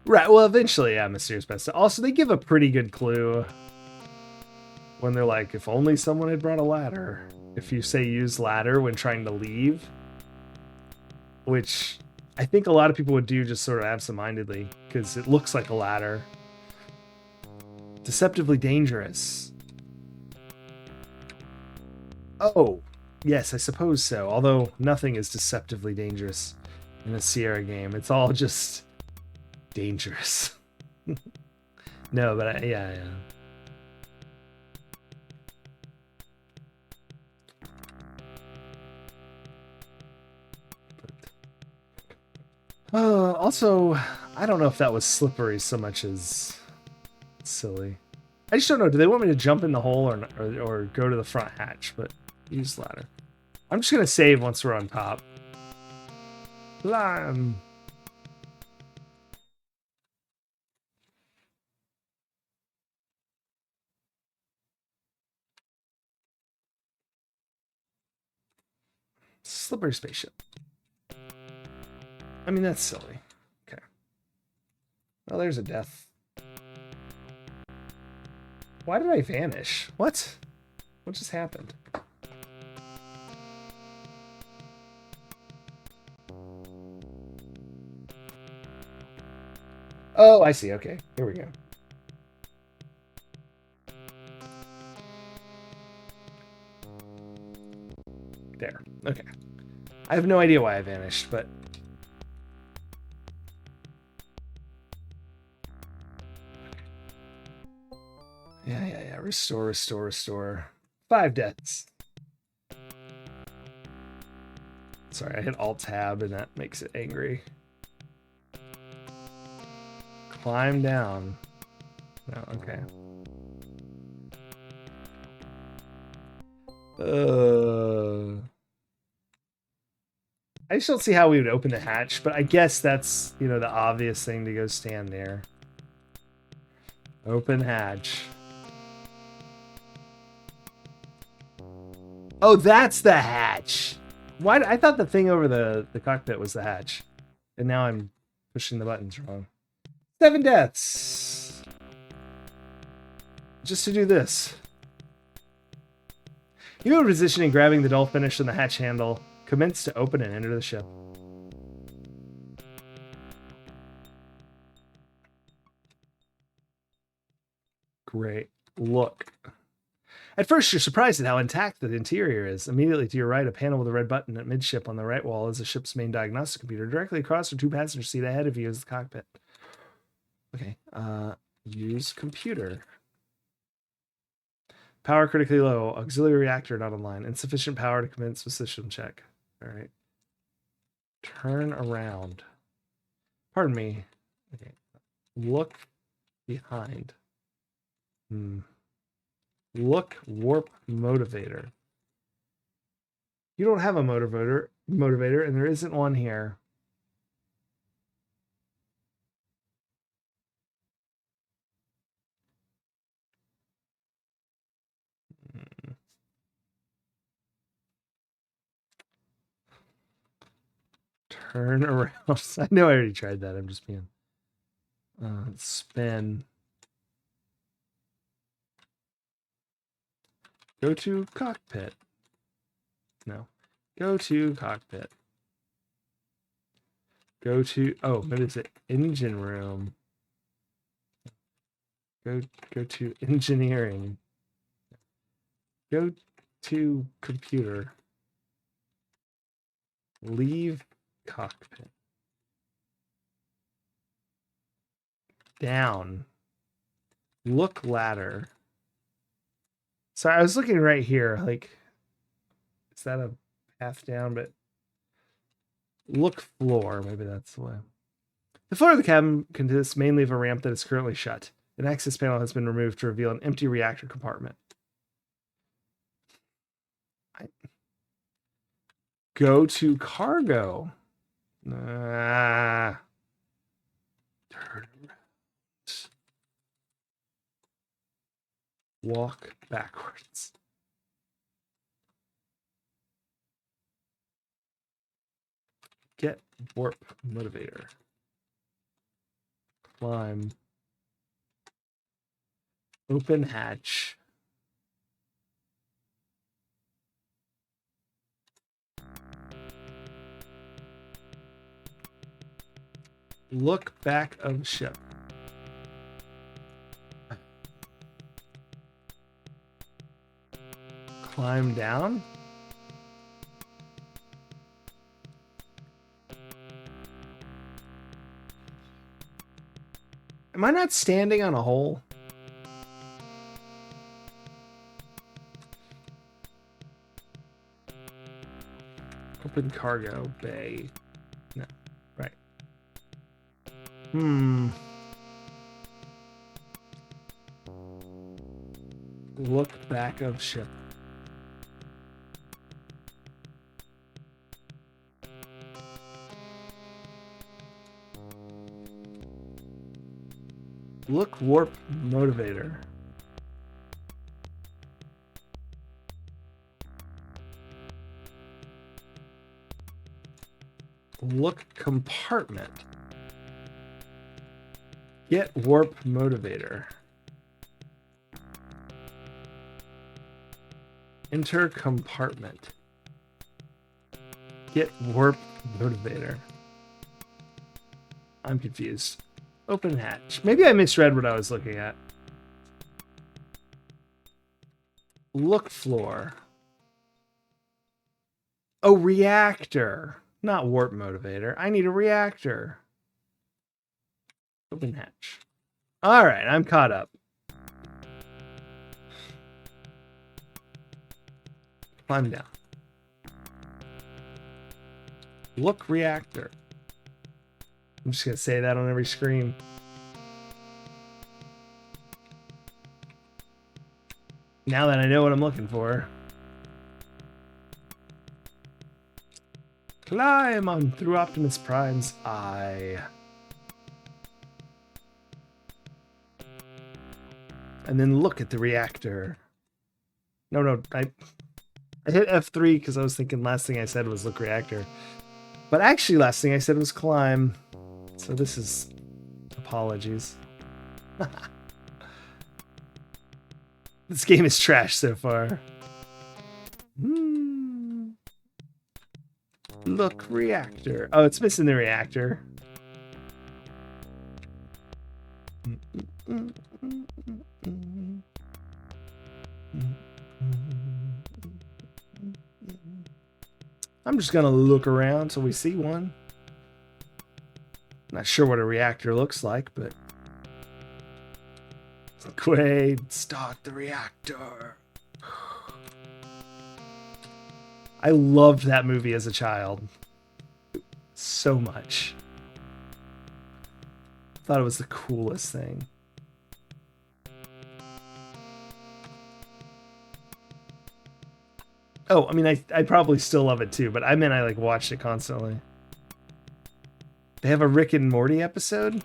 Right, well, eventually, yeah, Mysterious Best. Also, they give a pretty good clue when they're like, if only someone had brought a ladder. If you say use ladder when trying to leave, which I think a lot of people would do just sort of absentmindedly because it looks like a ladder. Deceptively dangerous. Oh, yes, I suppose so. Although nothing is deceptively dangerous in a Sierra game. It's all just dangerous. No, but yeah. Also, I don't know if that was slippery so much as silly. I just don't know. Do they want me to jump in the hole or go to the front hatch? But use ladder. I'm just gonna save once we're on top. Climb. Slippery spaceship. I mean, that's silly. Okay. Well, there's a death. Why did I vanish? What? What just happened? Oh, I see. Okay. Here we go. There. Okay. I have no idea why I vanished, but... Yeah. Restore. 5 deaths. Sorry, I hit Alt-Tab and that makes it angry. Climb down. No, okay. I just don't see how we would open the hatch, but I guess that's, you know, the obvious thing to go stand there. Open hatch. Oh, that's the hatch. Why? I thought the thing over the cockpit was the hatch. And now I'm pushing the buttons wrong. 7 deaths. Just to do this. You go to position and grabbing the dull finish on the hatch handle. Commence to open and enter the ship. Great. Look. At first, you're surprised at how intact the interior is. Immediately to your right, a panel with a red button at midship on the right wall is the ship's main diagnostic computer. Directly across are two passenger seat ahead of you is the cockpit. Okay. Use computer. Power critically low. Auxiliary reactor not online. Insufficient power to commence with system check. All right. Turn around. Pardon me. Okay. Look behind. Look warp motivator. You don't have a motivator, and there isn't one here. Turn around. I know I already tried that. I'm just being spin. Go to cockpit. No. Go to cockpit. Go to, oh, maybe it's an engine room. Go to engineering. Go to computer. Leave cockpit. Down. Look ladder. So I was looking right here, like, is that a path down? But look floor, maybe that's the way. The floor of the cabin consists mainly of a ramp that is currently shut. An access panel has been removed to reveal an empty reactor compartment. Go to cargo. Turn around. Walk backwards. Get warp motivator. Climb. Open hatch. Look back of ship. Climb down. Am I not standing on a hole? Open cargo bay. No, right. Look back of ship. Look warp motivator. Look compartment. Get warp motivator. Enter compartment. Get warp motivator. I'm confused. Open hatch. Maybe I misread what I was looking at. Look floor. Oh, reactor. Not warp motivator. I need a reactor. Open hatch. All right, I'm caught up. Climb down. Look reactor. I'm just going to say that on every screen. Now that I know what I'm looking for. Climb on through Optimus Prime's eye. And then look at the reactor. No, I hit F3 because I was thinking last thing I said was look reactor. But actually last thing I said was climb. So this is apologies. This game is trash so far. Look, reactor. Oh, it's missing the reactor. I'm just gonna look around till we see one. Not sure what a reactor looks like, but Quaid, start the reactor. I loved that movie as a child so much. Thought it was the coolest thing. Oh, I mean, I probably still love it too, but I mean, I like watched it constantly. They have a Rick and Morty episode?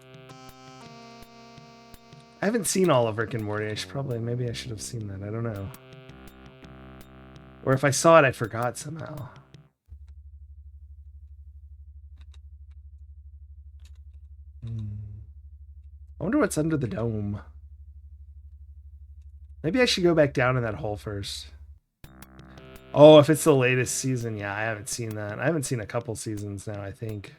I haven't seen all of Rick and Morty. I should probably, maybe I should have seen that. I don't know. Or if I saw it, I forgot somehow. I wonder what's under the dome. Maybe I should go back down in that hole first. Oh, if it's the latest season, yeah, I haven't seen that. I haven't seen a couple seasons now, I think.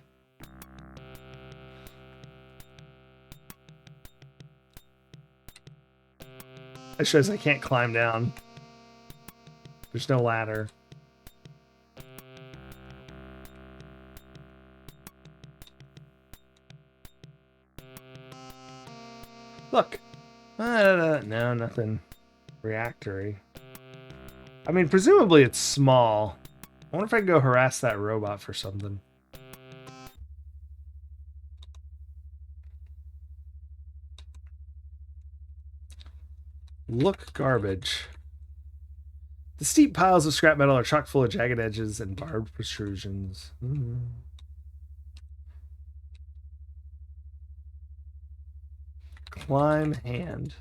It shows I can't climb down. There's no ladder. Look. No, nothing reactory. I mean, presumably it's small. I wonder if I can go harass that robot for something. Look, garbage. The steep piles of scrap metal are chock full of jagged edges and barbed protrusions. Climb hand.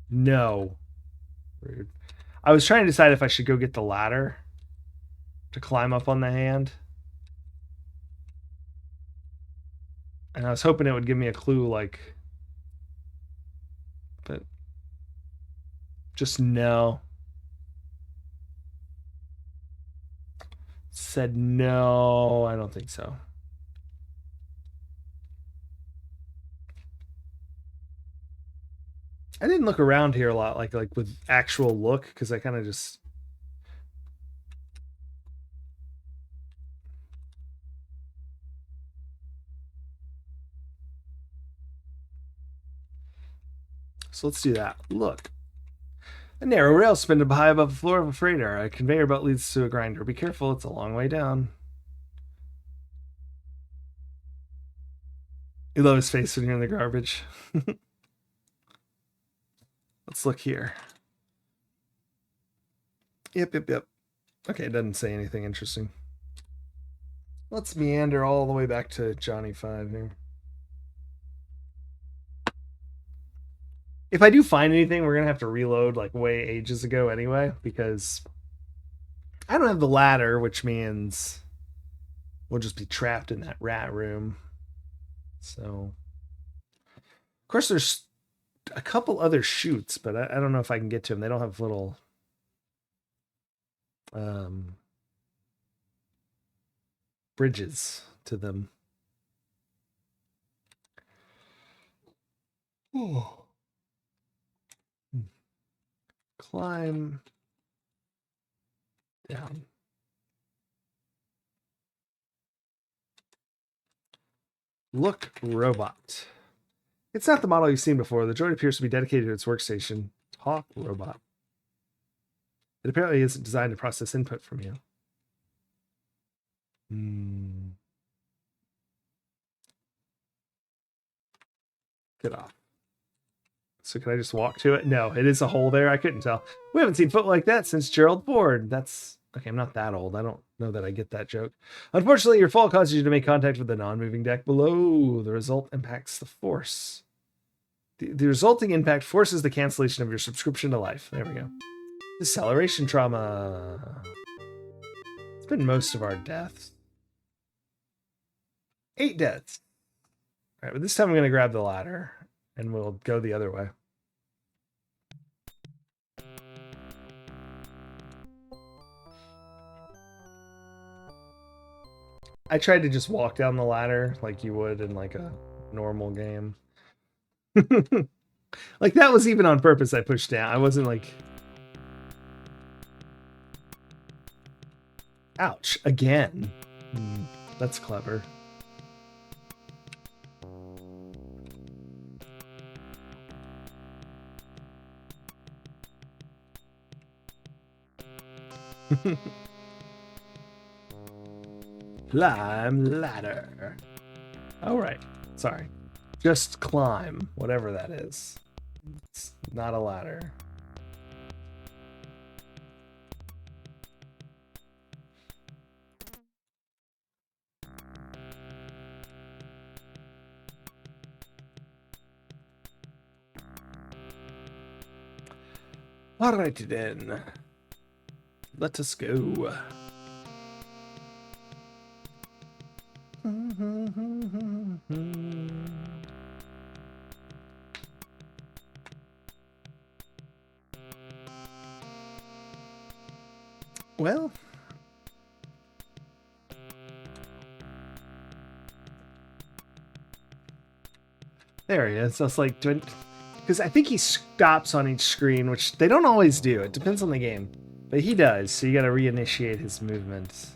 No. Rude. I was trying to decide if I should go get the ladder to climb up on the hand. And I was hoping it would give me a clue, like... But... Just no. Said no, I don't think so. I didn't look around here a lot, like with actual look, because I kind of just... So let's do that. Look. A narrow rail suspended high above the floor of a freighter. A conveyor belt leads to a grinder. Be careful, it's a long way down. You love his face when you're in the garbage. Let's look here. Yep. Okay, it doesn't say anything interesting. Let's meander all the way back to Johnny 5 here. If I do find anything, we're going to have to reload like way ages ago anyway, because I don't have the ladder, which means we'll just be trapped in that rat room. So, of course, there's a couple other chutes, but I don't know if I can get to them. They don't have little bridges to them. Oh. Climb down. Look, robot. It's not the model you've seen before. The droid appears to be dedicated to its workstation. Talk, robot. It apparently isn't designed to process input from you. Get off. So can I just walk to it? No, it is a hole there. I couldn't tell. We haven't seen foot like that since Gerald Ford. That's... Okay, I'm not that old. I don't know that I get that joke. Unfortunately, your fall causes you to make contact with the non-moving deck below. The result impacts the force. The resulting impact forces the cancellation of your subscription to life. There we go. Deceleration trauma. It's been most of our deaths. 8 deaths. All right, but this time I'm going to grab the ladder and we'll go the other way. I tried to just walk down the ladder like you would in like a normal game. Like that was even on purpose. I pushed down. I wasn't like, ouch, again. That's clever. Climb ladder. All right. Sorry. Just climb, whatever that is. It's not a ladder. All right then. Let us go. Well, there he is. I was like, because I think he stops on each screen, which they don't always do. It depends on the game, but he does. So you got to reinitiate his movements.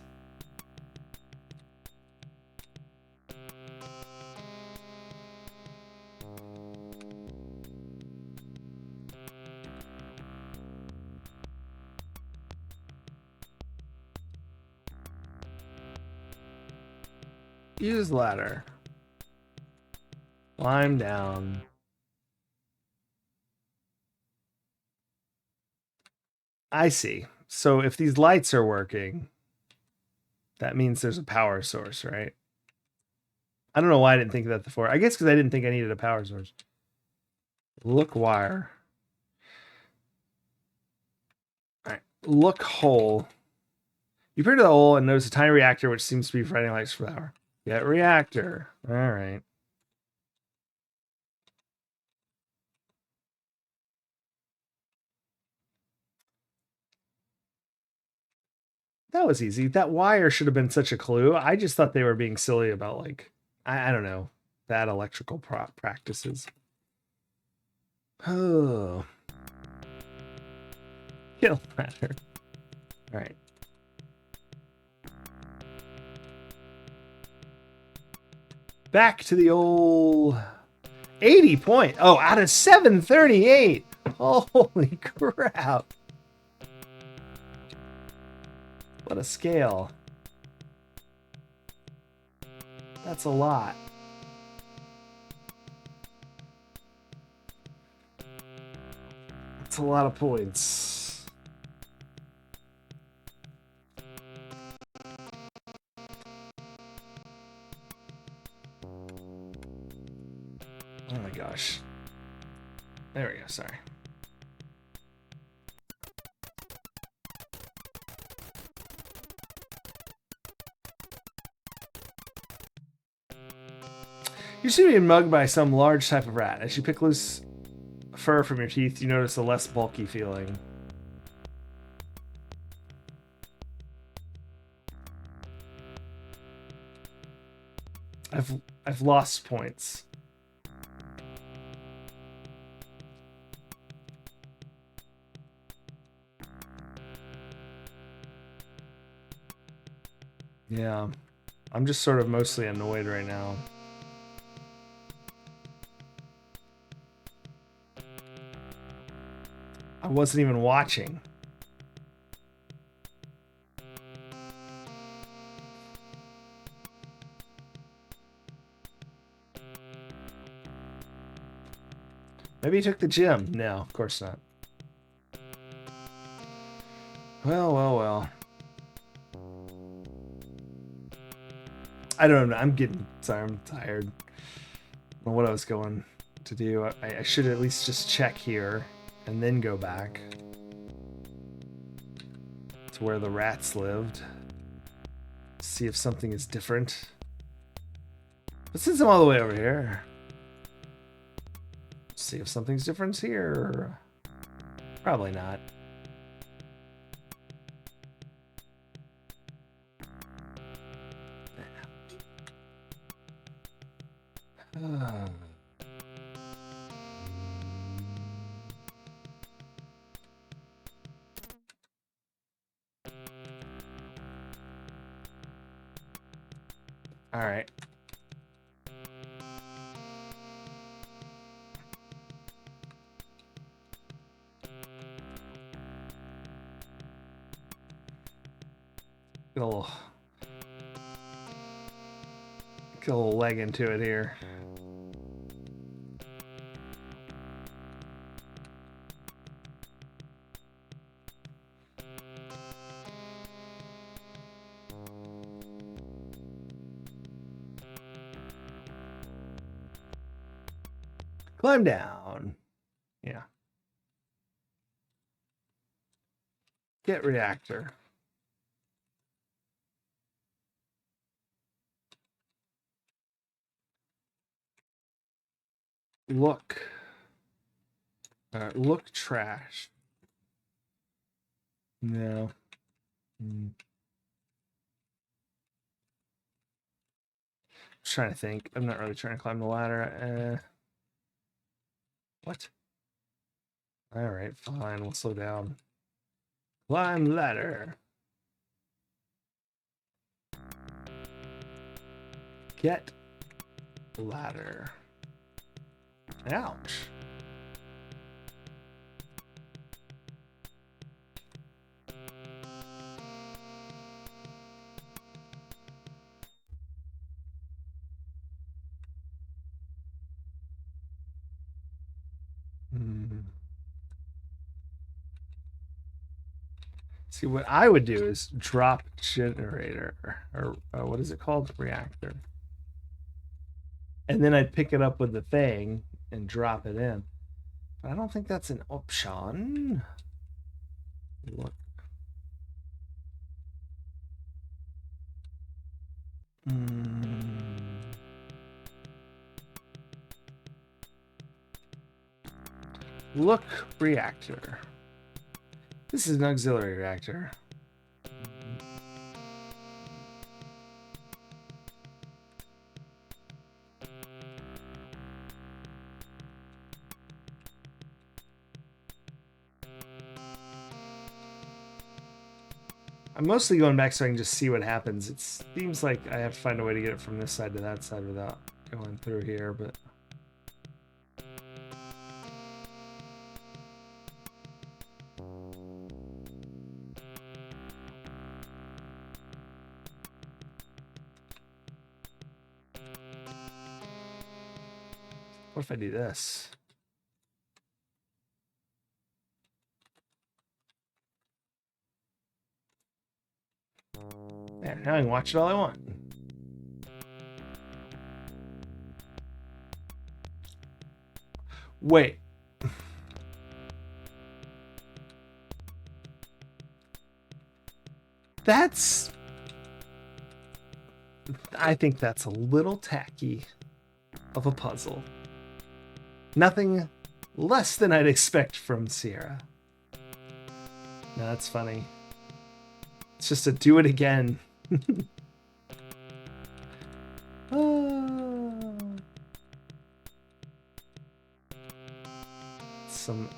Use ladder. Climb down. I see. So if these lights are working, that means there's a power source, right? I don't know why I didn't think of that before. I guess because I didn't think I needed a power source. Look wire. All right. Look hole. You peer to the hole and notice a tiny reactor which seems to be providing lights for the power. Get reactor. All right. That was easy. That wire should have been such a clue. I just thought they were being silly about, like, I don't know, bad electrical practices. Oh. Kill matter. All right. Back to the old 80 point. Oh, out of 738. Holy crap. What a scale. That's a lot. That's a lot of points. Oh my gosh. There we go, sorry. You seem to be mugged by some large type of rat. As you pick loose fur from your teeth, you notice a less bulky feeling. I've lost points. Yeah. I'm just sort of mostly annoyed right now. I wasn't even watching. Maybe he took the gym. No, of course not. Well. I don't know. I'm tired. I don't know what I was going to do. I should at least just check here and then go back to where the rats lived. See if something is different. But since I'm all the way over here, see if something's different here. Probably not. All right. Get a little leg into it here. Climb down. Yeah. Get reactor. Look. Look trash. No. Just trying to think. I'm not really trying to climb the ladder. What? All right, fine. We'll slow down. Climb ladder. Get ladder. Ouch. See, what I would do is drop generator, or what is it called? Reactor. And then I'd pick it up with the thing and drop it in. But I don't think that's an option. Look. Look, reactor. This is an auxiliary reactor. I'm mostly going back so I can just see what happens. It seems like I have to find a way to get it from this side to that side without going through here, but... What if I do this? There, now I can watch it all I want. Wait. That's... I think that's a little tacky of a puzzle. Nothing less than I'd expect from Sierra. No, that's funny. It's just a do it again. Some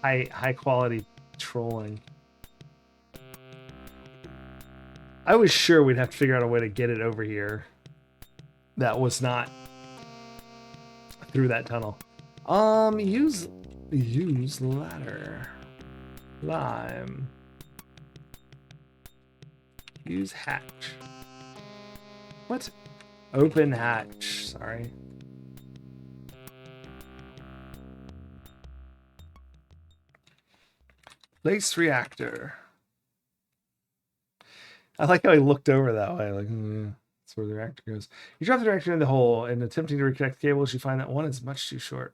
high quality trolling. I was sure we'd have to figure out a way to get it over here. That was not through that tunnel. Use ladder. Lime. Use hatch. What? Open hatch. Sorry. Place reactor. I like how he looked over that way. Like, that's where the reactor goes. You drop the reactor in the hole, and attempting to reconnect the cables, you find that one is much too short.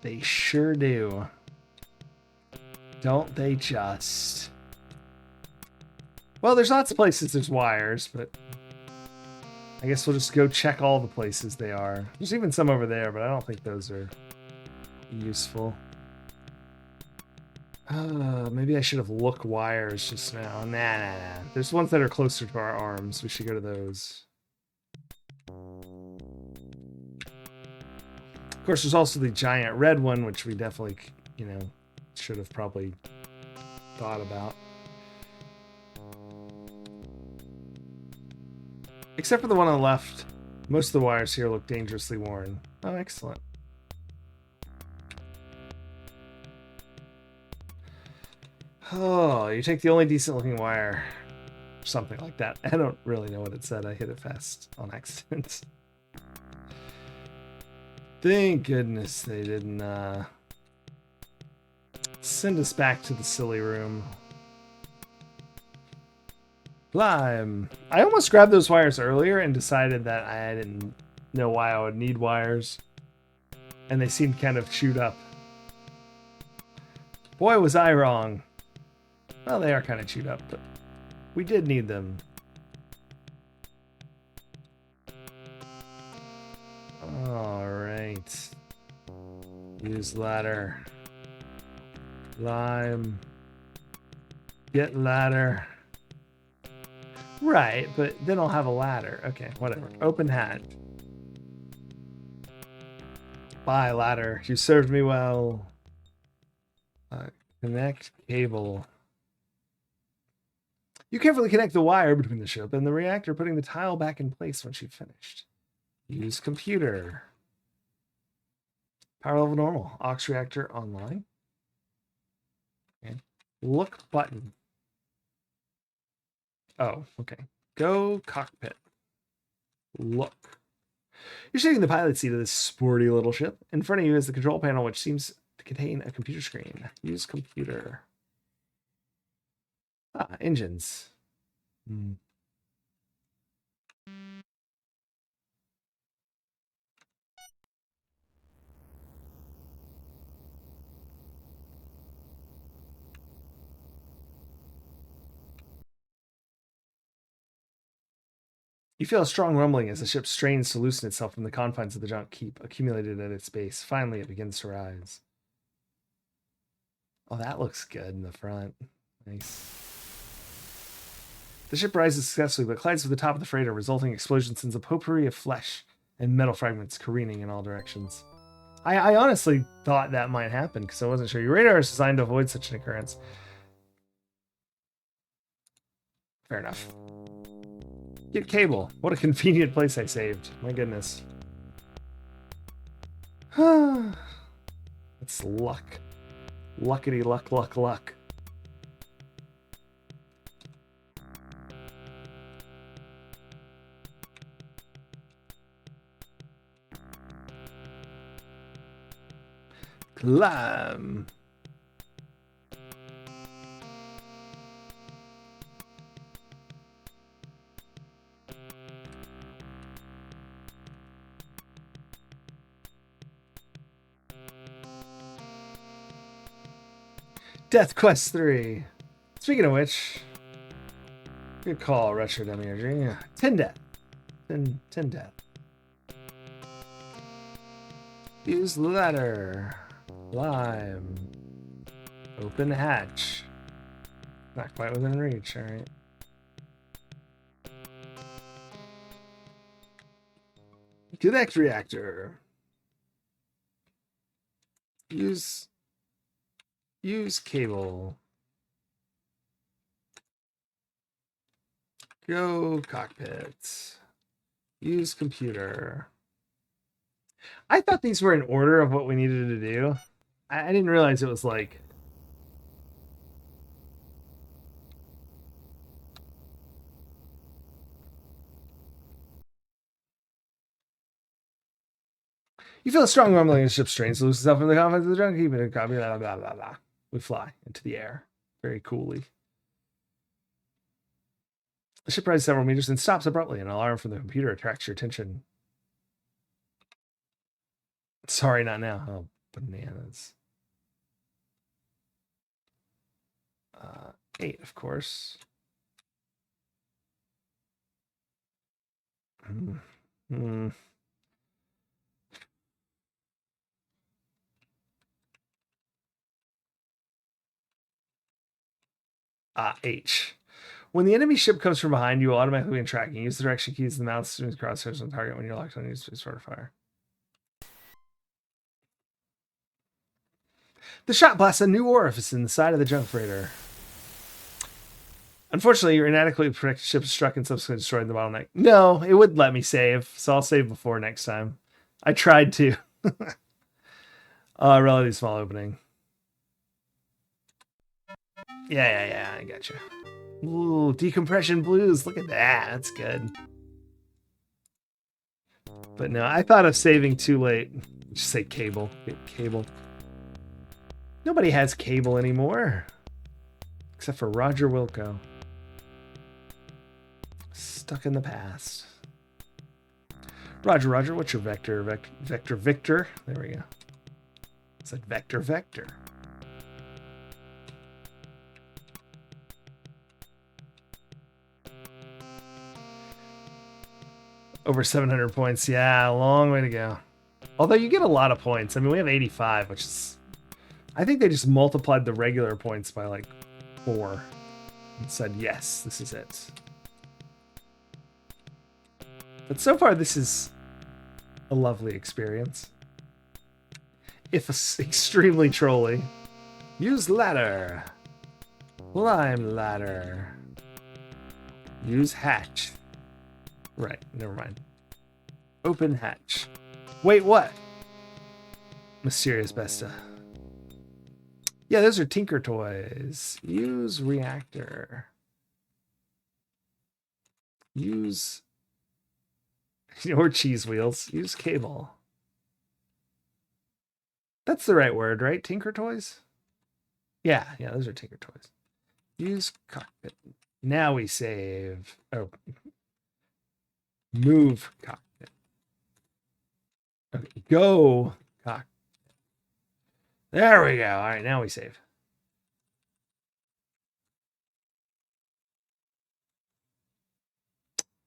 They sure do. Don't they just? Well, there's lots of places there's wires, but I guess we'll just go check all the places they are. There's even some over there, but I don't think those are useful. Maybe I should have looked wires just now. Nah. There's ones that are closer to our arms. We should go to those. Of course, there's also the giant red one, which we definitely, you know, should have probably thought about. Except for the one on the left, most of the wires here look dangerously worn. Oh, excellent. Oh, you take the only decent looking wire. Something like that. I don't really know what it said. I hit it fast on accident. Thank goodness they didn't send us back to the silly room. Lime. I almost grabbed those wires earlier and decided that I didn't know why I would need wires. And they seemed kind of chewed up. Boy, was I wrong. Well, they are kind of chewed up, but we did need them. Alright. Use ladder. Lime. Get ladder. Right, but then I'll have a ladder. Okay, whatever. Open hatch. Bye, ladder. You served me well. Connect cable. You carefully connect the wire between the ship and the reactor, putting the tile back in place once you've finished. Use computer. Power level normal. Aux reactor online. Okay. Look button. Oh, okay. Go cockpit. Look. You're sitting in the pilot seat of this sporty little ship. In front of you is the control panel, which seems to contain a computer screen. Use computer. Engines. You feel a strong rumbling as the ship strains to loosen itself from the confines of the junk keep accumulated at its base. Finally, it begins to rise. Oh, that looks good in the front. Nice. The ship rises successfully, but collides with the top of the freighter, resulting explosion sends a potpourri of flesh and metal fragments careening in all directions. I honestly thought that might happen because I wasn't sure. Your radar is designed to avoid such an occurrence. Fair enough. Get cable. What a convenient place I saved. My goodness. It's luck. Luckety luck, luck, luck. Climb. Death Quest 3. Speaking of which, good call, Retro Demiurge. 10 death. 10 death. Use ladder. Lime. Open hatch. Not quite within reach, alright. Connect reactor. Use cable. Go cockpit. Use computer. I thought these were in order of what we needed to do. I didn't realize it was like... You feel a strong rumbling in the ship's strain, so loose itself from the confines of the junk, keep it a copy, blah, blah, blah, blah. We fly into the air very coolly. The ship rises several meters and stops abruptly. An alarm from the computer attracts your attention. Sorry, not now. Oh, bananas. 8, of course. Hmm. H. When the enemy ship comes from behind, you will automatically begin tracking. Use the direction keys and the mouse to crosshairs on target when you're locked on. Use space to fire. The shot blasts a new orifice in the side of the junk freighter. Unfortunately, your inadequately protected ship is struck and subsequently destroyed the bottleneck. No, it wouldn't let me save, so I'll save before next time. I tried to. Relatively small opening. Yeah, I gotcha. Ooh, decompression blues. Look at that. That's good. But no, I thought of saving too late. Just say cable. Get cable. Nobody has cable anymore. Except for Roger Wilco. Stuck in the past. Roger, what's your vector? Victor? There we go. It's like vector. Over 700 points. Yeah, a long way to go. Although you get a lot of points. I mean, we have 85, which is... I think they just multiplied the regular points by like 4 and said, yes, this is it. But so far, this is a lovely experience. If extremely trolly. Use ladder. Climb ladder. Use hatch. Right, never mind. Open hatch. Wait, what? Mysterious Besta. Yeah, those are Tinker Toys. Use reactor. Use... or cheese wheels. Use cable. That's the right word, right? Tinker Toys? Yeah, those are Tinker Toys. Use cockpit. Now we save. Oh. Move cockpit. Okay, go cockpit. There we go. All right, now we save.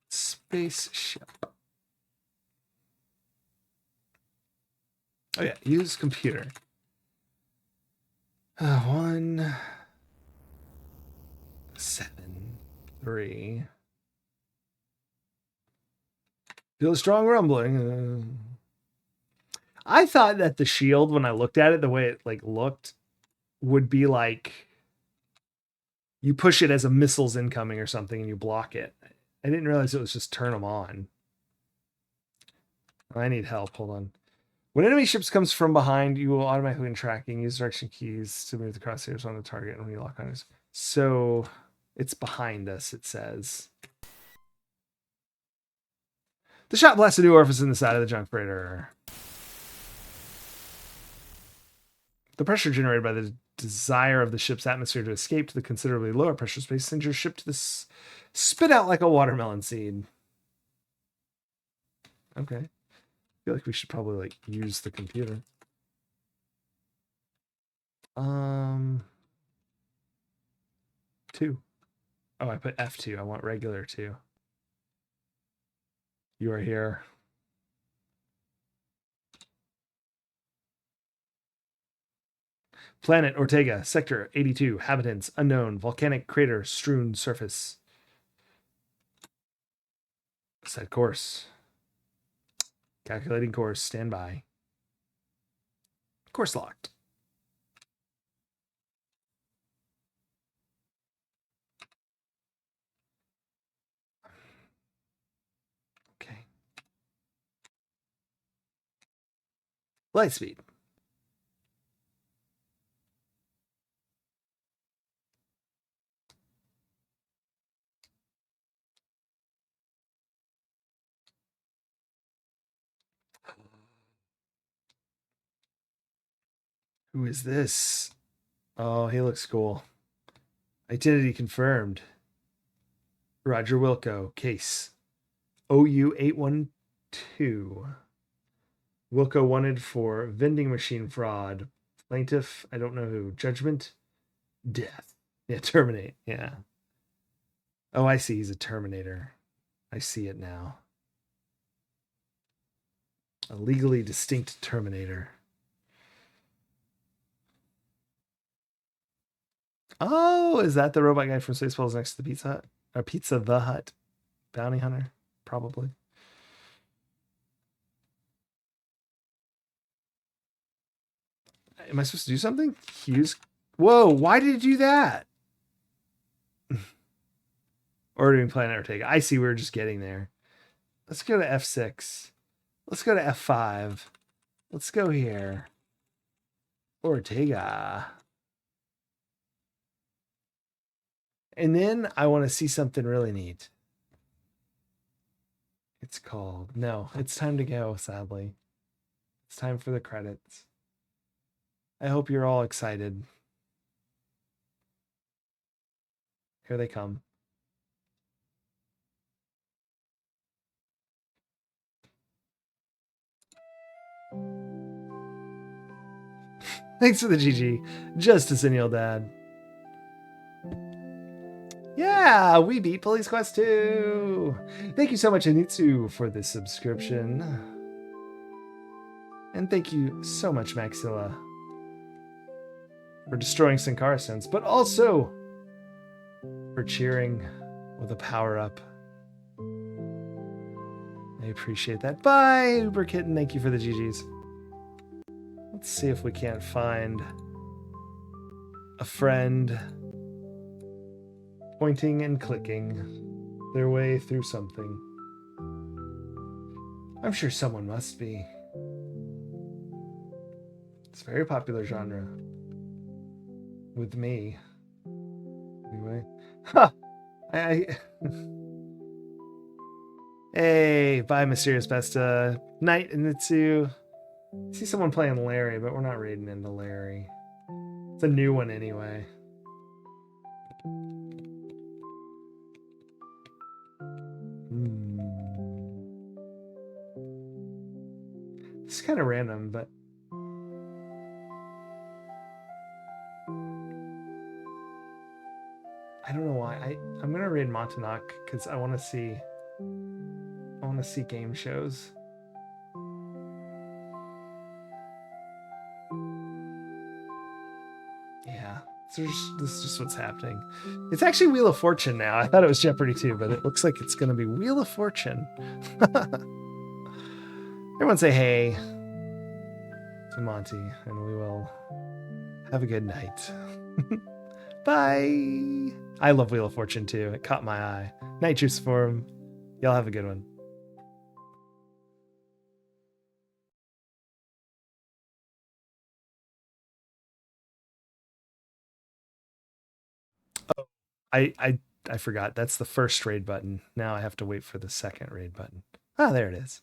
Spaceship. Oh yeah, use computer. 1, 7, 3. Feel a strong rumbling. I thought that the shield, when I looked at it, the way it like looked, would be like you push it as a missile's incoming or something and you block it. I didn't realize it was just turn them on. I need help. Hold on. When enemy ships comes from behind, you will automatically in tracking. Use direction keys to move the crosshairs on the target when you lock on it. So it's behind us, it says. The shot blasts a new orifice in the side of the junk freighter. The pressure generated by the desire of the ship's atmosphere to escape to the considerably lower pressure space sends your ship to this spit out like a watermelon seed. Okay. I feel like we should probably like use the computer. 2. Oh, I put F2. I want regular 2. You are here. Planet Ortega, Sector 82, habitants unknown, volcanic crater strewn surface. Set course. Calculating course, stand by. Course locked. Okay. Light speed. Who is this? Oh, he looks cool. Identity confirmed. Roger Wilco, case OU812. Wilco wanted for vending machine fraud. Plaintiff, I don't know who. Judgment, death. Yeah, terminate. Yeah. Oh, I see. He's a Terminator. I see it now. A legally distinct Terminator. Oh, is that the robot guy from Spaceballs next to the Pizza Hut? Or Pizza the Hut? Bounty Hunter? Probably. Am I supposed to do something? Hughes. Whoa, why did it do that? Ordering Planet Ortega. I see, we're just getting there. Let's go to F6. Let's go to F5. Let's go here. Ortega. And then I want to see something really neat. It's called... No, it's time to go, sadly. It's time for the credits. I hope you're all excited. Here they come. Thanks for the GG. Justice and your dad. Yeah, we beat Police Quest 2. Thank you so much, Anitsu, for the subscription. And thank you so much, Maxilla, for destroying Sankara Sense, but also for cheering with a power-up. I appreciate that. Bye, Uber Kitten. Thank you for the GGs. Let's see if we can't find a friend pointing and clicking their way through something. I'm sure someone must be. It's a very popular genre. With me. Anyway. Ha! Hey, bye, Mysterious Besta. Night Nitsu. I see someone playing Larry, but we're not raiding into Larry. It's a new one anyway. It's kind of random, but I don't know why. I'm gonna raid Montauk because I want to see game shows. Yeah, this is just what's happening. It's actually Wheel of Fortune now. I thought it was Jeopardy too, but it looks like it's gonna be Wheel of Fortune. Everyone say hey to Monty, and we will have a good night. Bye. I love Wheel of Fortune too. It caught my eye. Night Juice Forum. Y'all have a good one. Oh, I forgot. That's the first raid button. Now I have to wait for the second raid button. Ah, there it is.